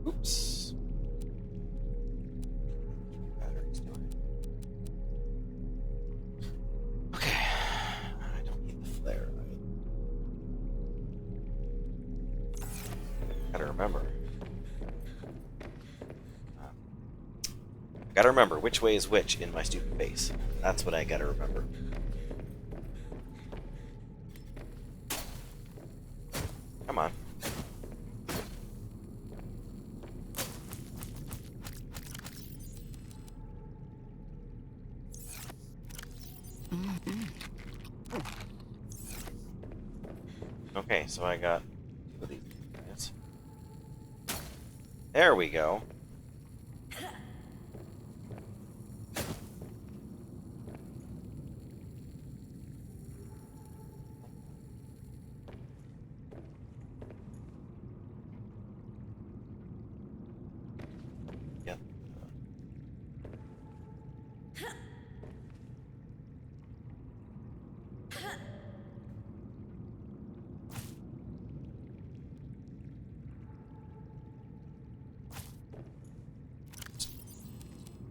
Oops. Batteries doing. Okay. I don't need the flare. Gotta remember. Gotta remember which way is which in my stupid base. That's what I gotta remember. Come on. Okay, so I got two of these guys. There we go. Yep.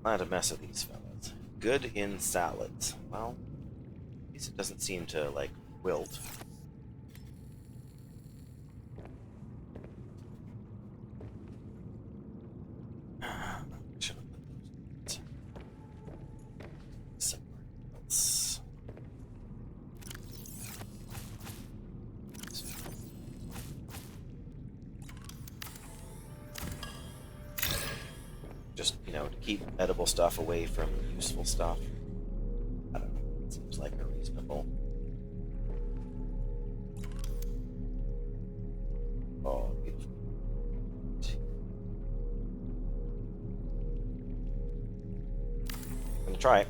Not a mess of these fellas. Good in salads. Well, at least it doesn't seem to, like, wilt. Should have put those somewhere else. Just, you know, to keep edible stuff away from useful stuff. I don't know. It seems like a reasonable. Oh, beautiful. I'm gonna try it.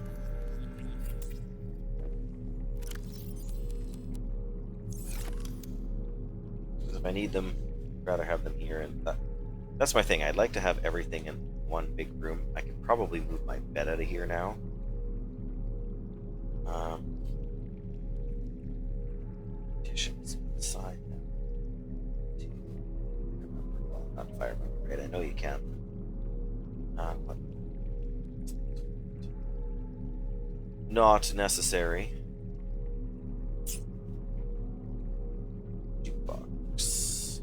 Because if I need them, I'd rather have them here. And that's my thing. I'd like to have everything in one big room. I can probably move my bed out of here now. Petitions inside now. Well, not if I remember right. I know you can. But not necessary. Jukebox.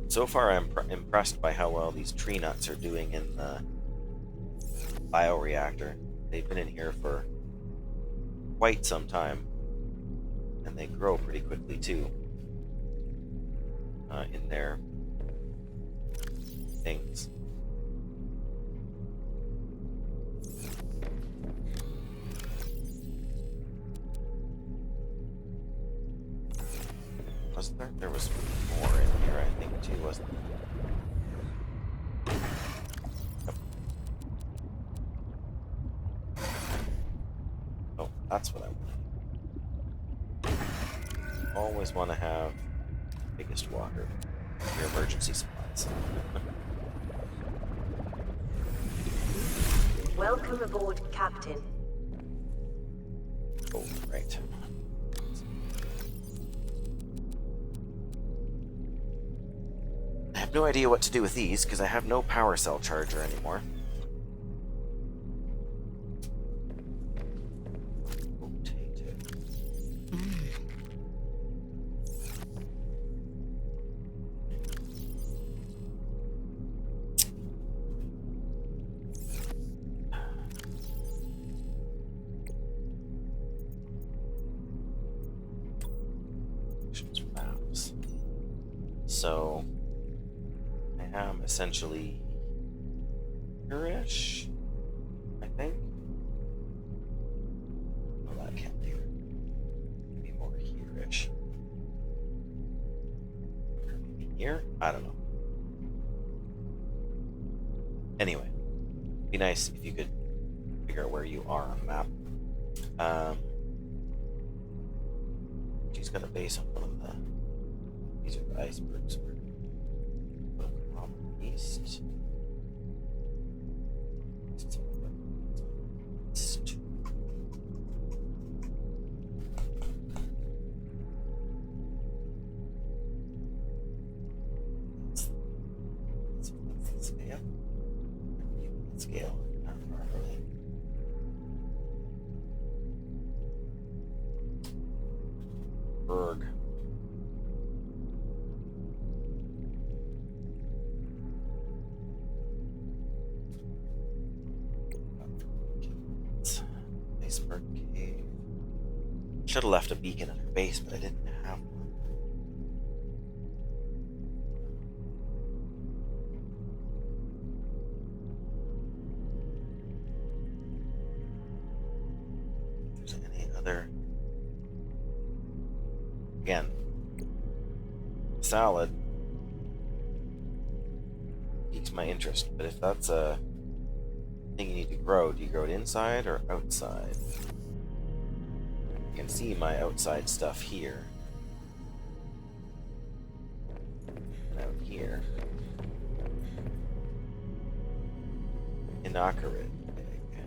So far, I'm impressed by how well these tree nuts are doing in the bioreactor. They've been in here for quite some time, and they grow pretty quickly too. In their things. Wasn't there? There was more in here, I think, too, wasn't there? Yep. Oh, that's what I wanted. Always want to have the biggest water. Your emergency supplies. Welcome aboard, Captain. Oh, right. I have have no idea what to do with these because I have no power cell charger anymore. So I am essentially here-ish, I think. Well, that can't be. Maybe more here-ish. Maybe here? I don't know. Anyway, it'd be nice if you could figure out where you are on the map. She's got a base on one of the. These are the icebergs. From east. Scale. Berg. Iceberg cave. Should have left a beacon at her base, but I didn't have one. If there's any other. Again, salad piques my interest, but if that's a thing you need to grow, do you grow it inside or outside? I can see my outside stuff here. And out here. Inoculate egg.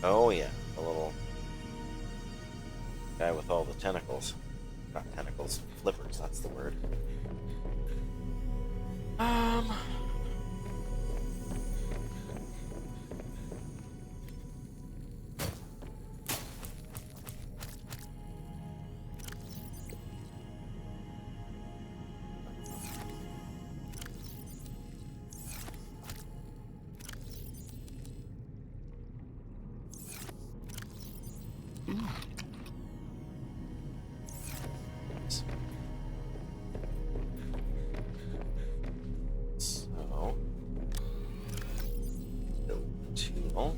Oh yeah, the little guy with all the tentacles. Not tentacles, flippers, that's the word. So, build the tool.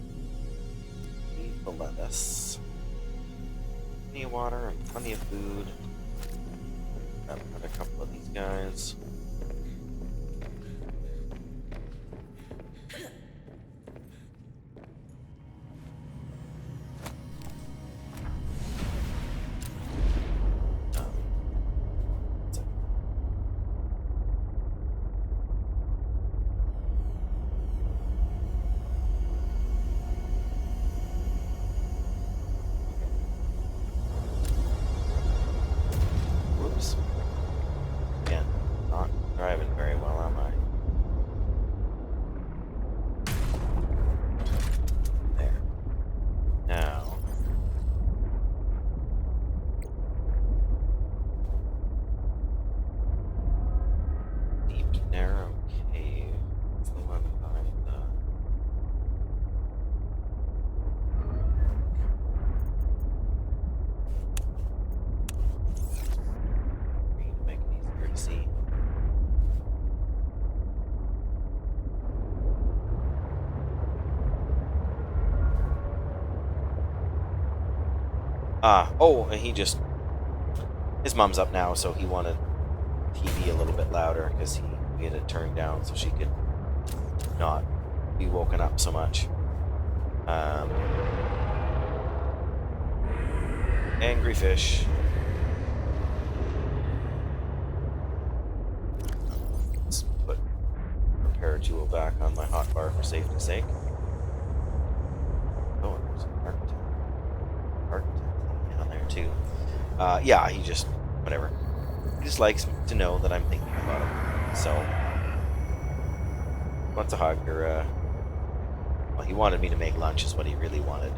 Leave the lettuce. Plenty of water and plenty of food. Got a couple of these guys. Whoops. Again, not driving very well, am I? There. Now. Deep, narrow cave. It's the one behind the. Green to make it easier to see. Oh, and his mom's up now, so he wanted TV a little bit louder because we had it turned down so she could not be woken up so much. Angry fish. Let's put repair tool back on my hotbar for safety's sake. Oh, and there's an architect thing down there too. Yeah, he just, whatever. He just likes to know that I'm thinking about him. So, wants a hug or, well, he wanted me to make lunch is what he really wanted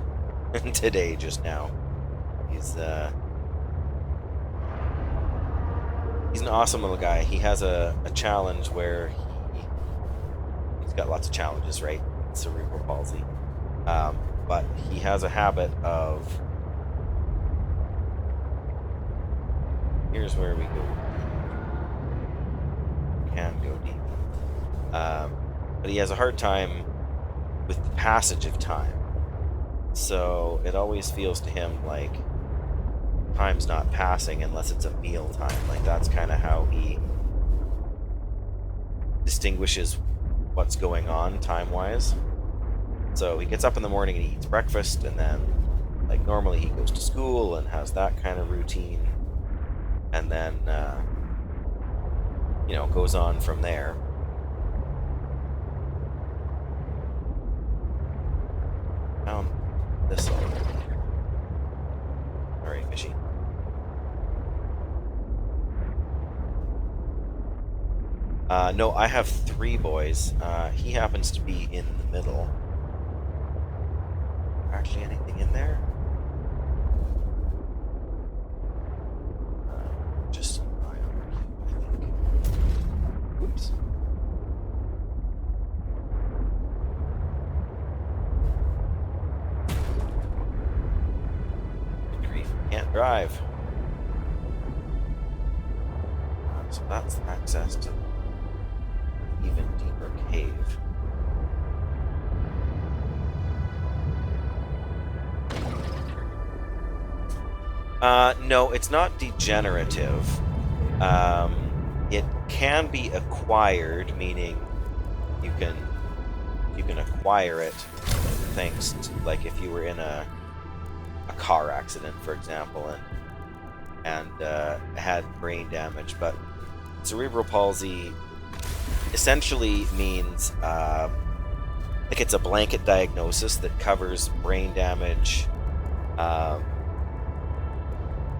today, just now. He's an awesome little guy. He has a challenge where he's got lots of challenges, right? Cerebral palsy. But he has a habit of... Here's where we go. Can go deep. But he has a hard time with the passage of time. So it always feels to him like time's not passing unless it's a meal time. Like, that's kind of how he distinguishes what's going on time-wise. So he gets up in the morning and he eats breakfast, and then, like, normally he goes to school and has that kind of routine, and then, you know, goes on from there. Found this already. Alright, fishy. No, I have 3 boys. He happens to be in the middle. Actually, anything in there? Just an IR cube, I think. Oops. Good grief, can't drive. So that's access to an even deeper cave. No, it's not degenerative. It can be acquired, meaning you can acquire it thanks to, like, if you were in a car accident, for example, and had brain damage. But cerebral palsy essentially means like, it's a blanket diagnosis that covers brain damage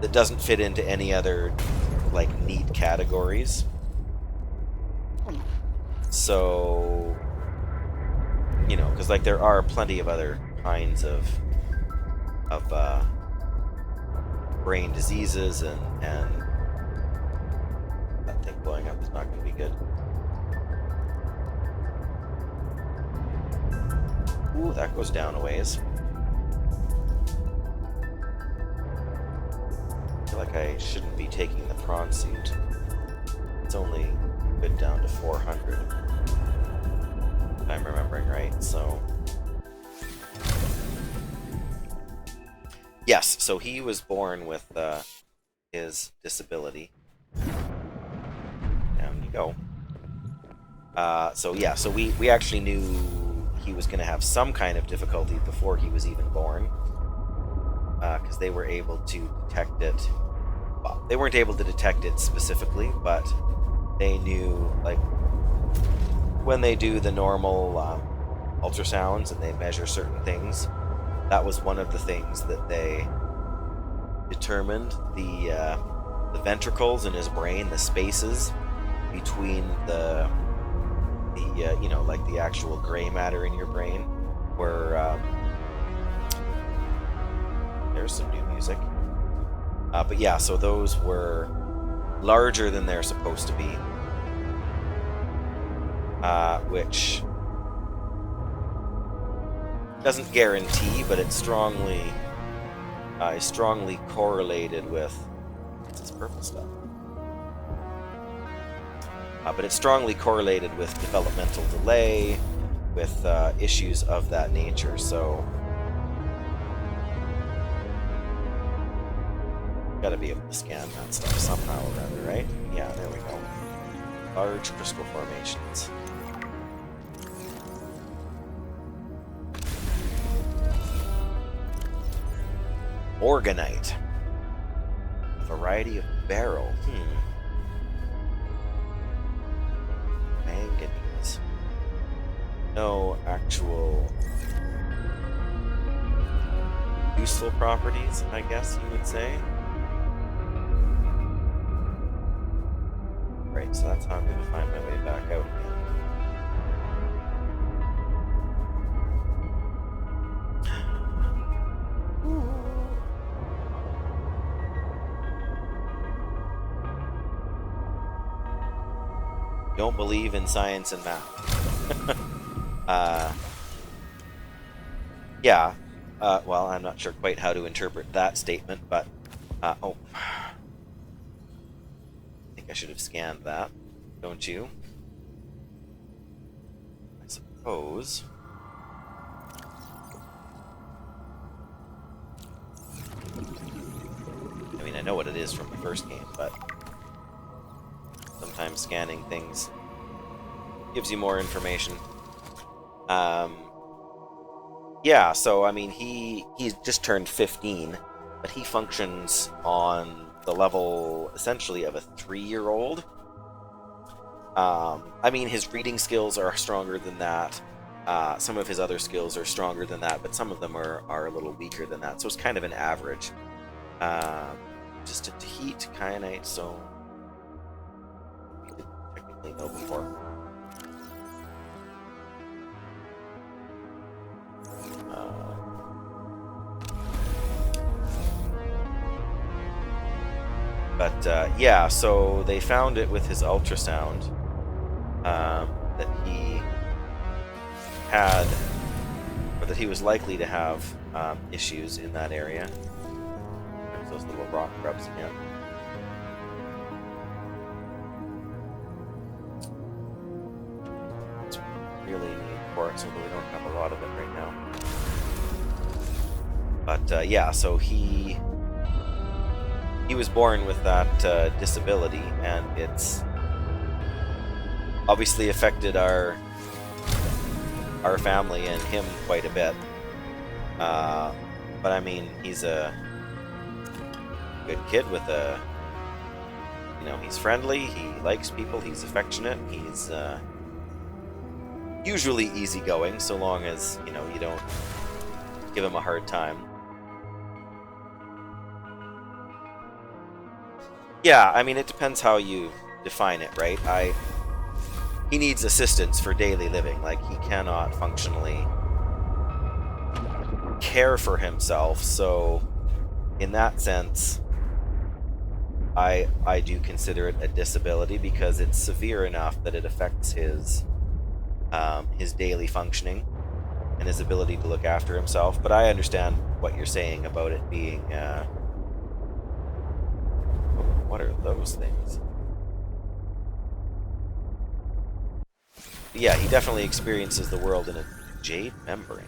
that doesn't fit into any other, like, neat categories. So, you know, because, like, there are plenty of other kinds of brain diseases, and that thing blowing up is not going to be good. Ooh, that goes down a ways. I feel like I shouldn't be taking the prawn suit. It's only good down to 400, if I'm remembering right, so... Yes, so he was born with his disability. Down you go. So yeah, so we actually knew he was going to have some kind of difficulty before he was even born, because they were able to detect it. Well, they weren't able to detect it specifically, but they knew, like, when they do the normal ultrasounds and they measure certain things, that was one of the things that they determined. The ventricles in his brain, the spaces between the you know, like the actual gray matter in your brain, were there's some new music. But yeah, so those were larger than they're supposed to be, which doesn't guarantee, but it's strongly is strongly correlated with what's this purple stuff. But it's strongly correlated with developmental delay, with issues of that nature. So gotta be able to scan that stuff somehow or other, right? Yeah, there we go. Large crystal formations. Organite. A variety of beryl. Manganese. No actual useful properties, I guess you would say. Alright, so that's how I'm going to find my way back out again. Don't believe in science and math. Yeah. Well, I'm not sure quite how to interpret that statement, but oh, I think I should have scanned that, don't you? I suppose. I mean, I know what it is from the first game, but sometimes scanning things gives you more information. Yeah, so I mean, he's just turned 15, but he functions on the level essentially of a 3-year-old. I mean, his reading skills are stronger than that. Some of his other skills are stronger than that, but some of them are a little weaker than that. So it's kind of an average. Just a heat kyanite, so we didn't technically know before. But yeah, so they found it with his ultrasound that he had, or that he was likely to have issues in that area. There's those little rock grubs again. It's really neat quartz, although we don't have a lot of it right now. But yeah, so he was born with that disability, and it's obviously affected our family and him quite a bit. But I mean, he's a good kid with a, he's friendly, he likes people, he's affectionate, he's usually easygoing, so long as, you don't give him a hard time. Yeah, I mean, it depends how you define it, right? He needs assistance for daily living. Like, he cannot functionally care for himself, so in that sense, I do consider it a disability because it's severe enough that it affects his daily functioning and his ability to look after himself. But I understand what you're saying about it being what are those things? Yeah, he definitely experiences the world in a jade membrane.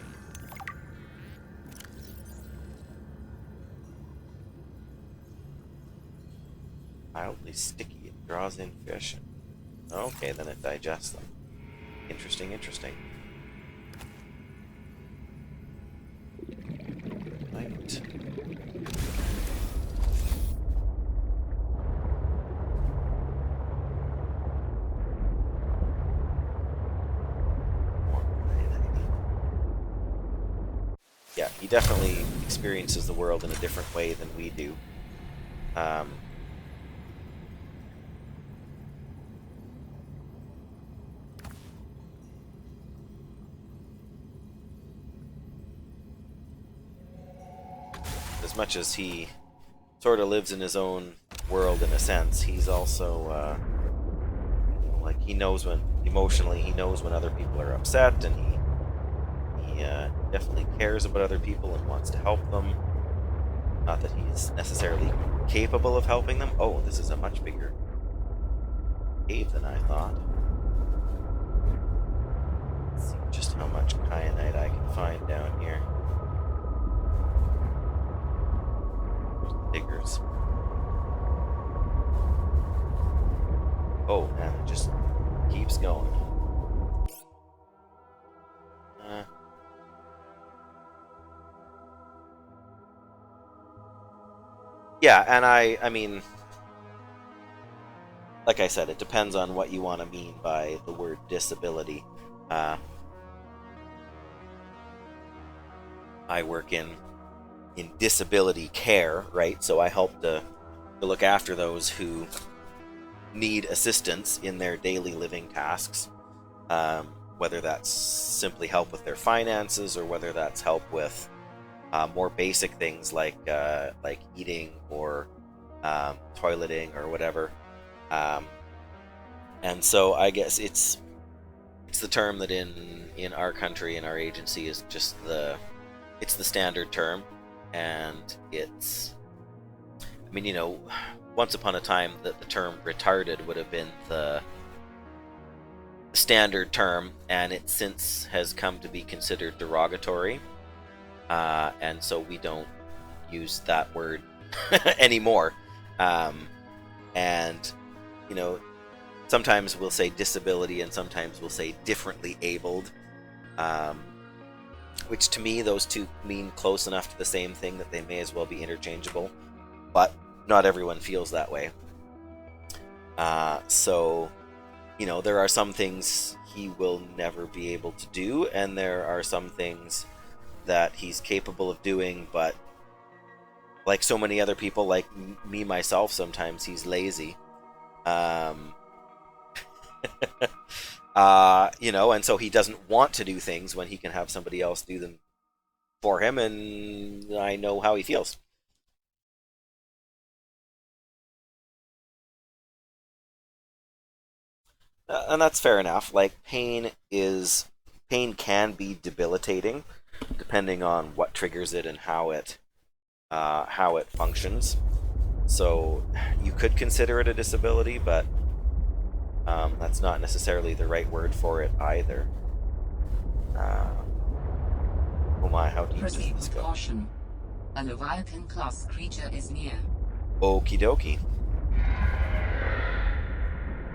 Mildly sticky. It draws in fish. Okay, then it digests them. Interesting, interesting. Right. Yeah, he definitely experiences the world in a different way than we do. As much as he sort of lives in his own world in a sense, he's also like, he knows when emotionally, he knows when other people are upset, and he definitely cares about other people and wants to help them. Not that he's necessarily capable of helping them. Oh, this is a much bigger cave than I thought. Let's see just how much kyanite I can find down here. There's the diggers. Oh man, it just keeps going. Yeah, and I mean, like I said, it depends on what you want to mean by the word disability. I work in disability care, right? So I help to look after those who need assistance in their daily living tasks, whether that's simply help with their finances or whether that's help with more basic things like eating or toileting or whatever. And so I guess it's the term that in our country, in our agency, is just it's the standard term. And it's, I mean, you know, once upon a time that the term retarded would have been the standard term, and it since has come to be considered derogatory, and so we don't use that word anymore. And you know, sometimes we'll say disability and sometimes we'll say differently abled, which to me those two mean close enough to the same thing that they may as well be interchangeable, but not everyone feels that way. So you know, there are some things he will never be able to do, and there are some things that he's capable of doing, but like so many other people, like me myself, sometimes he's lazy. You know, and so he doesn't want to do things when he can have somebody else do them for him, and I know how he feels. And that's fair enough. Like pain can be debilitating, depending on what triggers it and how it functions. So you could consider it a disability, but that's not necessarily the right word for it either. Oh my, how deep does Proceed this with go? caution. A Leviathan-class creature is near. Okie dokie.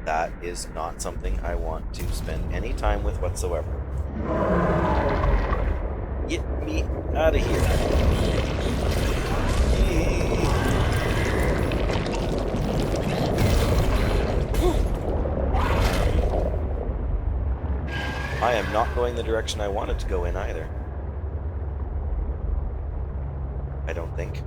That is not something I want to spend any time with whatsoever. Get me out of here. I am not going the direction I wanted to go in either. I don't think.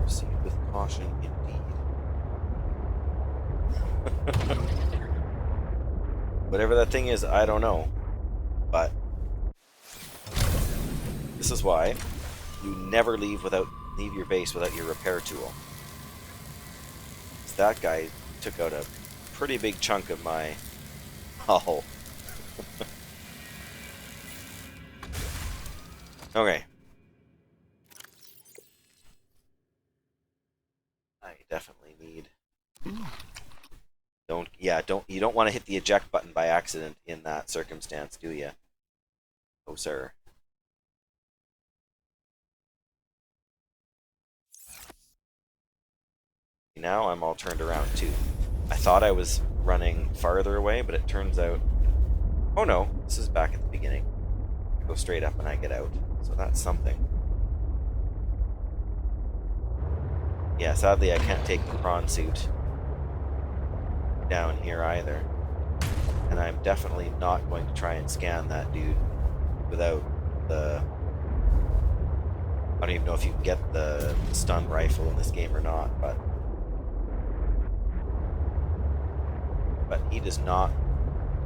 Proceed with caution, indeed. Whatever that thing is, I don't know. But this is why you never leave your base without your repair tool. That guy took out a pretty big chunk of my hull. Okay. I definitely need. You don't want to hit the eject button by accident in that circumstance, do you? Oh, sir. Now I'm all turned around too. I thought I was running farther away, but it turns out, oh no, this is back at the beginning. I go straight up and I get out, so that's something. Yeah, sadly I can't take the prawn suit down here either. And I'm definitely not going to try and scan that dude without the... I don't even know if you can get the stun rifle in this game or not, but he does not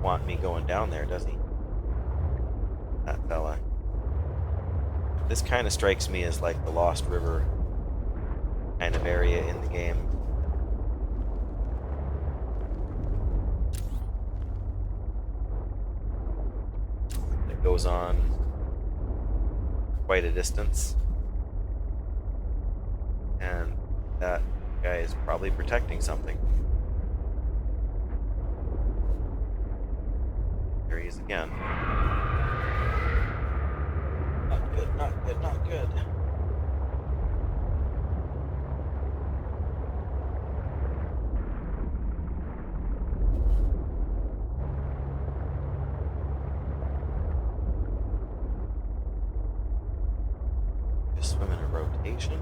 want me going down there, does he? That fella. This kind of strikes me as like the Lost River kind of area in the game. It goes on quite a distance. And that guy is probably protecting something. There he is again. Not good, not good, not good. Just swim in a rotation.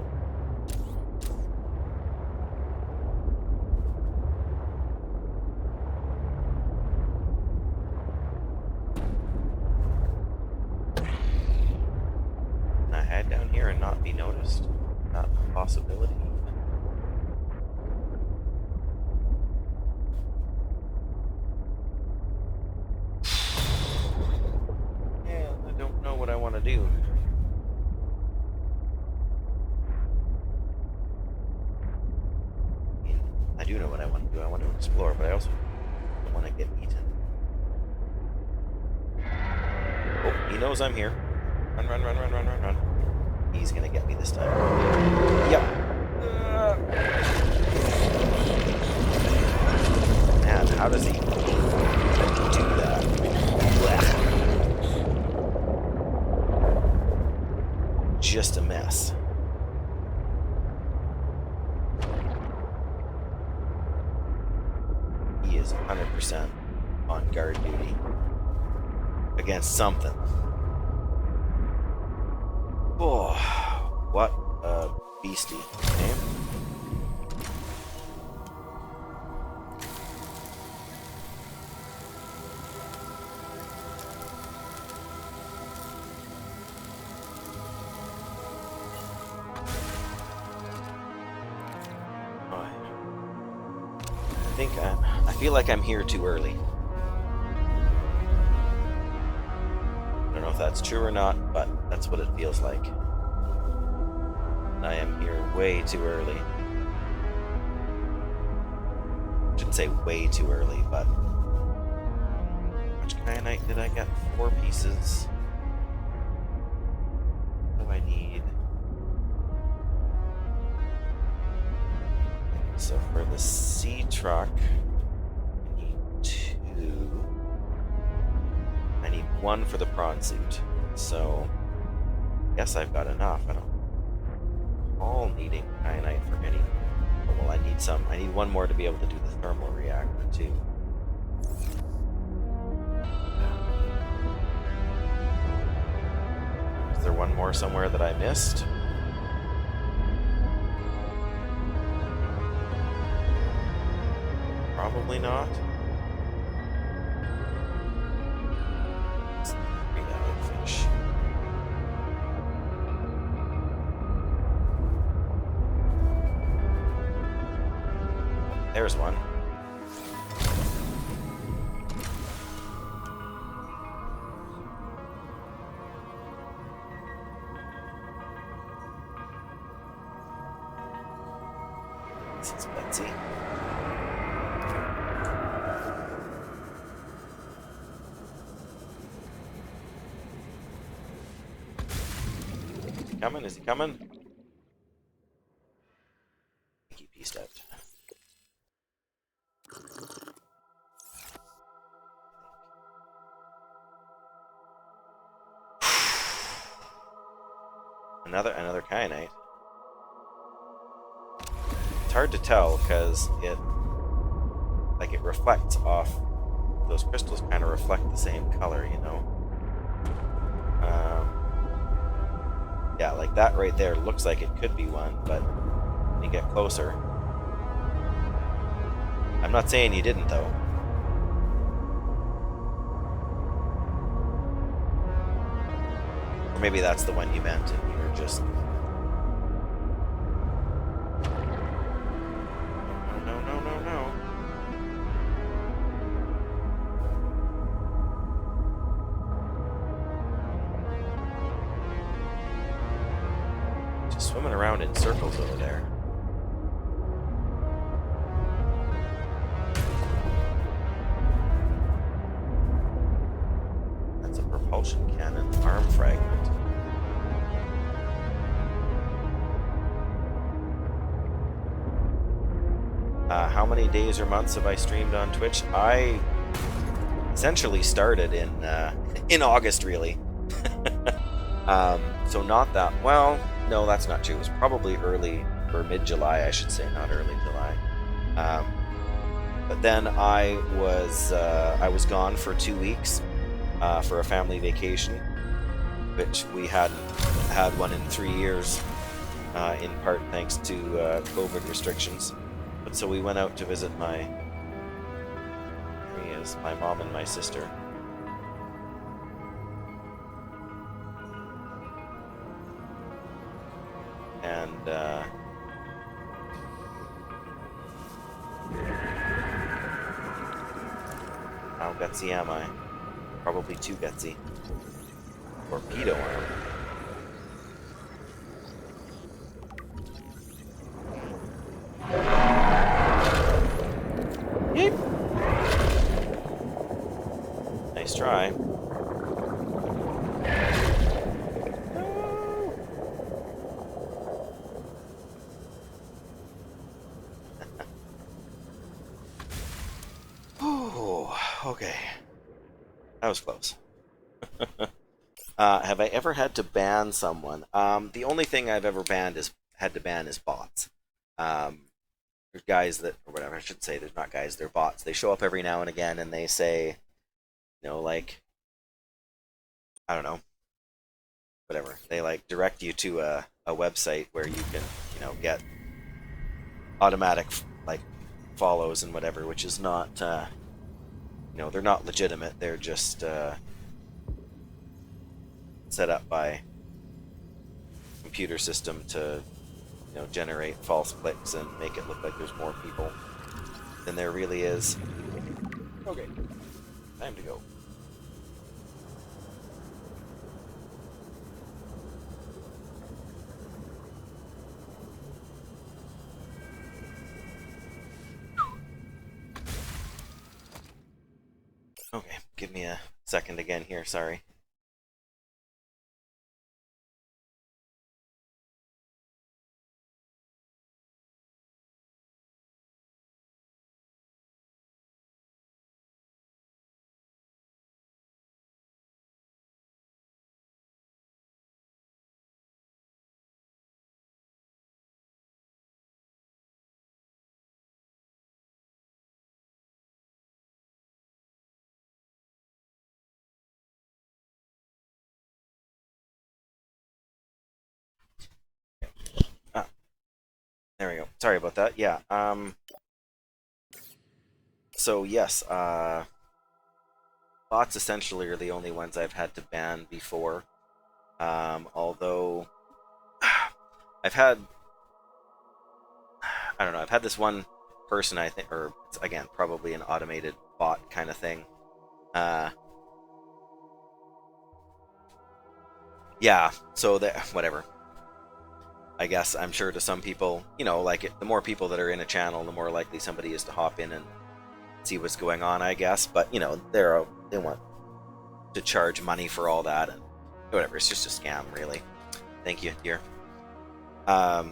Can I head down here and not be noticed? Not a possibility. I do know what I want to do. I want to explore, but I also don't want to get eaten. Oh, he knows I'm here. Run, run, run, run, run, run, run. He's gonna get me this time. Yep. Man, how does he do that? Blech. Just a mess. He is 100% on guard duty against something. Oh, what a beastie. Okay. I feel like I'm here too early. I don't know if that's true or not, but that's what it feels like. I am here way too early. I shouldn't say way too early, but how much kyanite did I get? 4 pieces. What do I need? So for the sea truck, I need 2. I need 1 for the prawn suit. So I guess I've got enough. I don't recall needing kyanite for any. Oh, well, I need some. I need 1 more to be able to do the thermal reactor too. Is there 1 more somewhere that I missed? Probably not. Three-eyed fish. There's one. This is Betsy. Coming? Is he coming? I think he pieced out. Another kyanite. It's hard to tell because it reflects off. Those crystals kind of reflect the same color, you know. Yeah, like that right there looks like it could be one, but when you get closer, I'm not saying you didn't though. Or maybe that's the one you meant and you were just... No, no, no, no. Just swimming around in circles over there. That's a propulsion cannon arm fragment. How many days or months have I streamed on Twitch? I essentially started in August, really. So not that well. No, that's not true. It was probably early or mid-July, I should say, not early July. But then I was gone for 2 weeks for a family vacation, which we hadn't had one in 3 years, in part thanks to COVID restrictions. But so we went out to visit my mom and my sister. And how gutsy am I? Probably too gutsy. Torpedo arm. try. Oh, okay. That was close. Have I ever had to ban someone? The only thing I've ever had to ban is bots. There's guys that, or whatever, I should say, there's not guys, they're bots. They show up every now and again and they say, like, I don't know, whatever. They like direct you to a website where you can, get automatic like follows and whatever, which is not, they're not legitimate. They're just set up by computer system to, generate false clicks and make it look like there's more people than there really is. Okay, time to go. Okay, give me a second again here, sorry. Ah, there we go. Sorry about that. Yeah. So yes, bots essentially are the only ones I've had to ban before. Although I've had, I don't know, I've had this one person, I think, or it's, again, probably an automated bot kind of thing. Yeah, so that, whatever. I guess I'm sure to some people, like the more people that are in a channel, the more likely somebody is to hop in and see what's going on, I guess. But they want to charge money for all that, and whatever. It's just a scam, really. Thank you, dear. But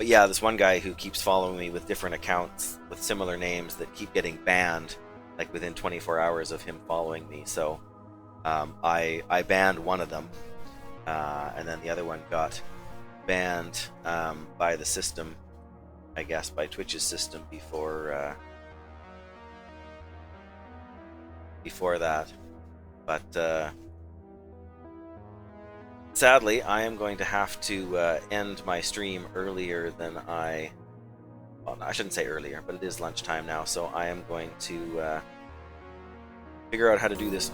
yeah, this one guy who keeps following me with different accounts with similar names that keep getting banned, like within 24 hours of him following me. So I banned one of them, and then the other one got banned by the system, I guess, by Twitch's system before that. But sadly, I am going to have to end my stream earlier than well, I shouldn't say earlier, but it is lunchtime now, so I am going to figure out how to do this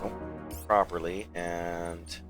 properly and